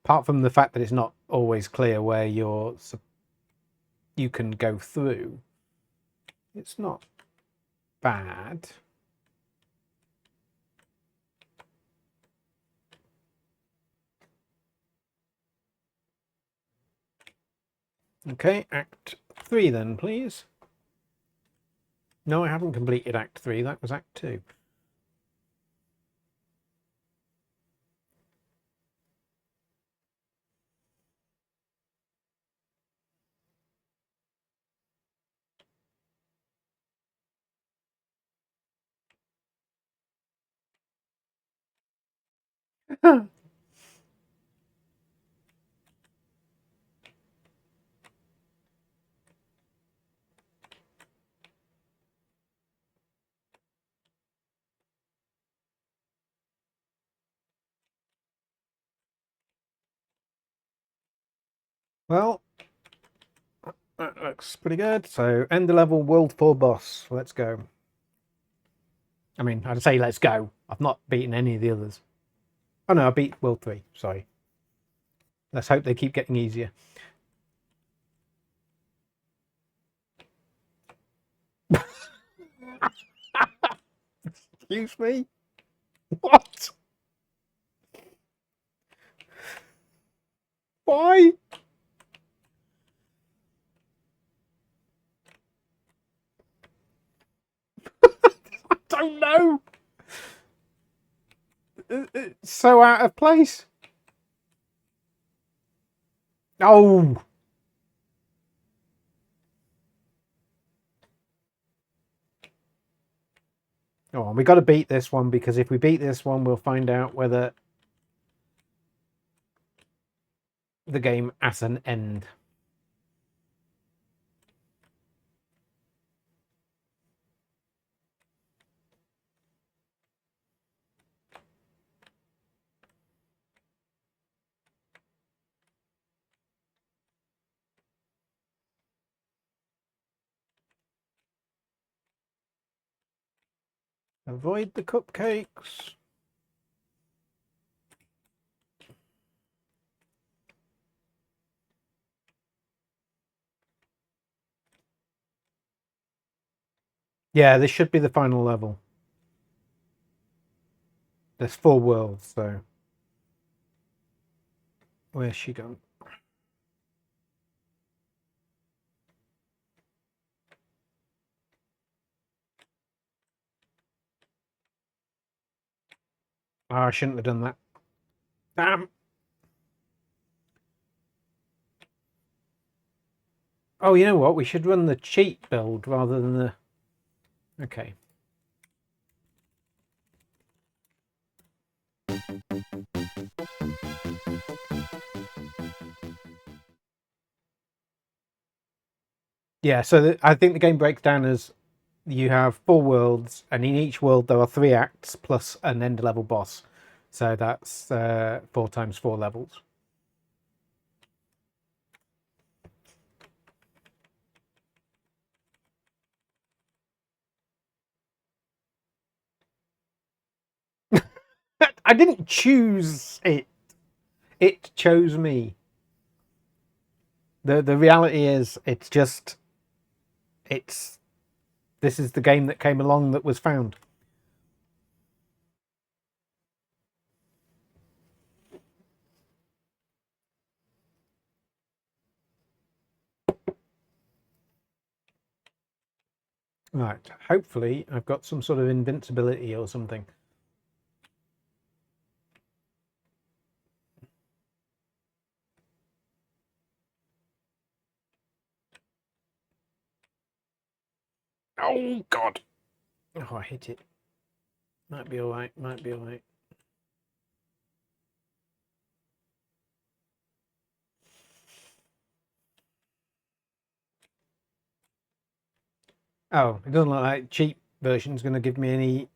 Apart from the fact that it's not always clear where you can go through, it's not bad. Okay, Act 3 then, please. No, I haven't completed Act 3. That was Act 2. Well, that looks pretty good. So, end the level, World 4 boss. Let's go. I mean, I'd say let's go. I've not beaten any of the others. Oh no, I beat World 3. Sorry. Let's hope they keep getting easier. Excuse me? What? Why? don't know. It's so out of place. Oh. Oh, we got to beat this one, because if we beat this one, we'll find out whether the game has an end. Avoid the cupcakes. Yeah, this should be the final level. There's 4 worlds, so... Where's she gone? Oh, I shouldn't have done that. Damn! Oh, you know what? We should run the cheat build rather than the... Okay. Yeah, so I think the game breaks down as you have 4 worlds, and in each world there are 3 acts plus an end level boss. So that's 4 times 4 levels. I didn't choose it. It chose me. The reality is, it's just... This is the game that came along that was found. Right, hopefully I've got some sort of invincibility or something. Oh, God. Oh, I hit it. Might be alright, might be alright. Oh, it doesn't look like cheap version's going to give me any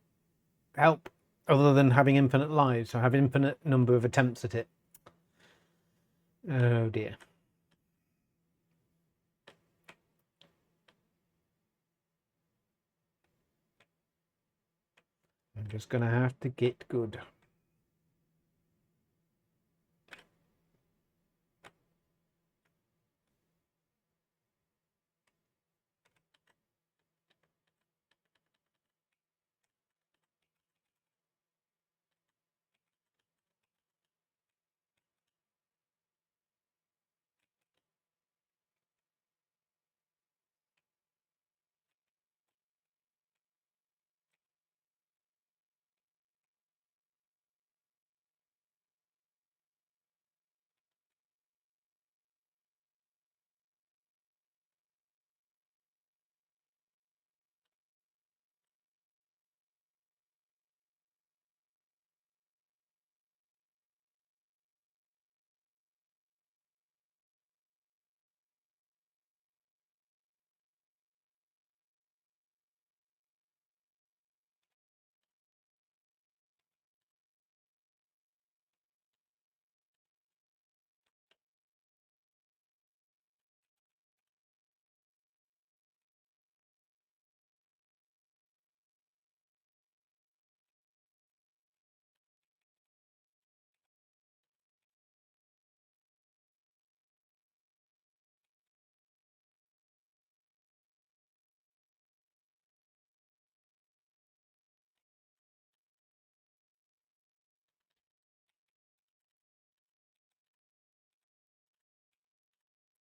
help other than having infinite lives. I have infinite number of attempts at it. Oh dear. I'm just going to have to get good.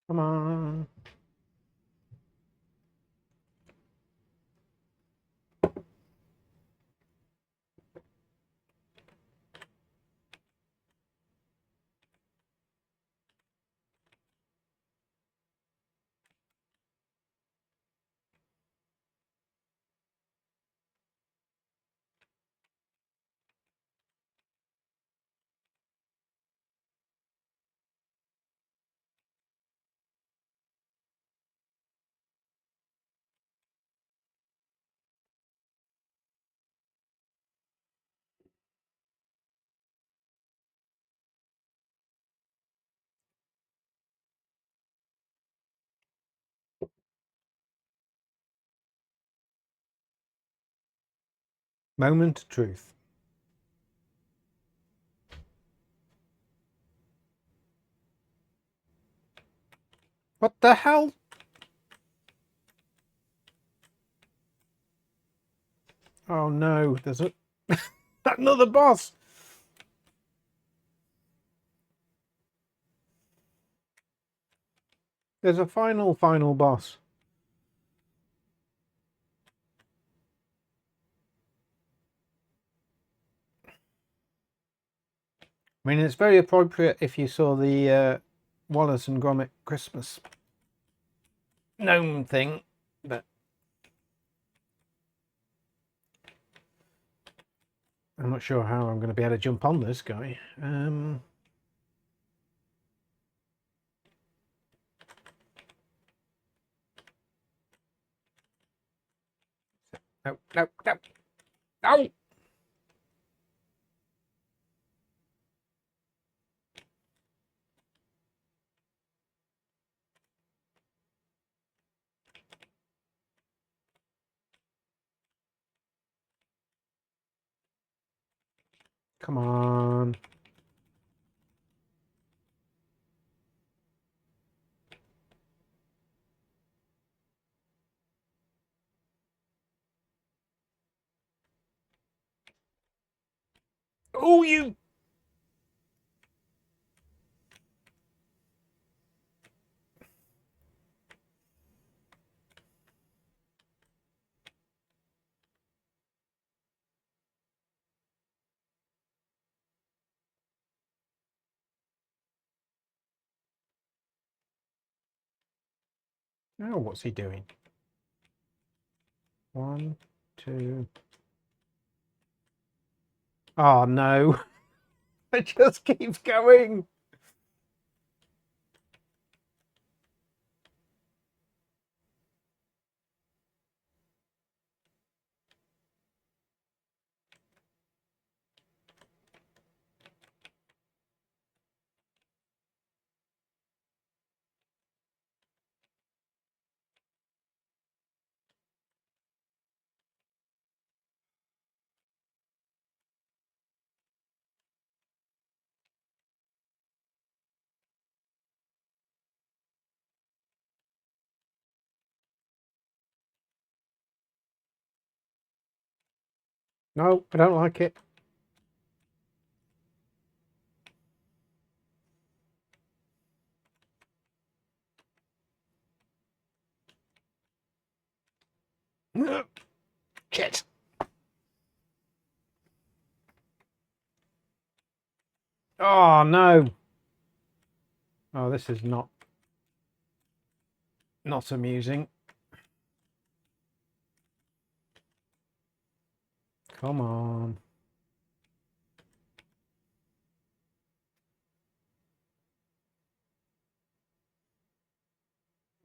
Come on. Moment of truth. What the hell? Oh no, there's another boss. There's a final boss. I mean, it's very appropriate if you saw the Wallace and Gromit Christmas gnome thing, but I'm not sure how I'm going to be able to jump on this guy. No, no, no, no! Come on. Oh, you! Now what's he doing? 1, 2. Oh no! It just keeps going. No, I don't like it. Shit. Oh no. Oh, this is not amusing. Come on.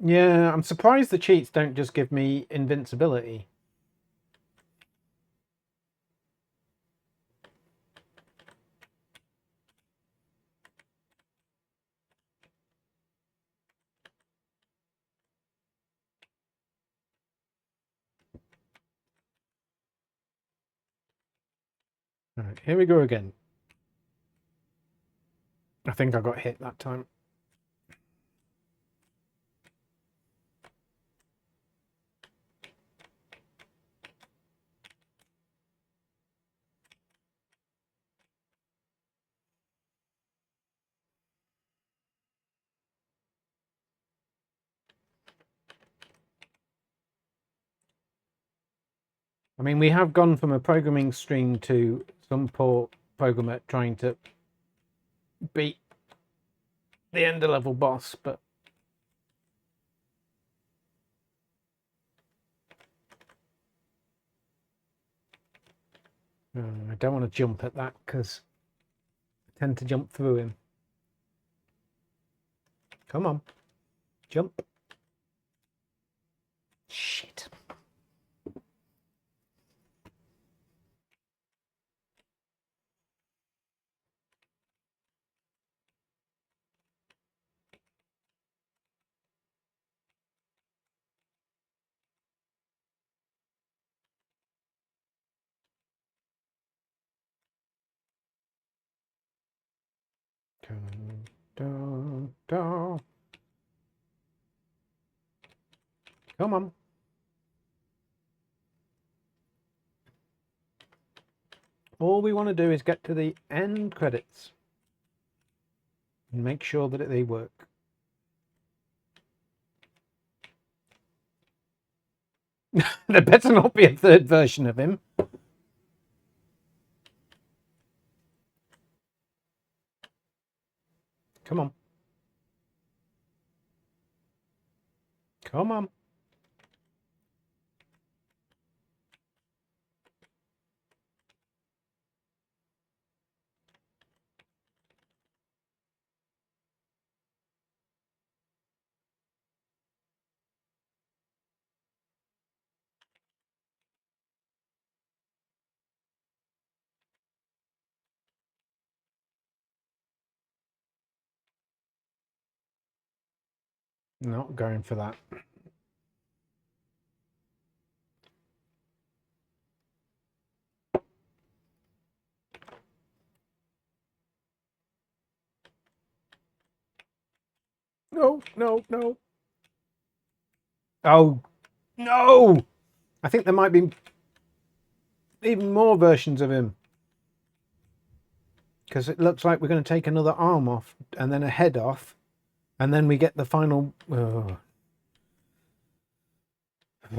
Yeah, I'm surprised the cheats don't just give me invincibility. All right, here we go again. I think I got hit that time. I mean, we have gone from a programming stream to some poor programmer trying to beat the end level boss, but I don't want to jump at that because I tend to jump through him. Come on, jump. Shit. Dun, dun, dun. Come on. All we want to do is get to the end credits and make sure that they work. There better not be a third version of him. Come on. Come on. Not going for that. No, no, no. Oh, no! I think there might be even more versions of him. Because it looks like we're going to take another arm off and then a head off. And then we get the final... Oh.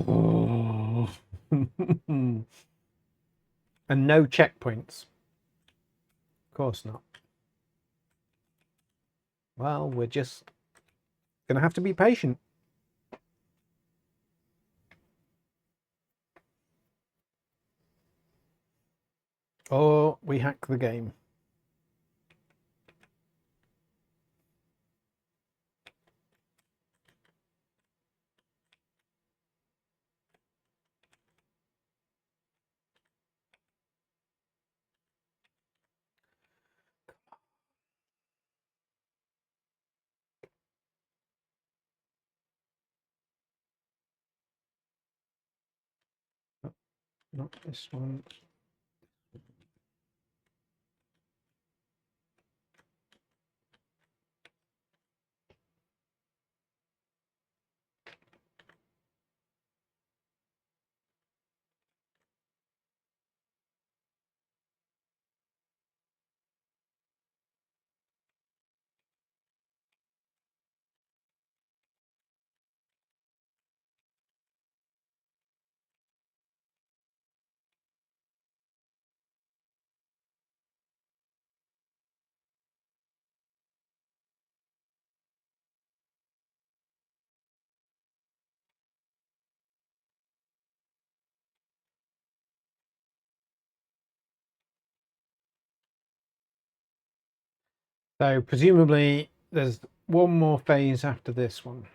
Oh. And no checkpoints. Of course not. Well, we're just going to have to be patient. Or we hack the game. Not this one. So presumably there's one more phase after this one.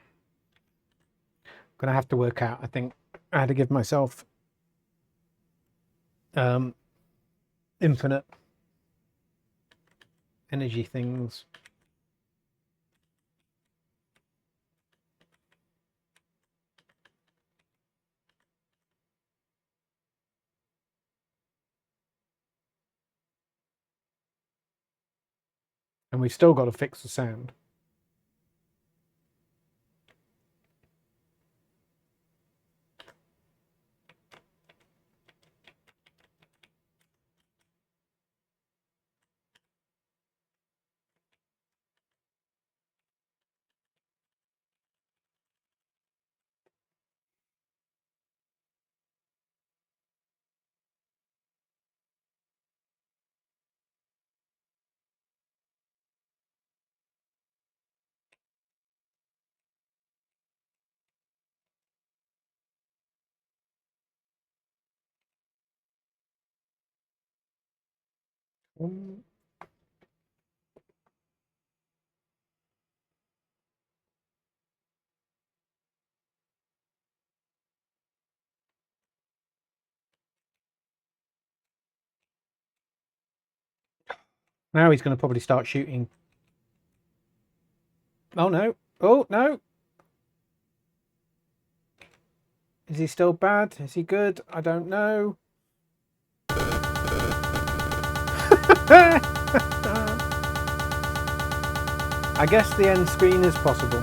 I'm going to have to work out. I think I had to give myself infinite energy things. And we've still got to fix the sound. Now he's going to probably start shooting. Oh no. Oh no. Is he still bad? Is he good? I don't know. I guess the end screen is possible.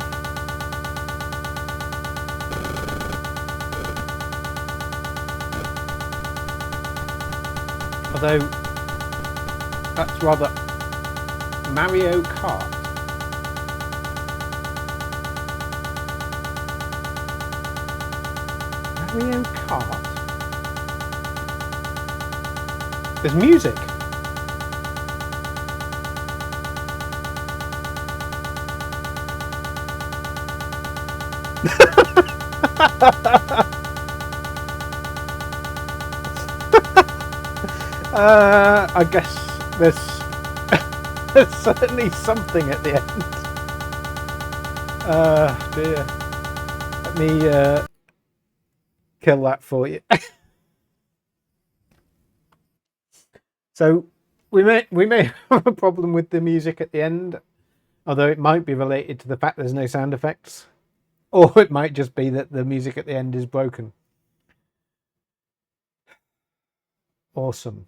Although, that's rather Mario Kart. Mario Kart? There's music. I guess there's certainly something at the end. Dear. Let me kill that for you. So we may have a problem with the music at the end, although it might be related to the fact there's no sound effects, or it might just be that the music at the end is broken. Awesome.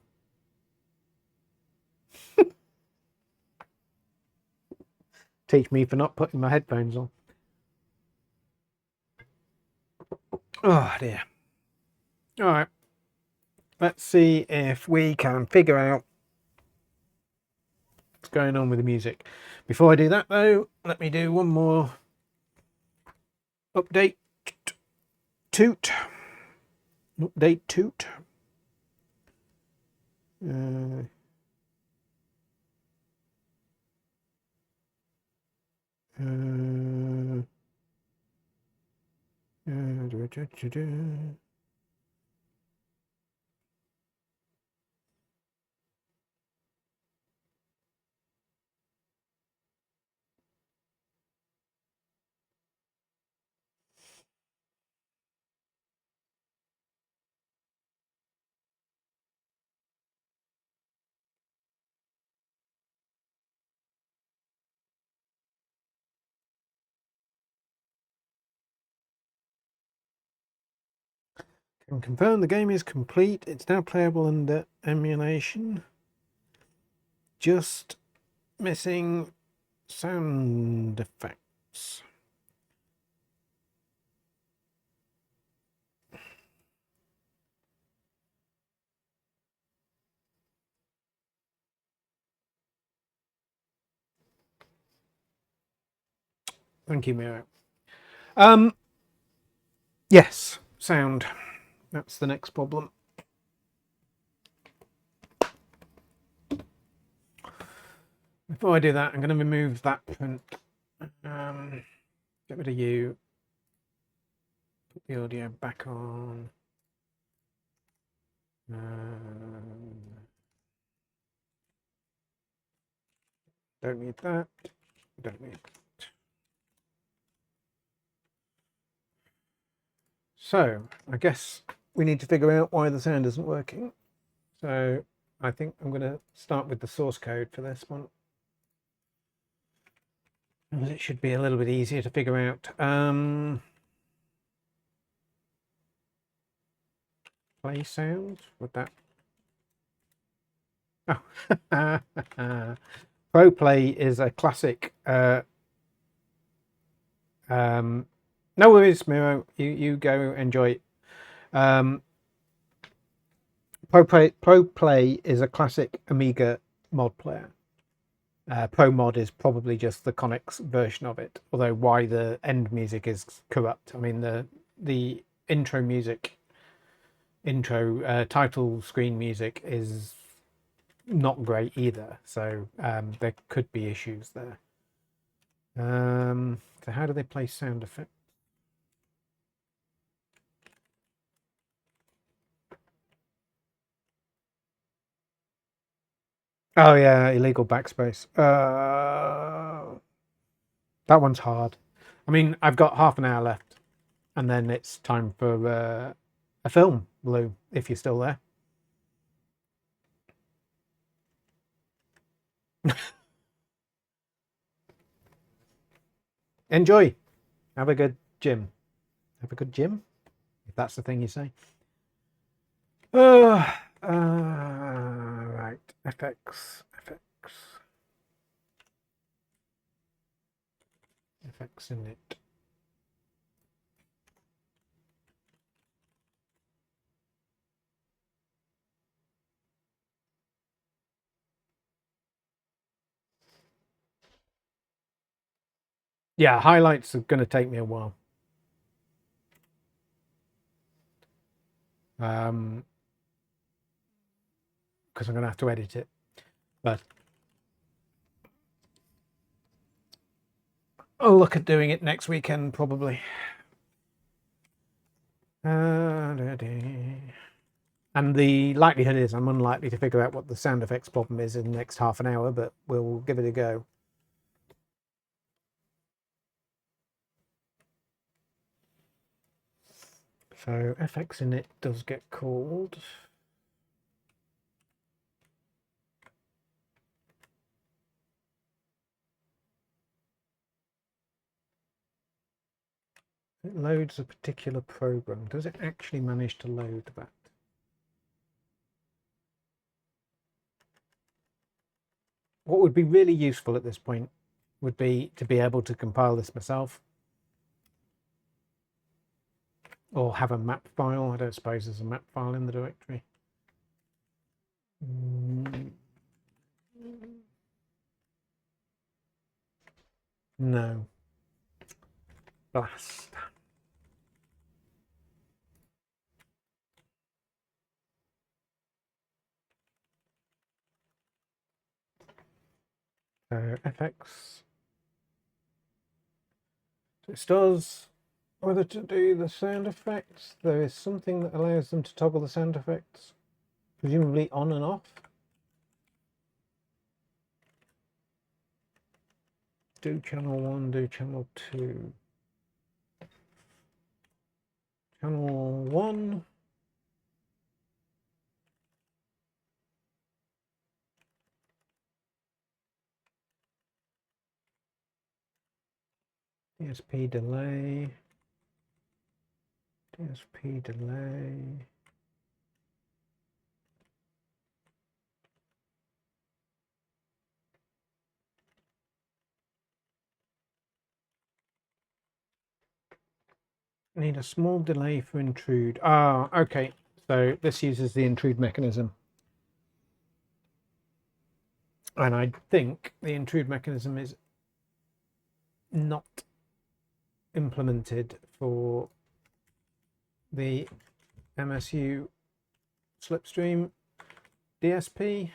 Teach me for not putting my headphones on. Oh dear. All right. Let's see if we can figure out what's going on with the music. Before I do that, though, let me do one more update. Toot. Update toot. Can confirm the game is complete. It's now playable under emulation. Just missing sound effects. Thank you, Miro. Yes, sound. That's the next problem. Before I do that, I'm going to remove that print. Get rid of you. Put the audio back on. Don't need that. Don't need that. So, I guess we need to figure out why the sound isn't working. So, I think I'm going to start with the source code for this one. It should be a little bit easier to figure out. Play sound, would that? Oh, Pro Play is a classic. No worries, Miro. You go enjoy it. Pro Play is a classic Amiga mod player. Pro Mod is probably just the Connex version of it, although why the end music is corrupt. I mean, the intro music, title screen music is not great either, so there could be issues there. So how do they play sound effects? Oh yeah, illegal backspace. That one's hard. I mean, I've got half an hour left, and then it's time for a film, Lou, if you're still there. Enjoy. Have a good gym. Have a good gym, if that's the thing you say. Right. FX. FX in it. Yeah, highlights are going to take me a while. Because I'm going to have to edit it. But I'll look at doing it next weekend, probably. And the likelihood is I'm unlikely to figure out what the sound effects problem is in the next half an hour, but we'll give it a go. So FX in it does get called. It loads a particular program. Does it actually manage to load that? What would be really useful at this point would be to be able to compile this myself. Or have a map file. I don't suppose there's a map file in the directory. No. Blast. So FX. It does whether to do the sound effects. There is something that allows them to toggle the sound effects, presumably on and off. Do channel 1, do channel 2. Channel 1. DSP delay. DSP delay. Need a small delay for intrude. Ah, okay. So this uses the intrude mechanism. And I think the intrude mechanism is not implemented for the MSU slipstream DSP.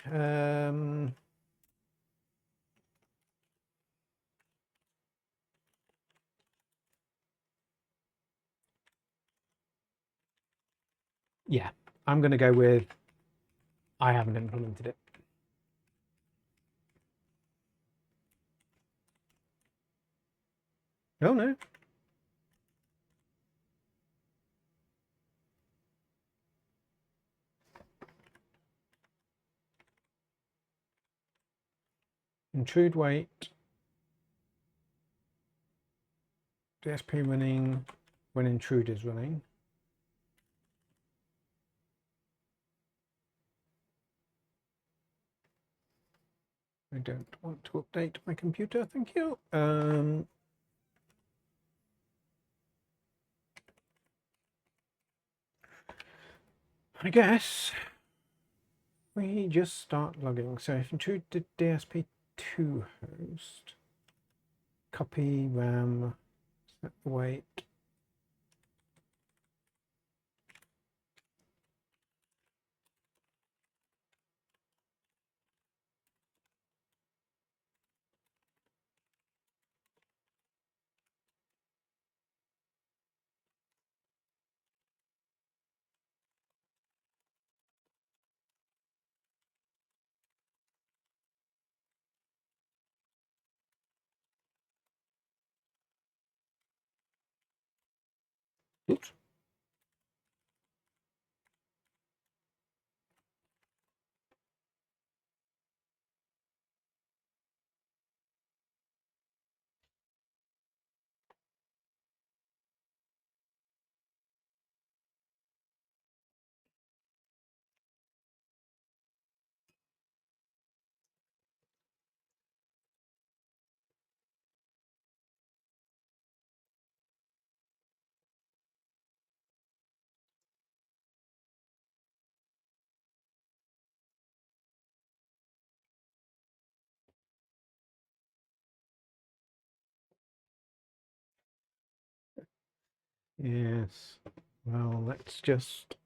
Yeah, I'm going to go with I haven't implemented it. Oh no. Intrude wait. DSP running when intrude is running. I don't want to update my computer, thank you. I guess we just start logging. So if intrude did DSP2 host, copy RAM, set the wait. Oops. Yes. Well, let's just...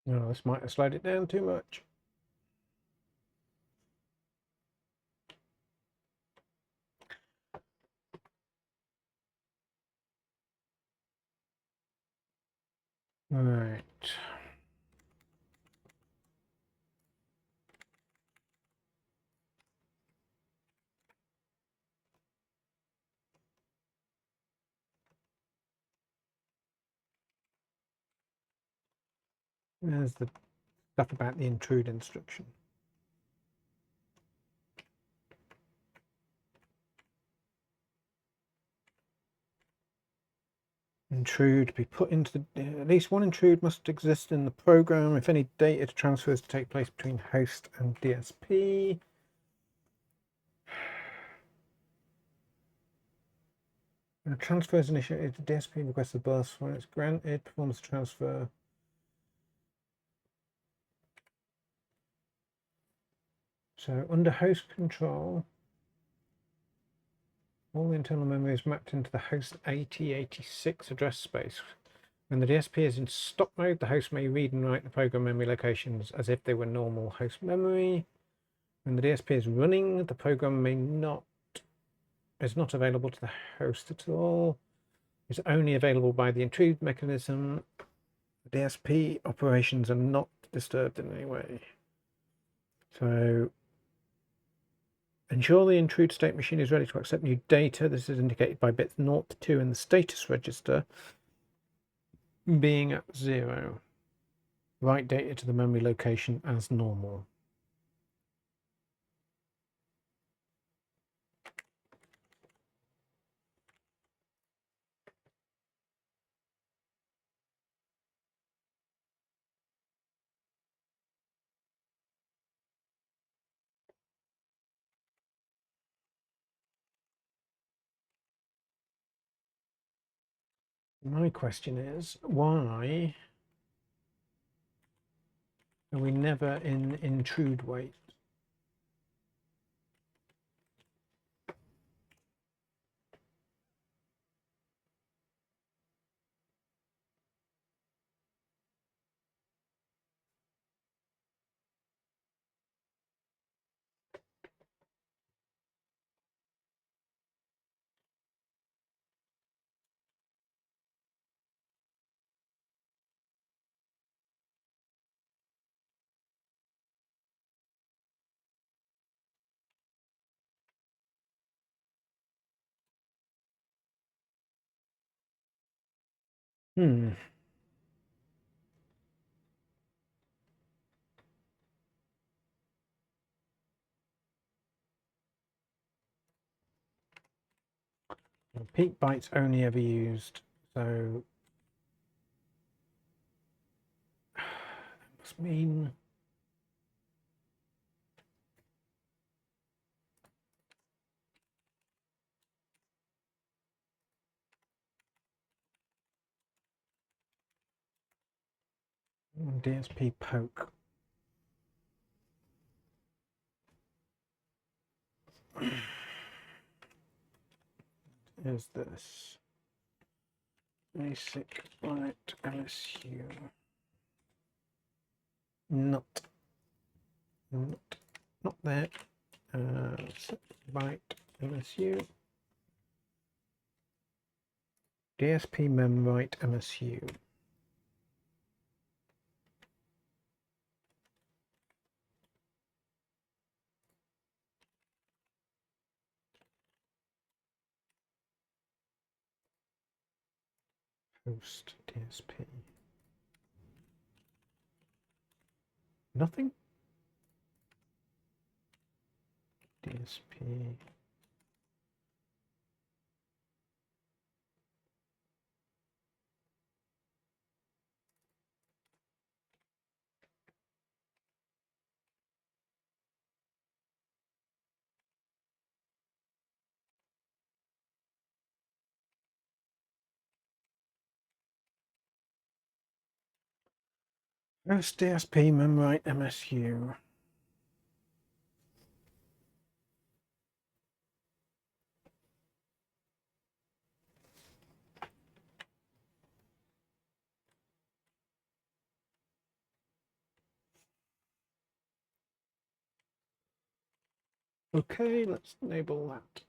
Oh, this might have slowed it down too much. Right. There's the stuff about the intrude instruction. Intrude be put into the... At least one intrude must exist in the program if any data transfers take place between host and DSP. When a transfer is initiated, the DSP requests the bus. When it's granted, performs the transfer. So under host control, all the internal memory is mapped into the host 8086 address space. When the DSP is in stop mode, the host may read and write the program memory locations as if they were normal host memory. When the DSP is running, the program is not available to the host at all. It's only available by the intrude mechanism. The DSP operations are not disturbed in any way. So ensure the intrude state machine is ready to accept new data. This is indicated by bits 0 to 2 in the status register being at 0. Write data to the memory location as normal. My question is, why are we never in intrude wait? Peak bytes only ever used, so must mean DSP poke. Is this basic light MSU? Not there. Byte MSU. DSP memwrite MSU. Host DSP. Nothing? DSP. Host DSP memwrite MSU. Okay, let's enable that.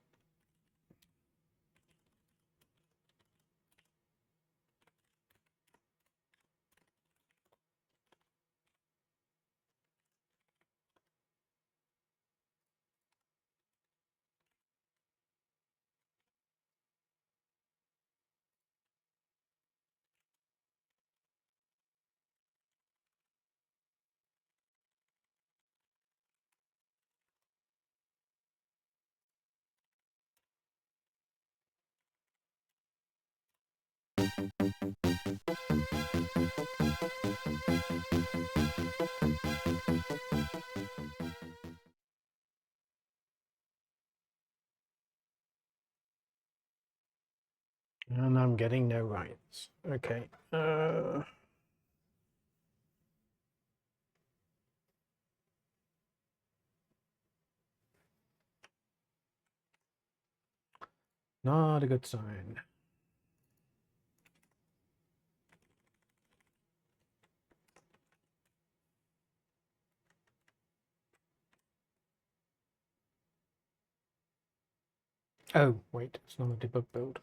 And I'm getting no writes. Okay. Not a good sign. Oh, wait, it's not a debug build.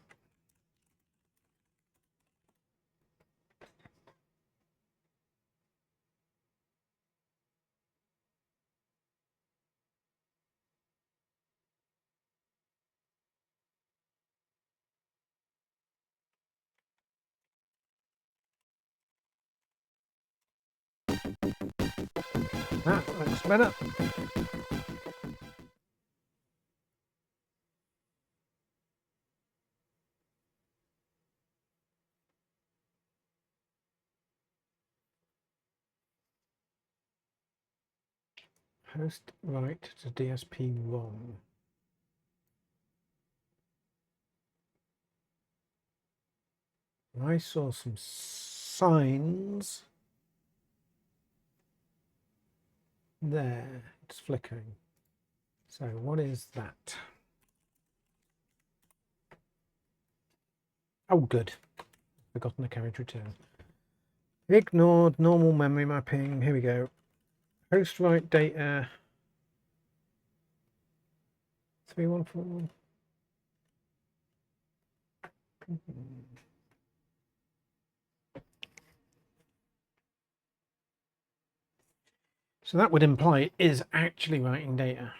That looks better. Host write to DSP wrong. I saw some signs there. It's flickering. So what is that? Oh, good. Forgotten the carriage return. Ignored normal memory mapping. Here we go. Host write data 314. So that would imply it is actually writing data.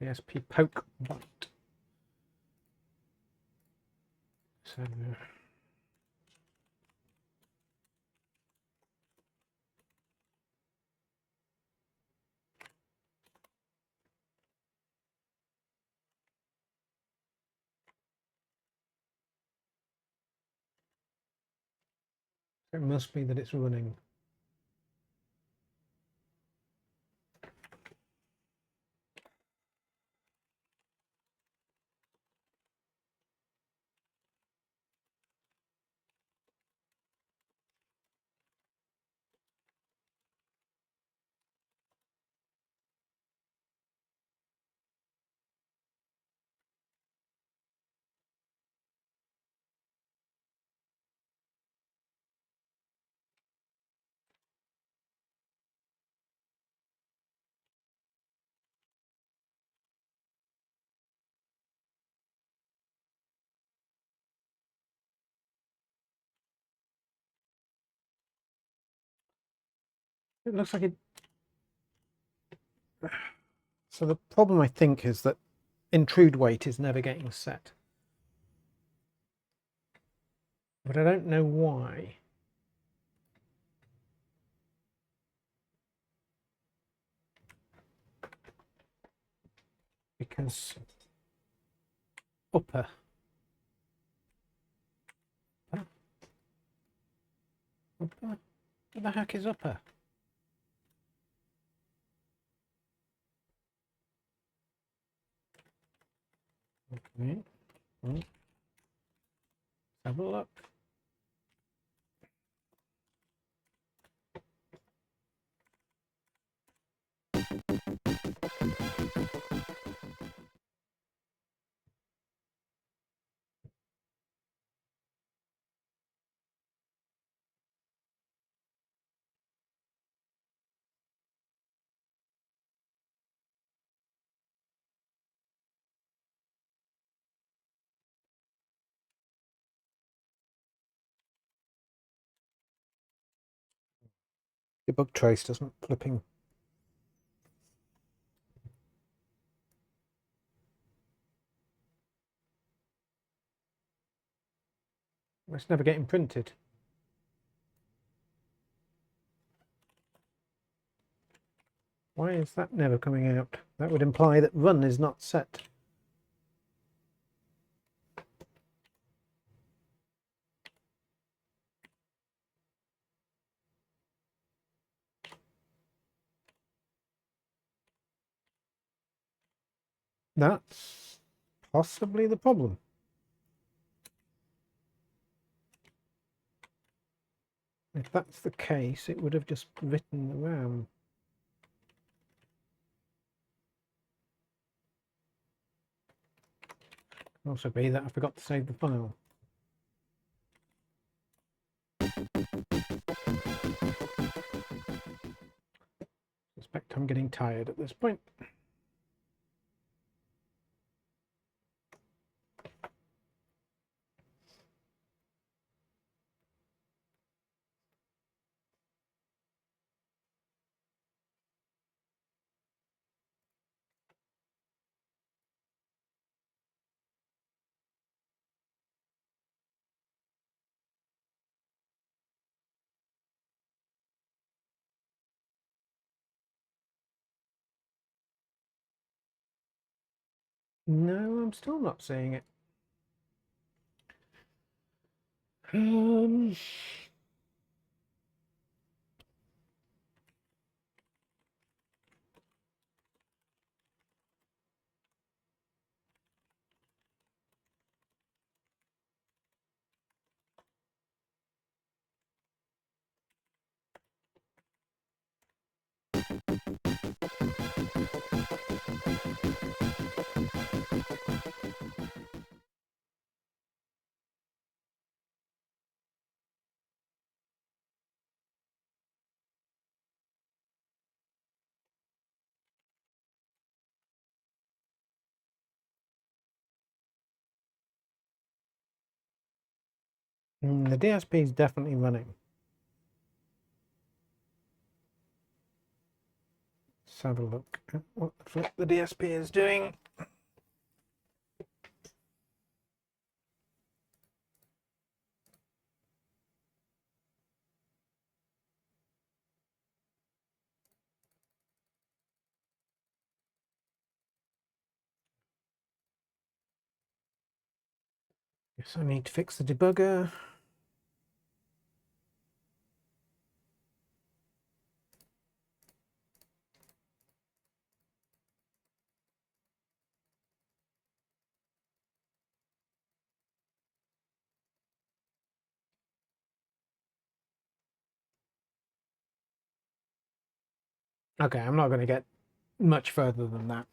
DSP poke byte. So it must be that it's running. It looks like it. So the problem I think is that intrude weight is never getting set. But I don't know why. Because upper. Upper? What the heck is upper? Okay. Let's have a look. Debug trace doesn't flipping. It's never getting printed. Why is that never coming out? That would imply that run is not set. That's possibly the problem. If that's the case, it would have just written the RAM. Could also be that I forgot to save the file. I suspect I'm getting tired at this point. No, I'm still not seeing it. The DSP is definitely running. Let's have a look at what the flip the DSP is doing. Guess I need to fix the debugger. Okay, I'm not going to get much further than that.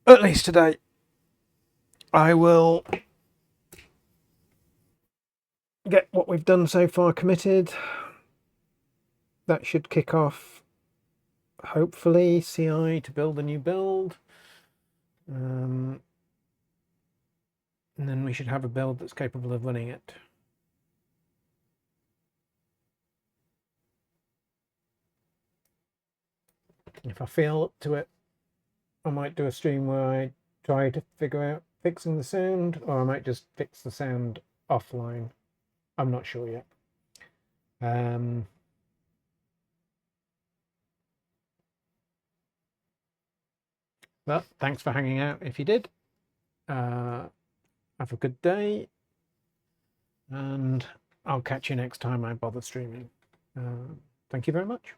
At least today. I will get what we've done so far committed. That should kick off, hopefully, CI to build a new build. And then we should have a build that's capable of running it. If I feel up to it, I might do a stream where I try to figure out fixing the sound, or I might just fix the sound offline. I'm not sure yet. But thanks for hanging out if you did. Have a good day, and I'll catch you next time I bother streaming. Thank you very much.